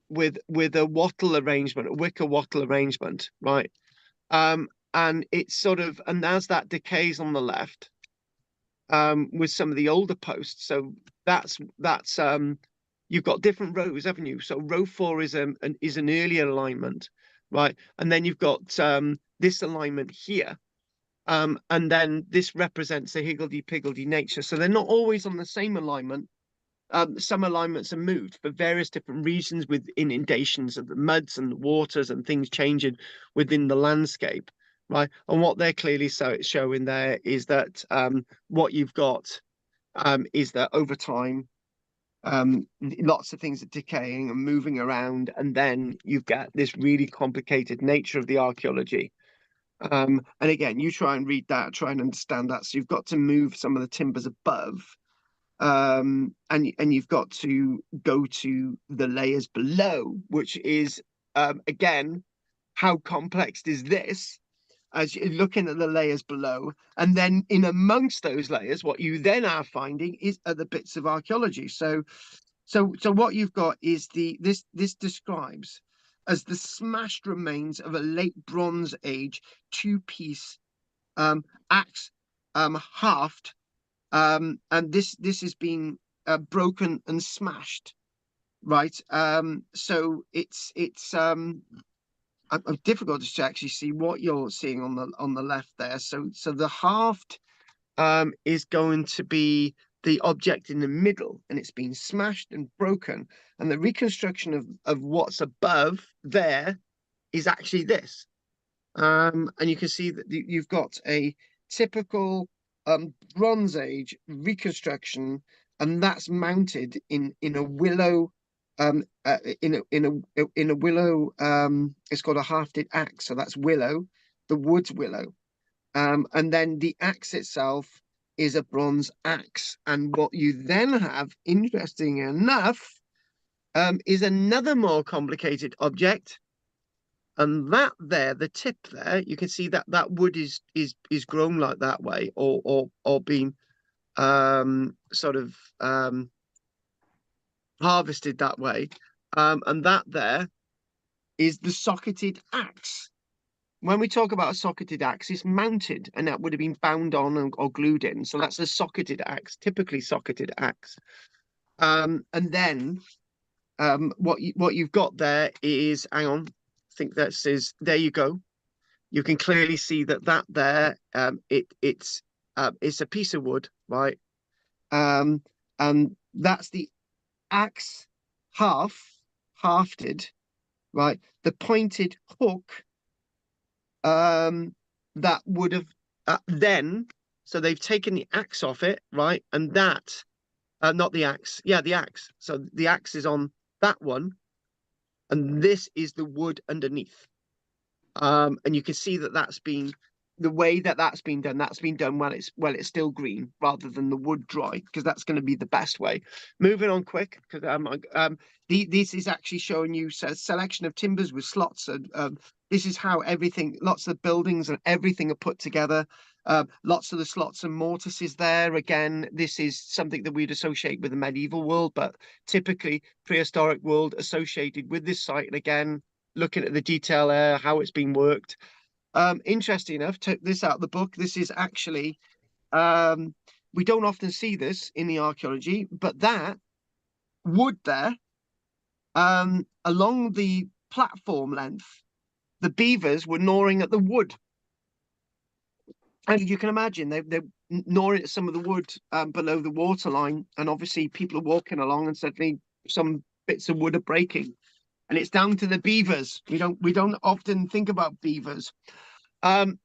with a wattle arrangement, a wicker wattle arrangement, right? And it's sort of, and as that decays on the left, with some of the older posts, so that's you've got different rows, haven't you? So row 4 is an earlier alignment, right? And then you've got this alignment here, and then this represents the higgledy-piggledy nature. So they're not always on the same alignment. Some alignments are moved for various different reasons, with inundations of the muds and the waters and things changing within the landscape, right? And what they're clearly showing there is that what you've got is that over time, lots of things are decaying and moving around, and then you've got this really complicated nature of the archaeology. And again, you try and read that, try and understand that. So you've got to move some of the timbers above, and you've got to go to the layers below, which is again, how complex is this? As you're looking at the layers below, and then in amongst those layers, what you then are finding is other bits of archaeology. So what you've got is this describes as the smashed remains of a late Bronze Age two-piece axe haft, and this has been broken and smashed, right? So it's difficult to actually see what you're seeing on the left there. So the haft is going to be the object in the middle, and it's been smashed and broken. And the reconstruction of what's above there is actually this. And you can see that you've got a typical Bronze Age reconstruction, and that's mounted in a willow in a willow, it's called a hafted axe, so that's willow, the wood's willow. And then the axe itself is a bronze axe. And what you then have, interesting enough, is another more complicated object. And that there, the tip there, you can see that that wood is grown like that way, or being sort of harvested that way. And that there is the socketed axe. When we talk about a socketed axe, it's mounted, and that would have been bound on or glued in. So that's a socketed axe, typically socketed axe. And then what you've got there is, hang on, I think that says, there you go. You can clearly see that there, it's a piece of wood, right? And that's the axe hafted, right? The pointed hook that would have then, so they've taken the axe off it, right? And that, not the axe, yeah, the axe. So the axe is on that one, and this is the wood underneath. And you can see that that's been the way that that's been done. That's been done when it's still green, rather than the wood dry, because that's going to be the best way. Moving on quick, because this is actually showing you a selection of timbers with slots, and this is how everything, lots of buildings and everything are put together. Lots of the slots and mortises there. Again, this is something that we'd associate with the medieval world, but typically prehistoric world associated with this site. And again, looking at the detail there, how it's been worked. Interesting enough, took this out of the book. This is actually, we don't often see this in the archaeology, but that wood there, along the platform length, the beavers were gnawing at the wood. And you can imagine they're gnawing at some of the wood below the waterline, and obviously people are walking along, and suddenly some bits of wood are breaking. And it's down to the beavers. We don't often think about beavers. And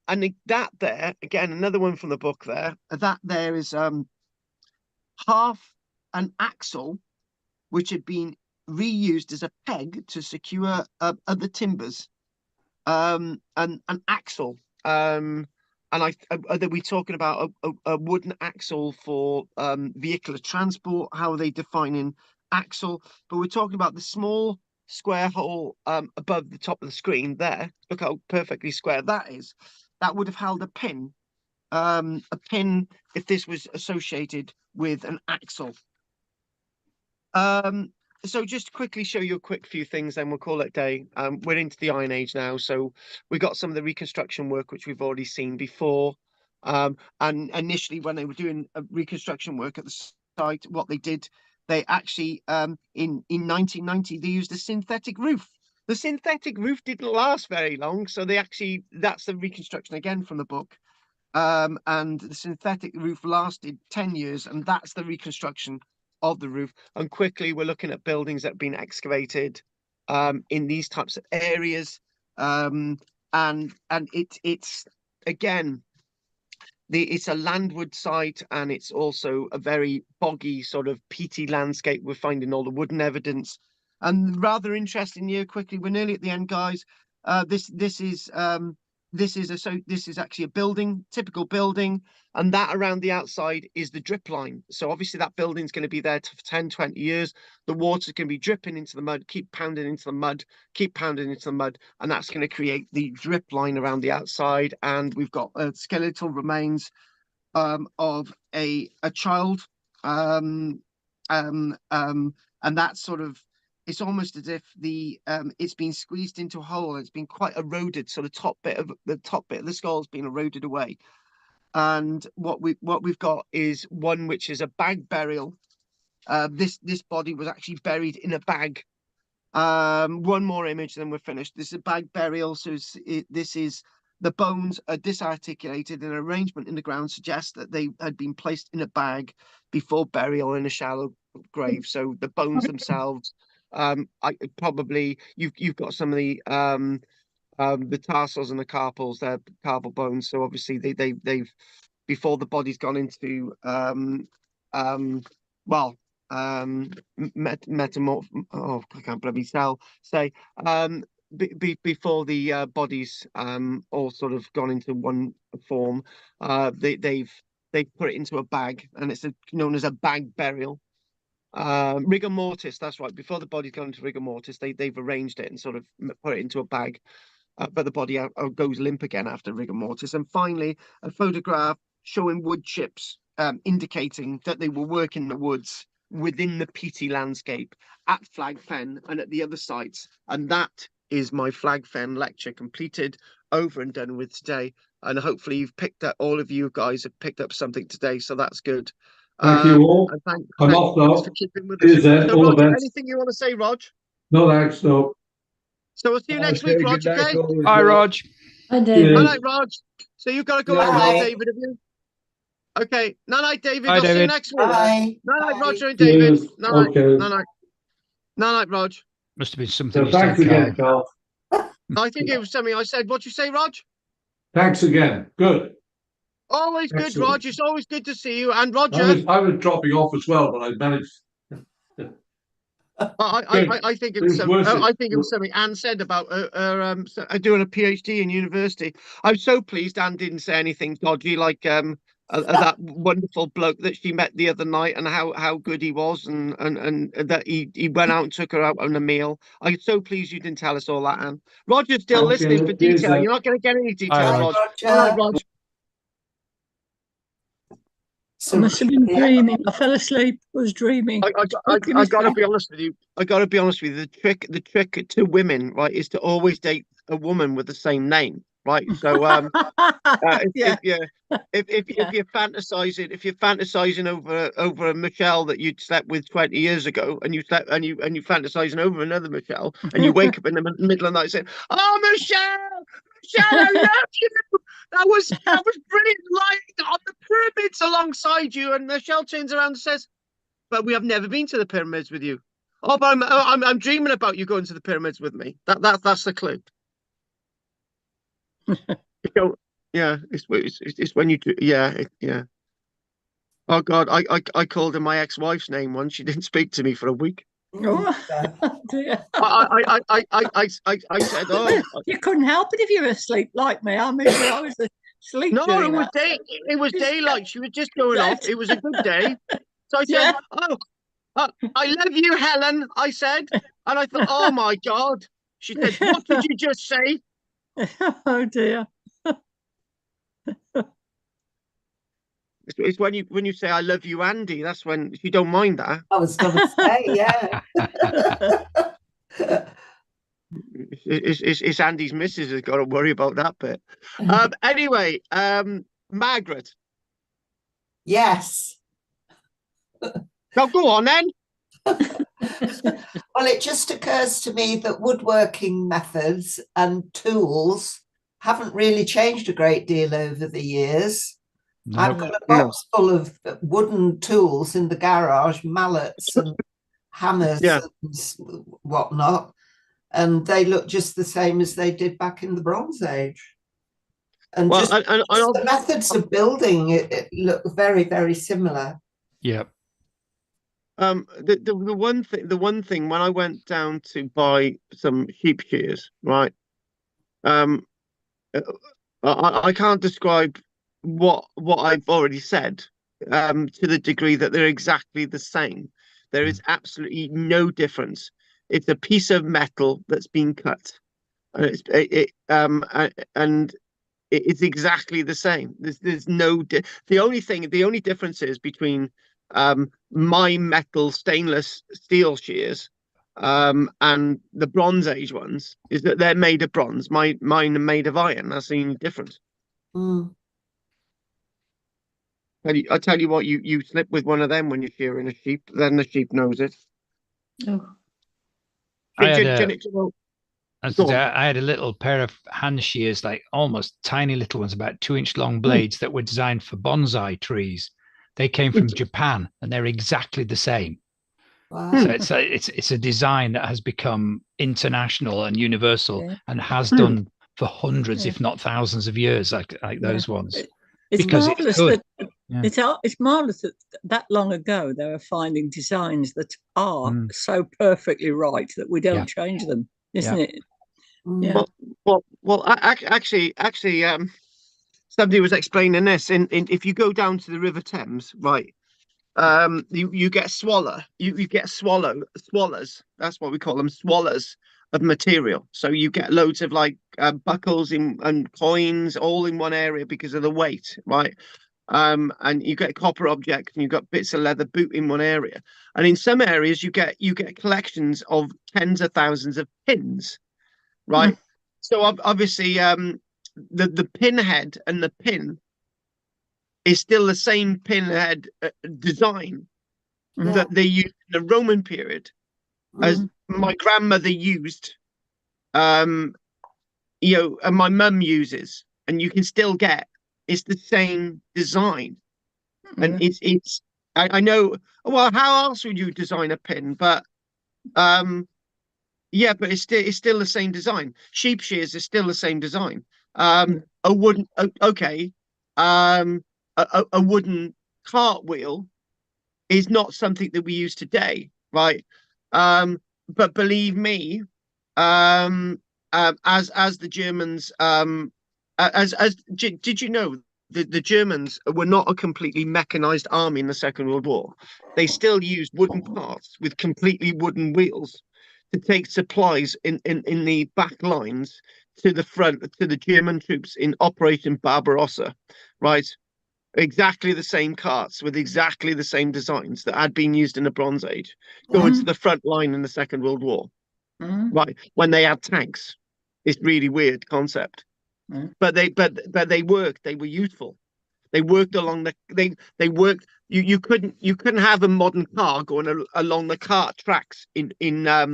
that there, again, another one from the book there, that there is half an axle, which had been reused as a peg to secure other timbers. An axle. And are we talking about a wooden axle for vehicular transport? How are they defining axle? But we're talking about the small square hole above the top of the screen there. Look how perfectly square that is. That would have held a pin. If this was associated with an axle. So just quickly show you a quick few things, then we'll call it a day. We're into the Iron Age now, so we got some of the reconstruction work which we've already seen before. And initially, when they were doing reconstruction work at the site, what they did, they actually in 1990 they used a synthetic roof. The synthetic roof didn't last very long, so that's the reconstruction again from the book. And the synthetic roof lasted 10 years, and that's the reconstruction of the roof. And quickly we're looking at buildings that have been excavated in these types of areas, and it's again, it's a landward site, and it's also a very boggy sort of peaty landscape. We're finding all the wooden evidence, and rather interesting here. Quickly, we're nearly at the end, guys. This is actually a building, typical building, and that around the outside is the drip line. So obviously that building's going to be there for 10, 20 years. The water's going to be dripping into the mud, keep pounding into the mud, and that's going to create the drip line around the outside. And we've got skeletal remains of a child, and that's sort of, it's almost as if it's been squeezed into a hole. It's been quite eroded, so the top bit of the skull's been eroded away. And what we've got is one which is a bag burial. This body was actually buried in a bag. One more image, then we're finished. This is a bag burial. So this is the bones are disarticulated, and an arrangement in the ground suggests that they had been placed in a bag before burial in a shallow grave. So the bones themselves, you've got some of the tarsals and the carpals, they're carpal bones. So obviously they've before the body's gone into metamorph. Oh, I can't bloody say. Before the bodies all sort of gone into one form, they've put it into a bag, and it's known as a bag burial. Rigor mortis, that's right. Before the body's gone into rigor mortis, they've arranged it and sort of put it into a bag. But the body goes limp again after rigor mortis. And finally, a photograph showing wood chips, indicating that they were working in the woods within the peaty landscape at Flag Fen and at the other sites. And that is my Flag Fen lecture completed, over and done with today. And hopefully you've picked up, all of you guys have picked up something today, so that's good. Thank you all. I'm off now. For keeping with us. So, all Roger, the best. anything you want to say, Rog? No, thanks, no. So we'll see you next week, Rog, okay? Hi, Rog. Hi, David. All right, Rog. So you've got to go as well, Bye. David, have you? Okay. Night, David. Bye, I'll see you David. next week. Bye. Night, Bye. Roger and David. Cheers. Night. Okay. Night, Rog. Must have been something So you thanks said, again, Carl. Carl. I think it was something I said. What you say, Rog? Thanks again. Good. Always good, Excellent. Rog. It's always good to see you. And Roger, I was dropping off as well, but I managed. I think it was something Anne said about doing a PhD in university. I'm so pleased Anne didn't say anything dodgy like that wonderful bloke that she met the other night and how good he was and that he went out and took her out on a meal. I'm so pleased you didn't tell us all that, Anne. Roger's still listening for detail. You're not going to get any details, Rog. All right, Rog. I must have been dreaming. I fell asleep. Was dreaming. I got to be honest with you. I got to be honest with you. The trick to women, right, is to always date a woman with the same name, right? So if you're fantasizing over a Michelle that you'd slept with 20 years ago, and you're fantasizing over another Michelle, and you wake up in the middle of the night saying, "Oh, Michelle, I love you." That was brilliant, lying on the pyramids alongside you, and Michelle turns around and says, "But we have never been to the pyramids with you." Oh, but I'm dreaming about you going to the pyramids with me. That's the clue. It's when you do, yeah. Oh God, I called her my ex-wife's name once. She didn't speak to me for a week. Oh, dear. I said, "Oh, You couldn't help it if you were asleep like me. I mean, I was asleep. no, during it was that. day. It was daylight. She was just going off. It was a good day." So I said, Yeah. I love you, Helen." I said, and I thought, "Oh my God." She said, "What did you just say?" Oh dear. It's when you say "I love you, Andy." That's when you don't mind that. I was going to say, yeah. It's Andy's missus has got to worry about that bit. Anyway, Margaret. Yes. Now go on then. Well, it just occurs to me that woodworking methods and tools haven't really changed a great deal over the years. No. I've got a box full of wooden tools in the garage, mallets and hammers and whatnot, and they look just the same as they did back in the Bronze Age. And the methods of building it look very, very similar. Yeah. The one thing when I went down to buy some sheep shears, right? I can't describe what I've already said to the degree that they're exactly the same. There is absolutely no difference. It's a piece of metal that's been cut, and it's exactly the same. There's no the only difference is between my metal stainless steel shears and the Bronze Age ones is that they're made of bronze. Mine are made of iron. That's the only difference. I tell you what, you slip with one of them when you're shearing a sheep, then the sheep knows it. Oh. I had a little pair of hand shears, like almost tiny little ones, about 2-inch long blades that were designed for bonsai trees. They came from Japan, and they're exactly the same. Wow. So it's a design that has become international and universal, and has done for hundreds, if not thousands, of years, like those ones. It's because marvelous it's good. It's marvelous that long ago they were finding designs that are so perfectly right that we don't change them, isn't it? Yeah. Actually, somebody was explaining this. In if you go down to the River Thames, right, you get you get swallows. That's what we call them, swallows of material. So you get loads of like buckles and coins all in one area because of the weight, right? And you get copper objects and you've got bits of leather boot in one area. And in some areas you get collections of tens of thousands of pins, right? So obviously the pinhead and the pin is still the same pinhead design that they used in the Roman period, as my grandmother used, and my mum uses, and you can still get. It's the same design, and it's. I know. Well, how else would you design a pin? But yeah, but it's still the same design. Sheep shears is still the same design. A wooden a wooden cartwheel is not something that we use today, right? But believe me, as the Germans, did you know the Germans were not a completely mechanized army in the Second World War? They still used wooden carts with completely wooden wheels to take supplies in the back lines to the front, to the German troops in Operation Barbarossa, right? Exactly the same carts with exactly the same designs that had been used in the Bronze Age, going to the front line in the Second World War, right? When they had tanks. It's really weird concept, but they worked. They were useful. They worked along they worked. You couldn't have a modern car going along the cart tracks in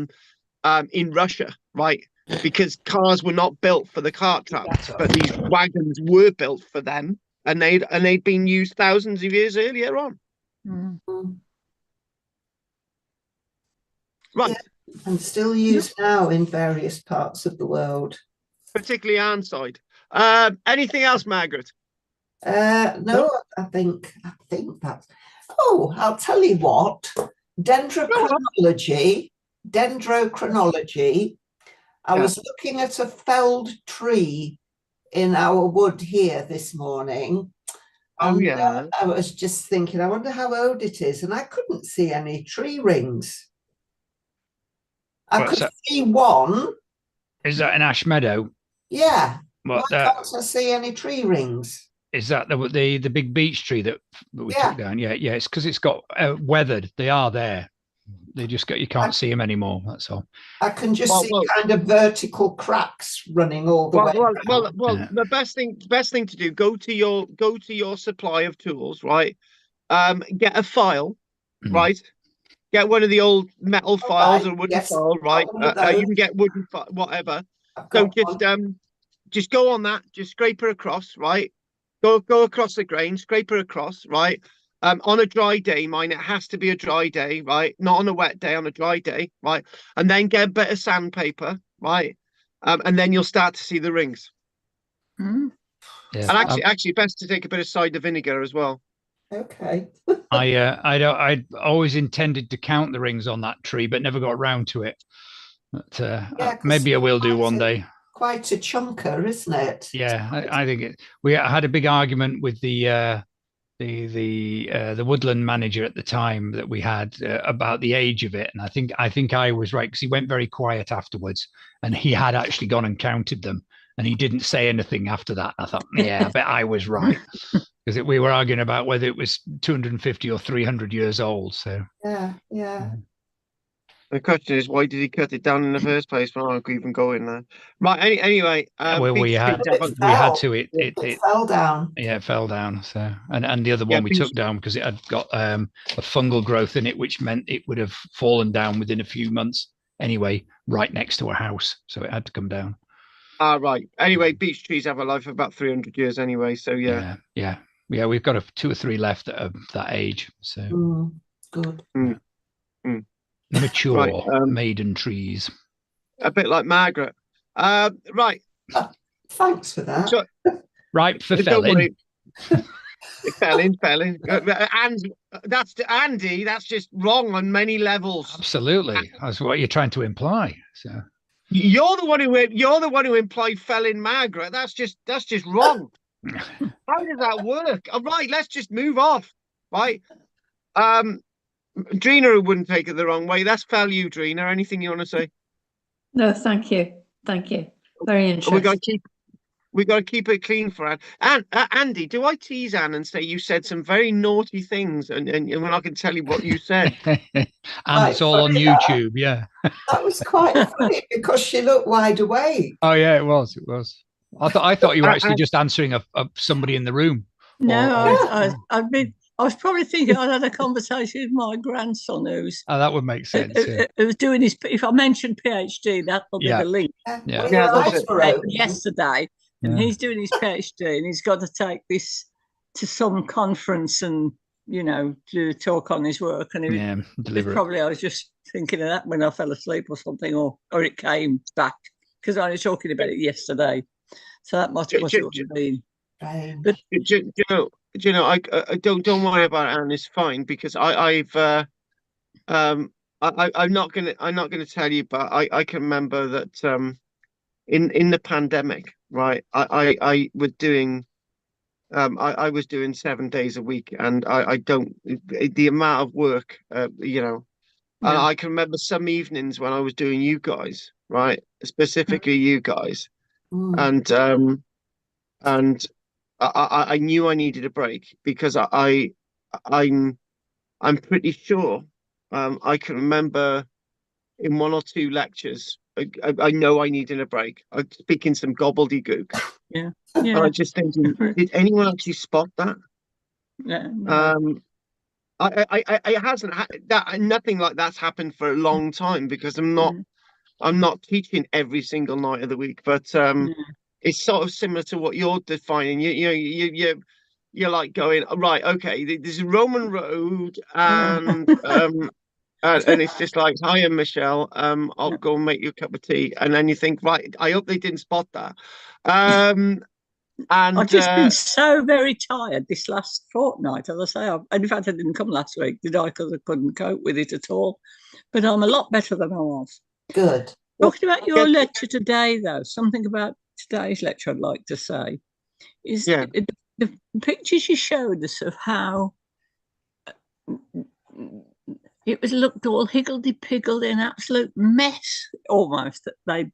Russia, right? Because cars were not built for the cart tracks, but these wagons were built for them. And they'd been used thousands of years earlier on. Right. Yeah, and still used now in various parts of the world. Particularly Arnside. Anything else, Margaret? No, I think that's. Oh, I'll tell you what. Dendrochronology. I was looking at a felled tree in our wood here this morning. And, I was just thinking, I wonder how old it is, and I couldn't see any tree rings. I could see one. Is that an ash meadow? Yeah. Why can't I see any tree rings? Is that the big beech tree that we took down? Yeah, it's because it's got weathered. They are there. They just you can't see them anymore. That's all. I can just see kind of vertical cracks running all the way. Well, the best thing to do, go to your supply of tools, right? Get a file, right? Get one of the old metal files or wooden file, right? You can get wooden whatever. So just go on that, just scrape her across, right? Go across the grain, scrape her across, right? On a dry day, it has to be a dry day, right? Not on a wet day, on a dry day, right? And then get a bit of sandpaper, right? And then you'll start to see the rings. Yeah. And actually, best to take a bit of cider vinegar as well. Okay. I always intended to count the rings on that tree, but never got around to it. But maybe I will do one day. Quite a chunker, isn't it? Yeah, I think we had a big argument with the woodland manager at the time that we had about the age of it, and I think I was right, because he went very quiet afterwards, and he had actually gone and counted them, and he didn't say anything after that. I thought, yeah, I bet I was right, because we were arguing about whether it was 250 or 300 years old. So yeah. The question is, why did he cut it down in the first place when I could even go in there? Right. Anyway, we had to. It fell down. Yeah, it fell down. So and the other one we took down because it had got a fungal growth in it, which meant it would have fallen down within a few months anyway, right next to a house. So it had to come down. Right. Anyway, beech trees have a life of about 300 years anyway. So yeah. We've got 2 or 3 left that are that age. So good. Mature maiden trees. A bit like Margaret. Right. Thanks for that. Right for felling. Fell in. And that's Andy. That's just wrong on many levels. Absolutely, that's what you're trying to imply. So you're the one who implied fell in Margaret. That's just wrong. How does that work? All right, let's just move off. Right. Drina wouldn't take it the wrong way. That's fell you, Drina. Anything you want to say? No, thank you. Thank you. Very interesting. We got to keep it clean for Anne. And Andy, do I tease Anne and say you said some very naughty things, and when I can tell you what you said? And it's all on YouTube. Yeah, that was quite funny because she looked wide awake. Oh yeah, it was. It was. I thought you were actually just answering a somebody in the room. No, I was probably thinking I'd had a conversation with my grandson that would make sense. Who was doing his. If I mentioned PhD, that will be the link. Yesterday, and he's doing his PhD, and he's got to take this to some conference and do a talk on his work. And I was just thinking of that when I fell asleep or something, or it came back because I was talking about it yesterday. So that must have been. But I don't worry about it, Anne. It's fine because I'm not gonna tell you, but I can remember that in the pandemic, right? I was doing I was doing 7 days a week, and I don't the amount of work and I can remember some evenings when I was doing you guys, right? Specifically you guys, and I knew I needed a break because I'm pretty sure I can remember in 1 or 2 lectures I know I needed a break. I'm speaking some gobbledygook. Yeah. And I just thinking, did anyone actually spot that? Yeah. No. It hasn't nothing like that's happened for a long time because I'm not teaching every single night of the week, but it's sort of similar to what you're defining. You're like going, right, okay, there's a Roman road, and and it's just like, hiya, Michelle, I'll go and make you a cup of tea, and then you think, right, I hope they didn't spot that. And I've just been so very tired this last fortnight, as I say. And in fact, I didn't come last week, did I? Because I couldn't cope with it at all. But I'm a lot better than I was. Good. Talking about your lecture today, though, something about today's lecture I'd like to say is the pictures you showed us of how it was looked all higgledy-piggledy, an absolute mess almost that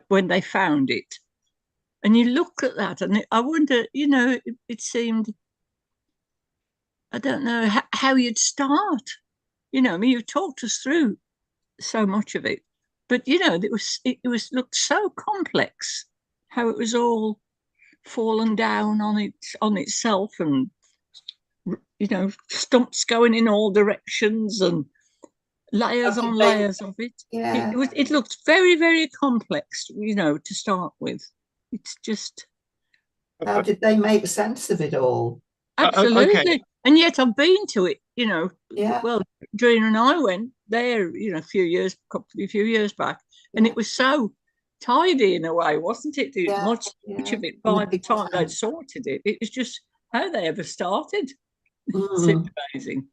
when they found it. And you look at that, and I wonder, it seemed, I don't know how you'd start. You've talked us through so much of it, but it was looked so complex, how it was all fallen down on itself, and stumps going in all directions and layers on layers of it. Yeah. It looked very, very complex, to start with. It's just, how did they make sense of it all? Absolutely. Okay. And yet I've been to it, Yeah. Well, Drina and I went there, a few years back, and it was so tidy in a way, wasn't it? Much of it, by the time they'd sorted it, it was just how they ever started. It seemed amazing.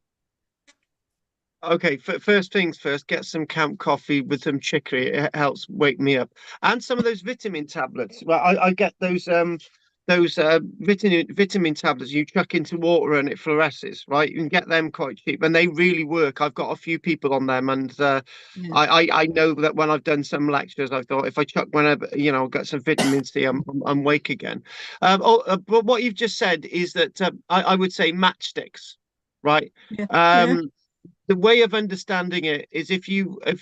Okay, first things first, get some camp coffee with some chicory. It helps wake me up. And some of those vitamin tablets. Well, I get those vitamin tablets you chuck into water and it fluoresces, right? You can get them quite cheap, and they really work. I've got a few people on them, and I know that when I've done some lectures, I thought if I chuck whenever, got some vitamin C, I'm awake again. But what you've just said is that I would say matchsticks, right? The way of understanding it is if you have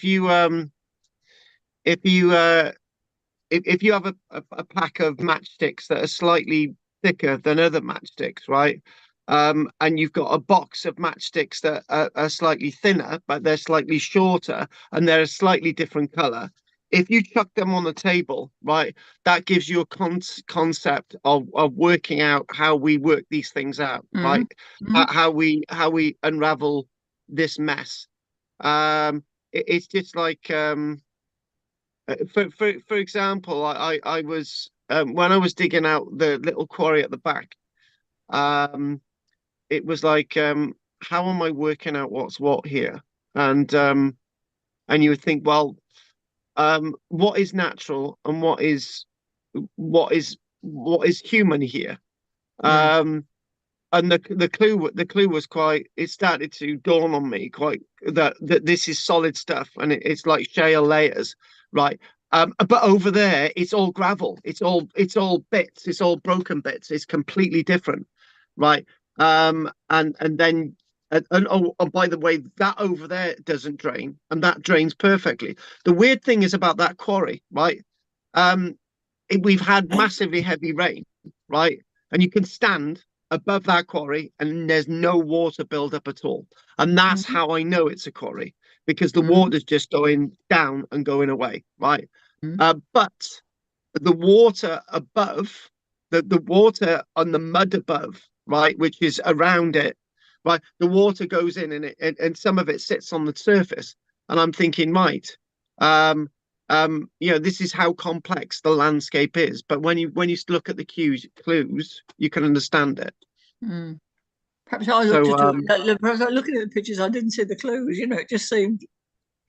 a pack of matchsticks that are slightly thicker than other matchsticks, right? And you've got a box of matchsticks that are slightly thinner, but they're slightly shorter and they're a slightly different color. If you chuck them on the table, right, that gives you a concept of working out how we work these things out, right? How we unravel this mess. It's just like for example, I was when I was digging out the little quarry at the back, it was like, how am I working out what's what here? And you would think, well, what is natural and what is human here? And the clue was quite, it started to dawn on me quite that this is solid stuff, and it's like shale layers, right? But over there it's all gravel, it's all bits, it's all broken bits, it's completely different, right? And then oh, by the way, that over there doesn't drain, and that drains perfectly. The weird thing is about that quarry, right? We've had massively heavy rain, right? And you can stand above that quarry and there's no water build-up at all. And that's how I know it's a quarry, because the water's just going down and going away, right? But the water above, the water on the mud above, right, which is around it, right, the water goes in and some of it sits on the surface. And I'm thinking, right, this is how complex the landscape is. But when you look at the clues, you can understand it. Perhaps I perhaps looking at the pictures, I didn't see the clues. It just seemed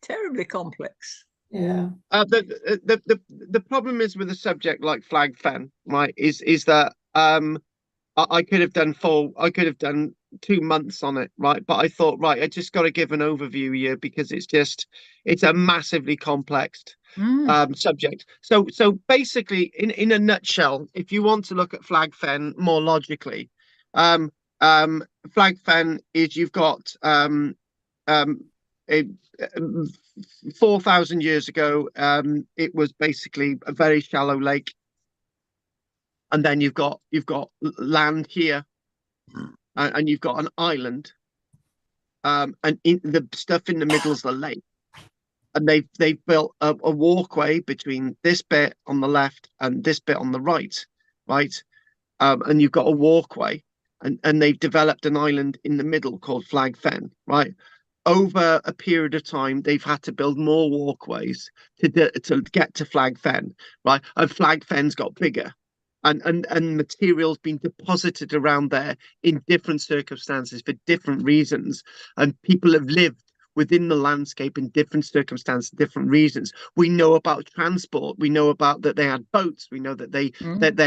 terribly complex. Yeah. The problem is with a subject like flag fen, right, is that I could have done 2 months on it, right? But I thought, right, I just got to give an overview here, because it's a massively complex subject. So basically, in a nutshell, if you want to look at flag fen more logically, flag fen is, you've got 4,000 years ago, it was basically a very shallow lake, and then you've got land here, and you've got an island, and in the stuff in the middle is the lake, and they've built a walkway between this bit on the left and this bit on the right, and you've got a walkway, and they've developed an island in the middle called Flag Fen, right? Over a period of time, they've had to build more walkways to get to Flag Fen, right? And Flag Fen's got bigger, and materials been deposited around there in different circumstances for different reasons, and people have lived within the landscape in different circumstances, different reasons. We know about transport. We know about that they had boats. We know that they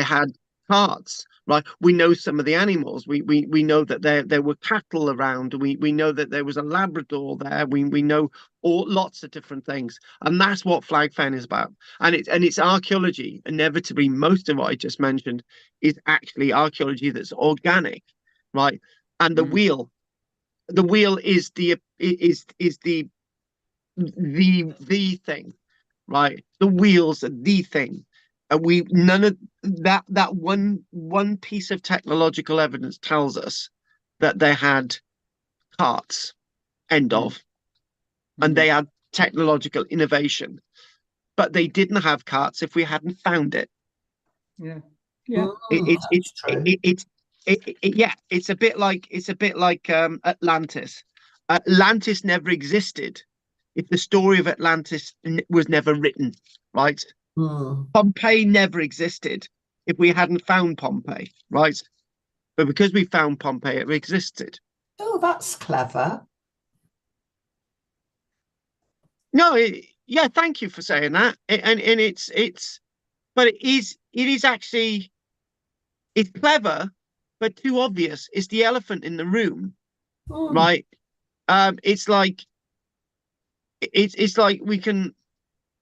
had carts, right? We know some of the animals. We know that there were cattle around. We know that there was a Labrador there. We know lots of different things, and that's what Flag Fen is about. And it's archaeology. Inevitably, most of what I just mentioned is actually archaeology that's organic, right? And the wheel is the thing, right? The wheels are the thing. And none of that one piece of technological evidence tells us that they had carts, end of, and they had technological innovation, but they didn't have carts if we hadn't found it. Yeah. It's a bit like Atlantis. Atlantis never existed if the story of Atlantis was never written, right? Pompeii never existed if we hadn't found Pompeii, right? But because we found Pompeii, it existed. Oh, that's clever. No, yeah, thank you for saying that. But it is actually, it's clever, but too obvious. It's the elephant in the room, right? It's like we can,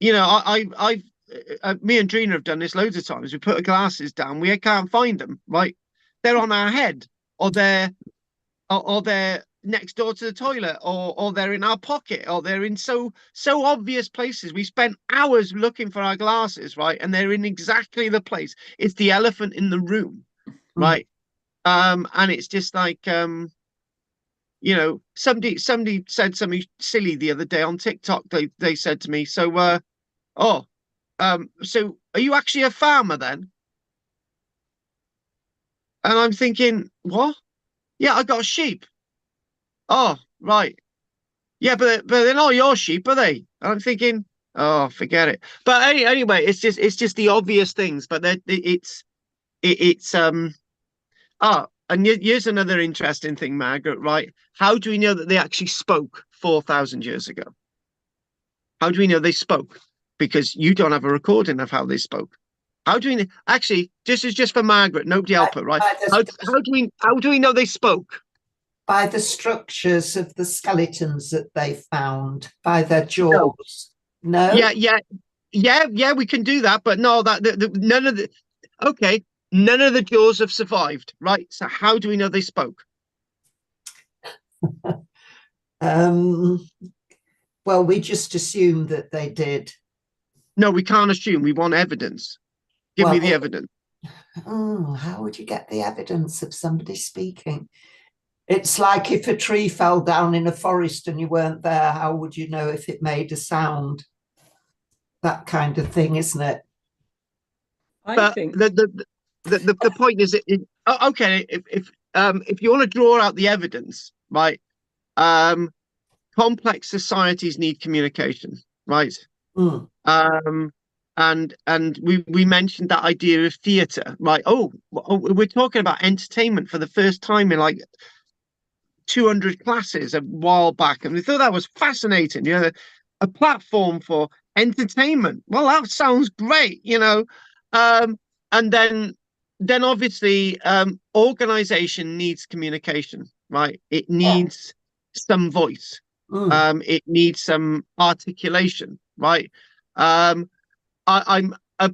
I've me and Drina have done this loads of times. We put our glasses down, we can't find them, right? They're on our head, or they're next door to the toilet, or they're in our pocket, or they're in so obvious places. We spent hours looking for our glasses, right? And they're in exactly the place. It's the elephant in the room, right? And it's just like, somebody said something silly the other day on TikTok. They said to me, so so are you actually a farmer then? And I'm thinking, what? Yeah, I got sheep. Oh, right. Yeah, but they're not your sheep, are they? And I'm thinking, oh, forget it. But anyway, it's just the obvious things. But and here's another interesting thing, Margaret, right? How do we know that they actually spoke 4,000 years ago? How do we know they spoke? Because you don't have a recording of how they spoke. How do we know? Actually, this is just for Margaret, nobody help her, right? How do we know they spoke? By the structures of the skeletons that they found, by their jaws. No? Yeah, we can do that, but no, none of the none of the jaws have survived, right? So how do we know they spoke? Well, we just assume that they did. No, we can't assume. We want evidence. Give me the evidence. Oh, how would you get the evidence of somebody speaking? It's like if a tree fell down in a forest and you weren't there, how would you know if it made a sound? That kind of thing, isn't it? I think the point is, okay, if you want to draw out the evidence, right? Complex societies need communication, right? And we mentioned that idea of theatre, right? Oh, we're talking about entertainment for the first time in like 200 classes a while back, and we thought that was fascinating. You know, a platform for entertainment. Well, that sounds great, you know. And then obviously, organization needs communication, right? It needs some voice. It needs some articulation, right?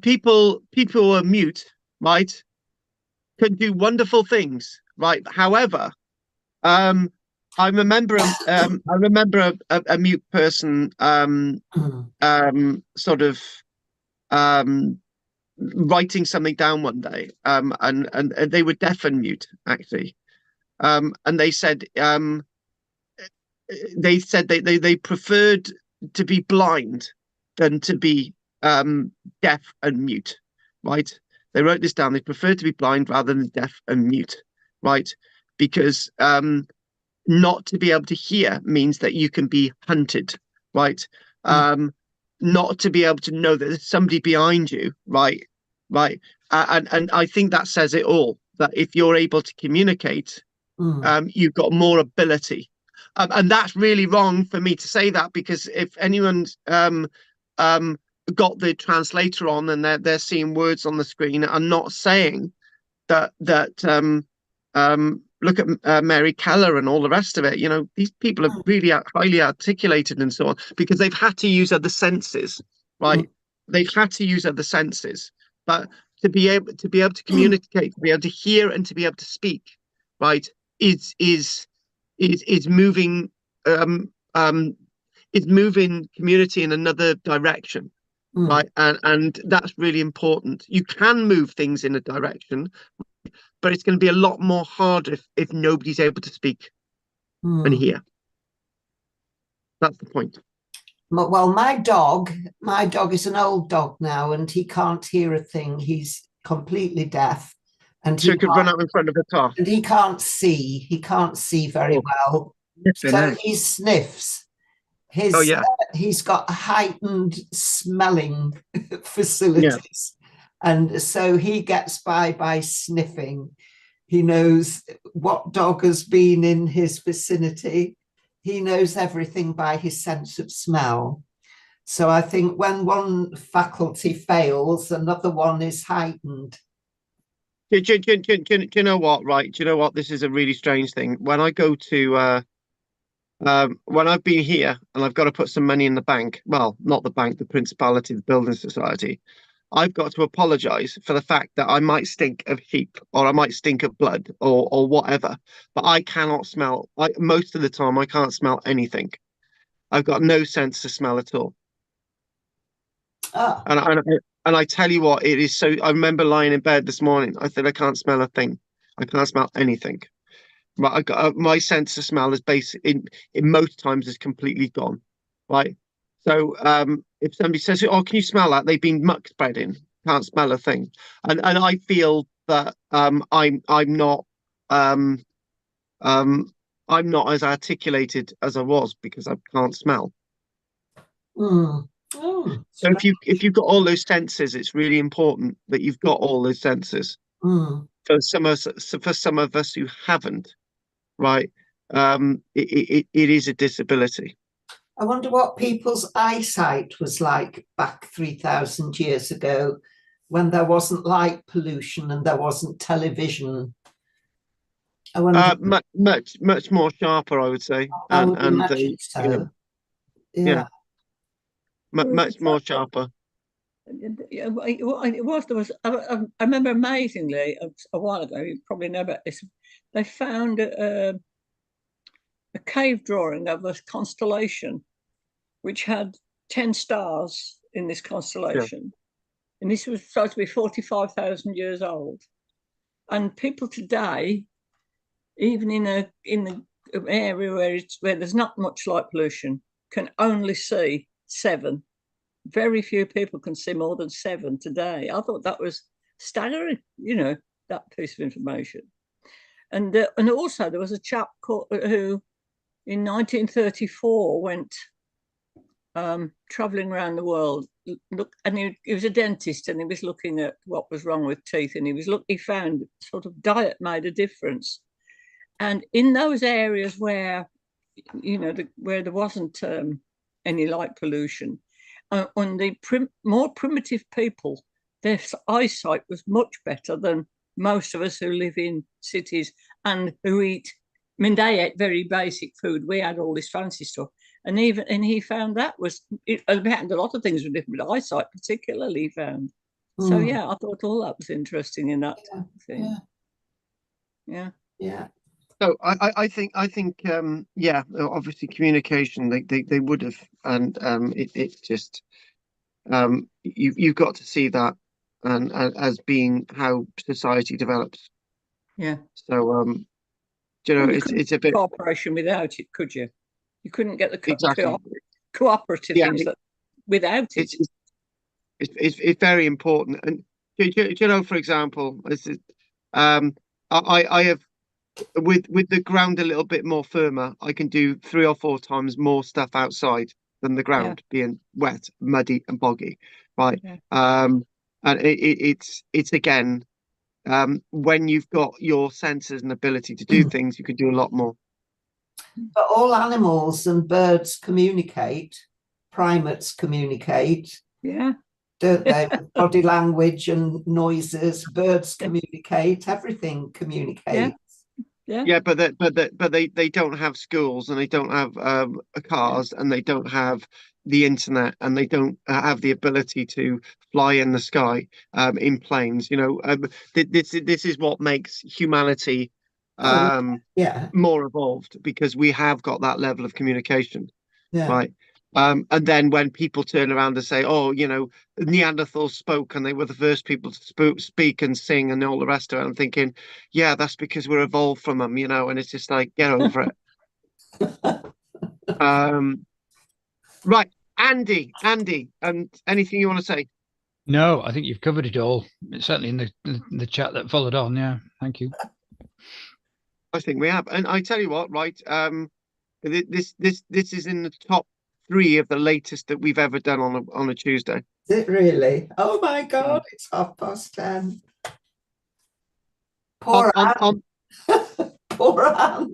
People who are mute, right, can do wonderful things, right? However, I remember a mute person sort of writing something down one day, and they were deaf and mute actually, and they said they preferred to be blind than to be deaf and mute, right? They wrote this down. They preferred to be blind rather than deaf and mute, right? Because not to be able to hear means that you can be hunted, right? Not to be able to know that there's somebody behind you, right? And I think that says it all. That if you're able to communicate, you've got more ability. And that's really wrong for me to say that, because if anyone's got the translator on and they're seeing words on the screen, I'm not saying that look at Mary Keller and all the rest of it. You know, these people are really highly articulated and so on because they've had to use other senses, right? They've had to use other senses, but to be able to communicate, to be able to hear, and to be able to speak, right, is moving is moving community in another direction, right? And that's really important. You can move things in a direction, but it's going to be a lot more harder if nobody's able to speak and hear. That's the point. Well, my dog is an old dog now, and he can't hear a thing. He's completely deaf, and so he could run out in front of a car. And he can't see. He can't see very well. So he sniffs. He's got heightened smelling facilities. And so he gets by sniffing. He knows what dog has been in his vicinity. He knows everything by his sense of smell. So I think when one faculty fails, another one is heightened. Do you know what, right? Do you know what? This is a really strange thing. When I go to, when I've been here and I've got to put some money in the bank, well, not the bank, the principality, the building society, I've got to apologize for the fact that I might stink of sheep, or I might stink of blood, or whatever, but I cannot smell. Most of the time, I can't smell anything. I've got no sense of smell at all. And I tell you what, it is so. I remember lying in bed this morning. I said I can't smell a thing. I can't smell anything. Right, my sense of smell is in most times is completely gone. Right. So if somebody says, "Oh, can you smell that?" They've been muck spreading. Can't smell a thing. And I feel that I'm not as articulated as I was because I can't smell. So if you've got all those senses, it's really important that you've got all those senses. for some of us who haven't, right? It is a disability. I wonder what people's eyesight was like back 3,000 years ago, when there wasn't light pollution and there wasn't television. I wonder. Much more sharper, I would say. I would and imagine so. Yeah. Much more sharper. It was. There was. I remember amazingly a while ago. You probably know about this. They found a cave drawing of a constellation, which had 10 stars in this constellation, and this was supposed to be 45,000 years old. And people today, even in the area where there's not much light pollution, can only see 7. Very few people can see more than 7 today. I thought that was staggering, that piece of information. And also there was a chap who in 1934 went traveling around the world. And he was a dentist, and he was looking at what was wrong with teeth, and he found sort of diet made a difference. And in those areas where where there wasn't any light pollution, on the more primitive people, their eyesight was much better than most of us who live in cities and who eat. I mean, they ate very basic food. We had all this fancy stuff. And he found that it happened a lot of things with different eyesight, particularly, he found. So yeah, I thought all that was interesting in that thing. Yeah. So I think obviously communication they would have, and it's just you've got to see that and as being how society develops. Yeah. So it's a bit cooperation without it, could you? You couldn't get the exactly cooperative things without it. It's very important. And for example, I have with the ground a little bit more firmer, I can do 3 or 4 times more stuff outside than the ground being wet, muddy, and boggy, right? Yeah. And it's again, when you've got your senses and ability to do things, you can do a lot more. But all animals and birds communicate. Primates communicate. Yeah. Don't they? With body language and noises. Birds communicate. Everything communicates. Yeah, but they don't have schools, and they don't have cars, and they don't have the internet, and they don't have the ability to fly in the sky in planes. This is what makes humanity more evolved, because we have got that level of communication, right? And then when people turn around and say, "Oh, Neanderthals spoke, and they were the first people to speak and sing, and all the rest of it," I'm thinking, yeah, that's because we're evolved from them, and it's just like, get over it. Right, Andy, anything you want to say? No, I think you've covered it all. Certainly in the chat that followed on. Yeah, thank you. I think we have, and I tell you what, right? This is in the top 3 of the latest that we've ever done on a Tuesday. Is it really? Oh my God! It's 10:30. Poor Anne. Poor Anne.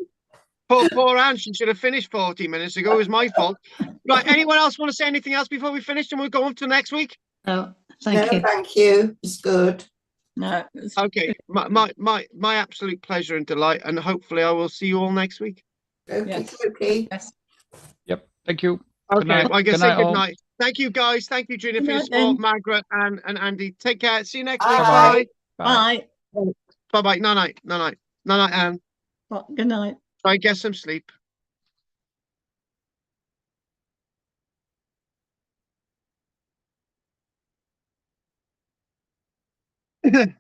Poor Anne. She should have finished 40 minutes ago. It was my fault. Right. Anyone else want to say anything else before we finish, and we'll go on to next week? No, thank you. Thank you. It's good. No. Okay. My absolute pleasure and delight, and hopefully I will see you all next week. Okay. Yes. Yep. Thank you. Okay. I guess say good night. All. Thank you, guys. Thank you, Gina, for your support. Then. Margaret and Andy. Take care. See you next week. Bye. Bye. Bye. Night, Anne. Well, good night. Try and get some sleep. I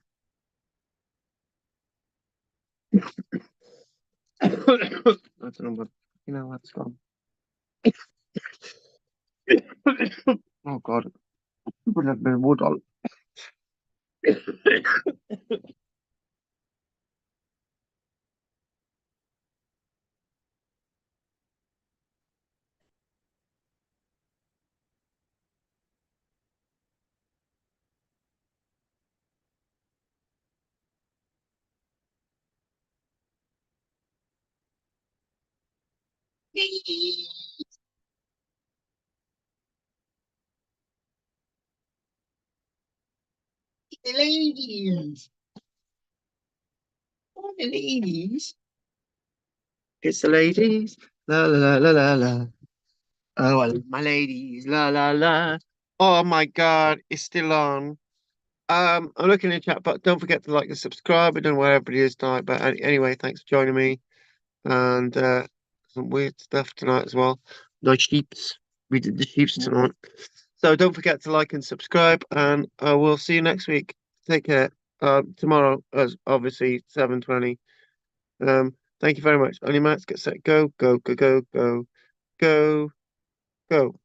don't know what's gone. Oh God, would have been wood all. The ladies. Oh, the ladies. It's the ladies. La la la la la la. Oh, I love my ladies. La la la. Oh my God, it's still on. I'm looking in the chat, but don't forget to like and subscribe. I don't know where everybody is tonight, but anyway, thanks for joining me. And some weird stuff tonight as well. No sheeps. We did the sheeps tonight. So don't forget to like and subscribe, and we'll see you next week. Take care. Tomorrow, as obviously 7:20. Thank you very much. On your marks, get set, go, go, go, go, go, go, go.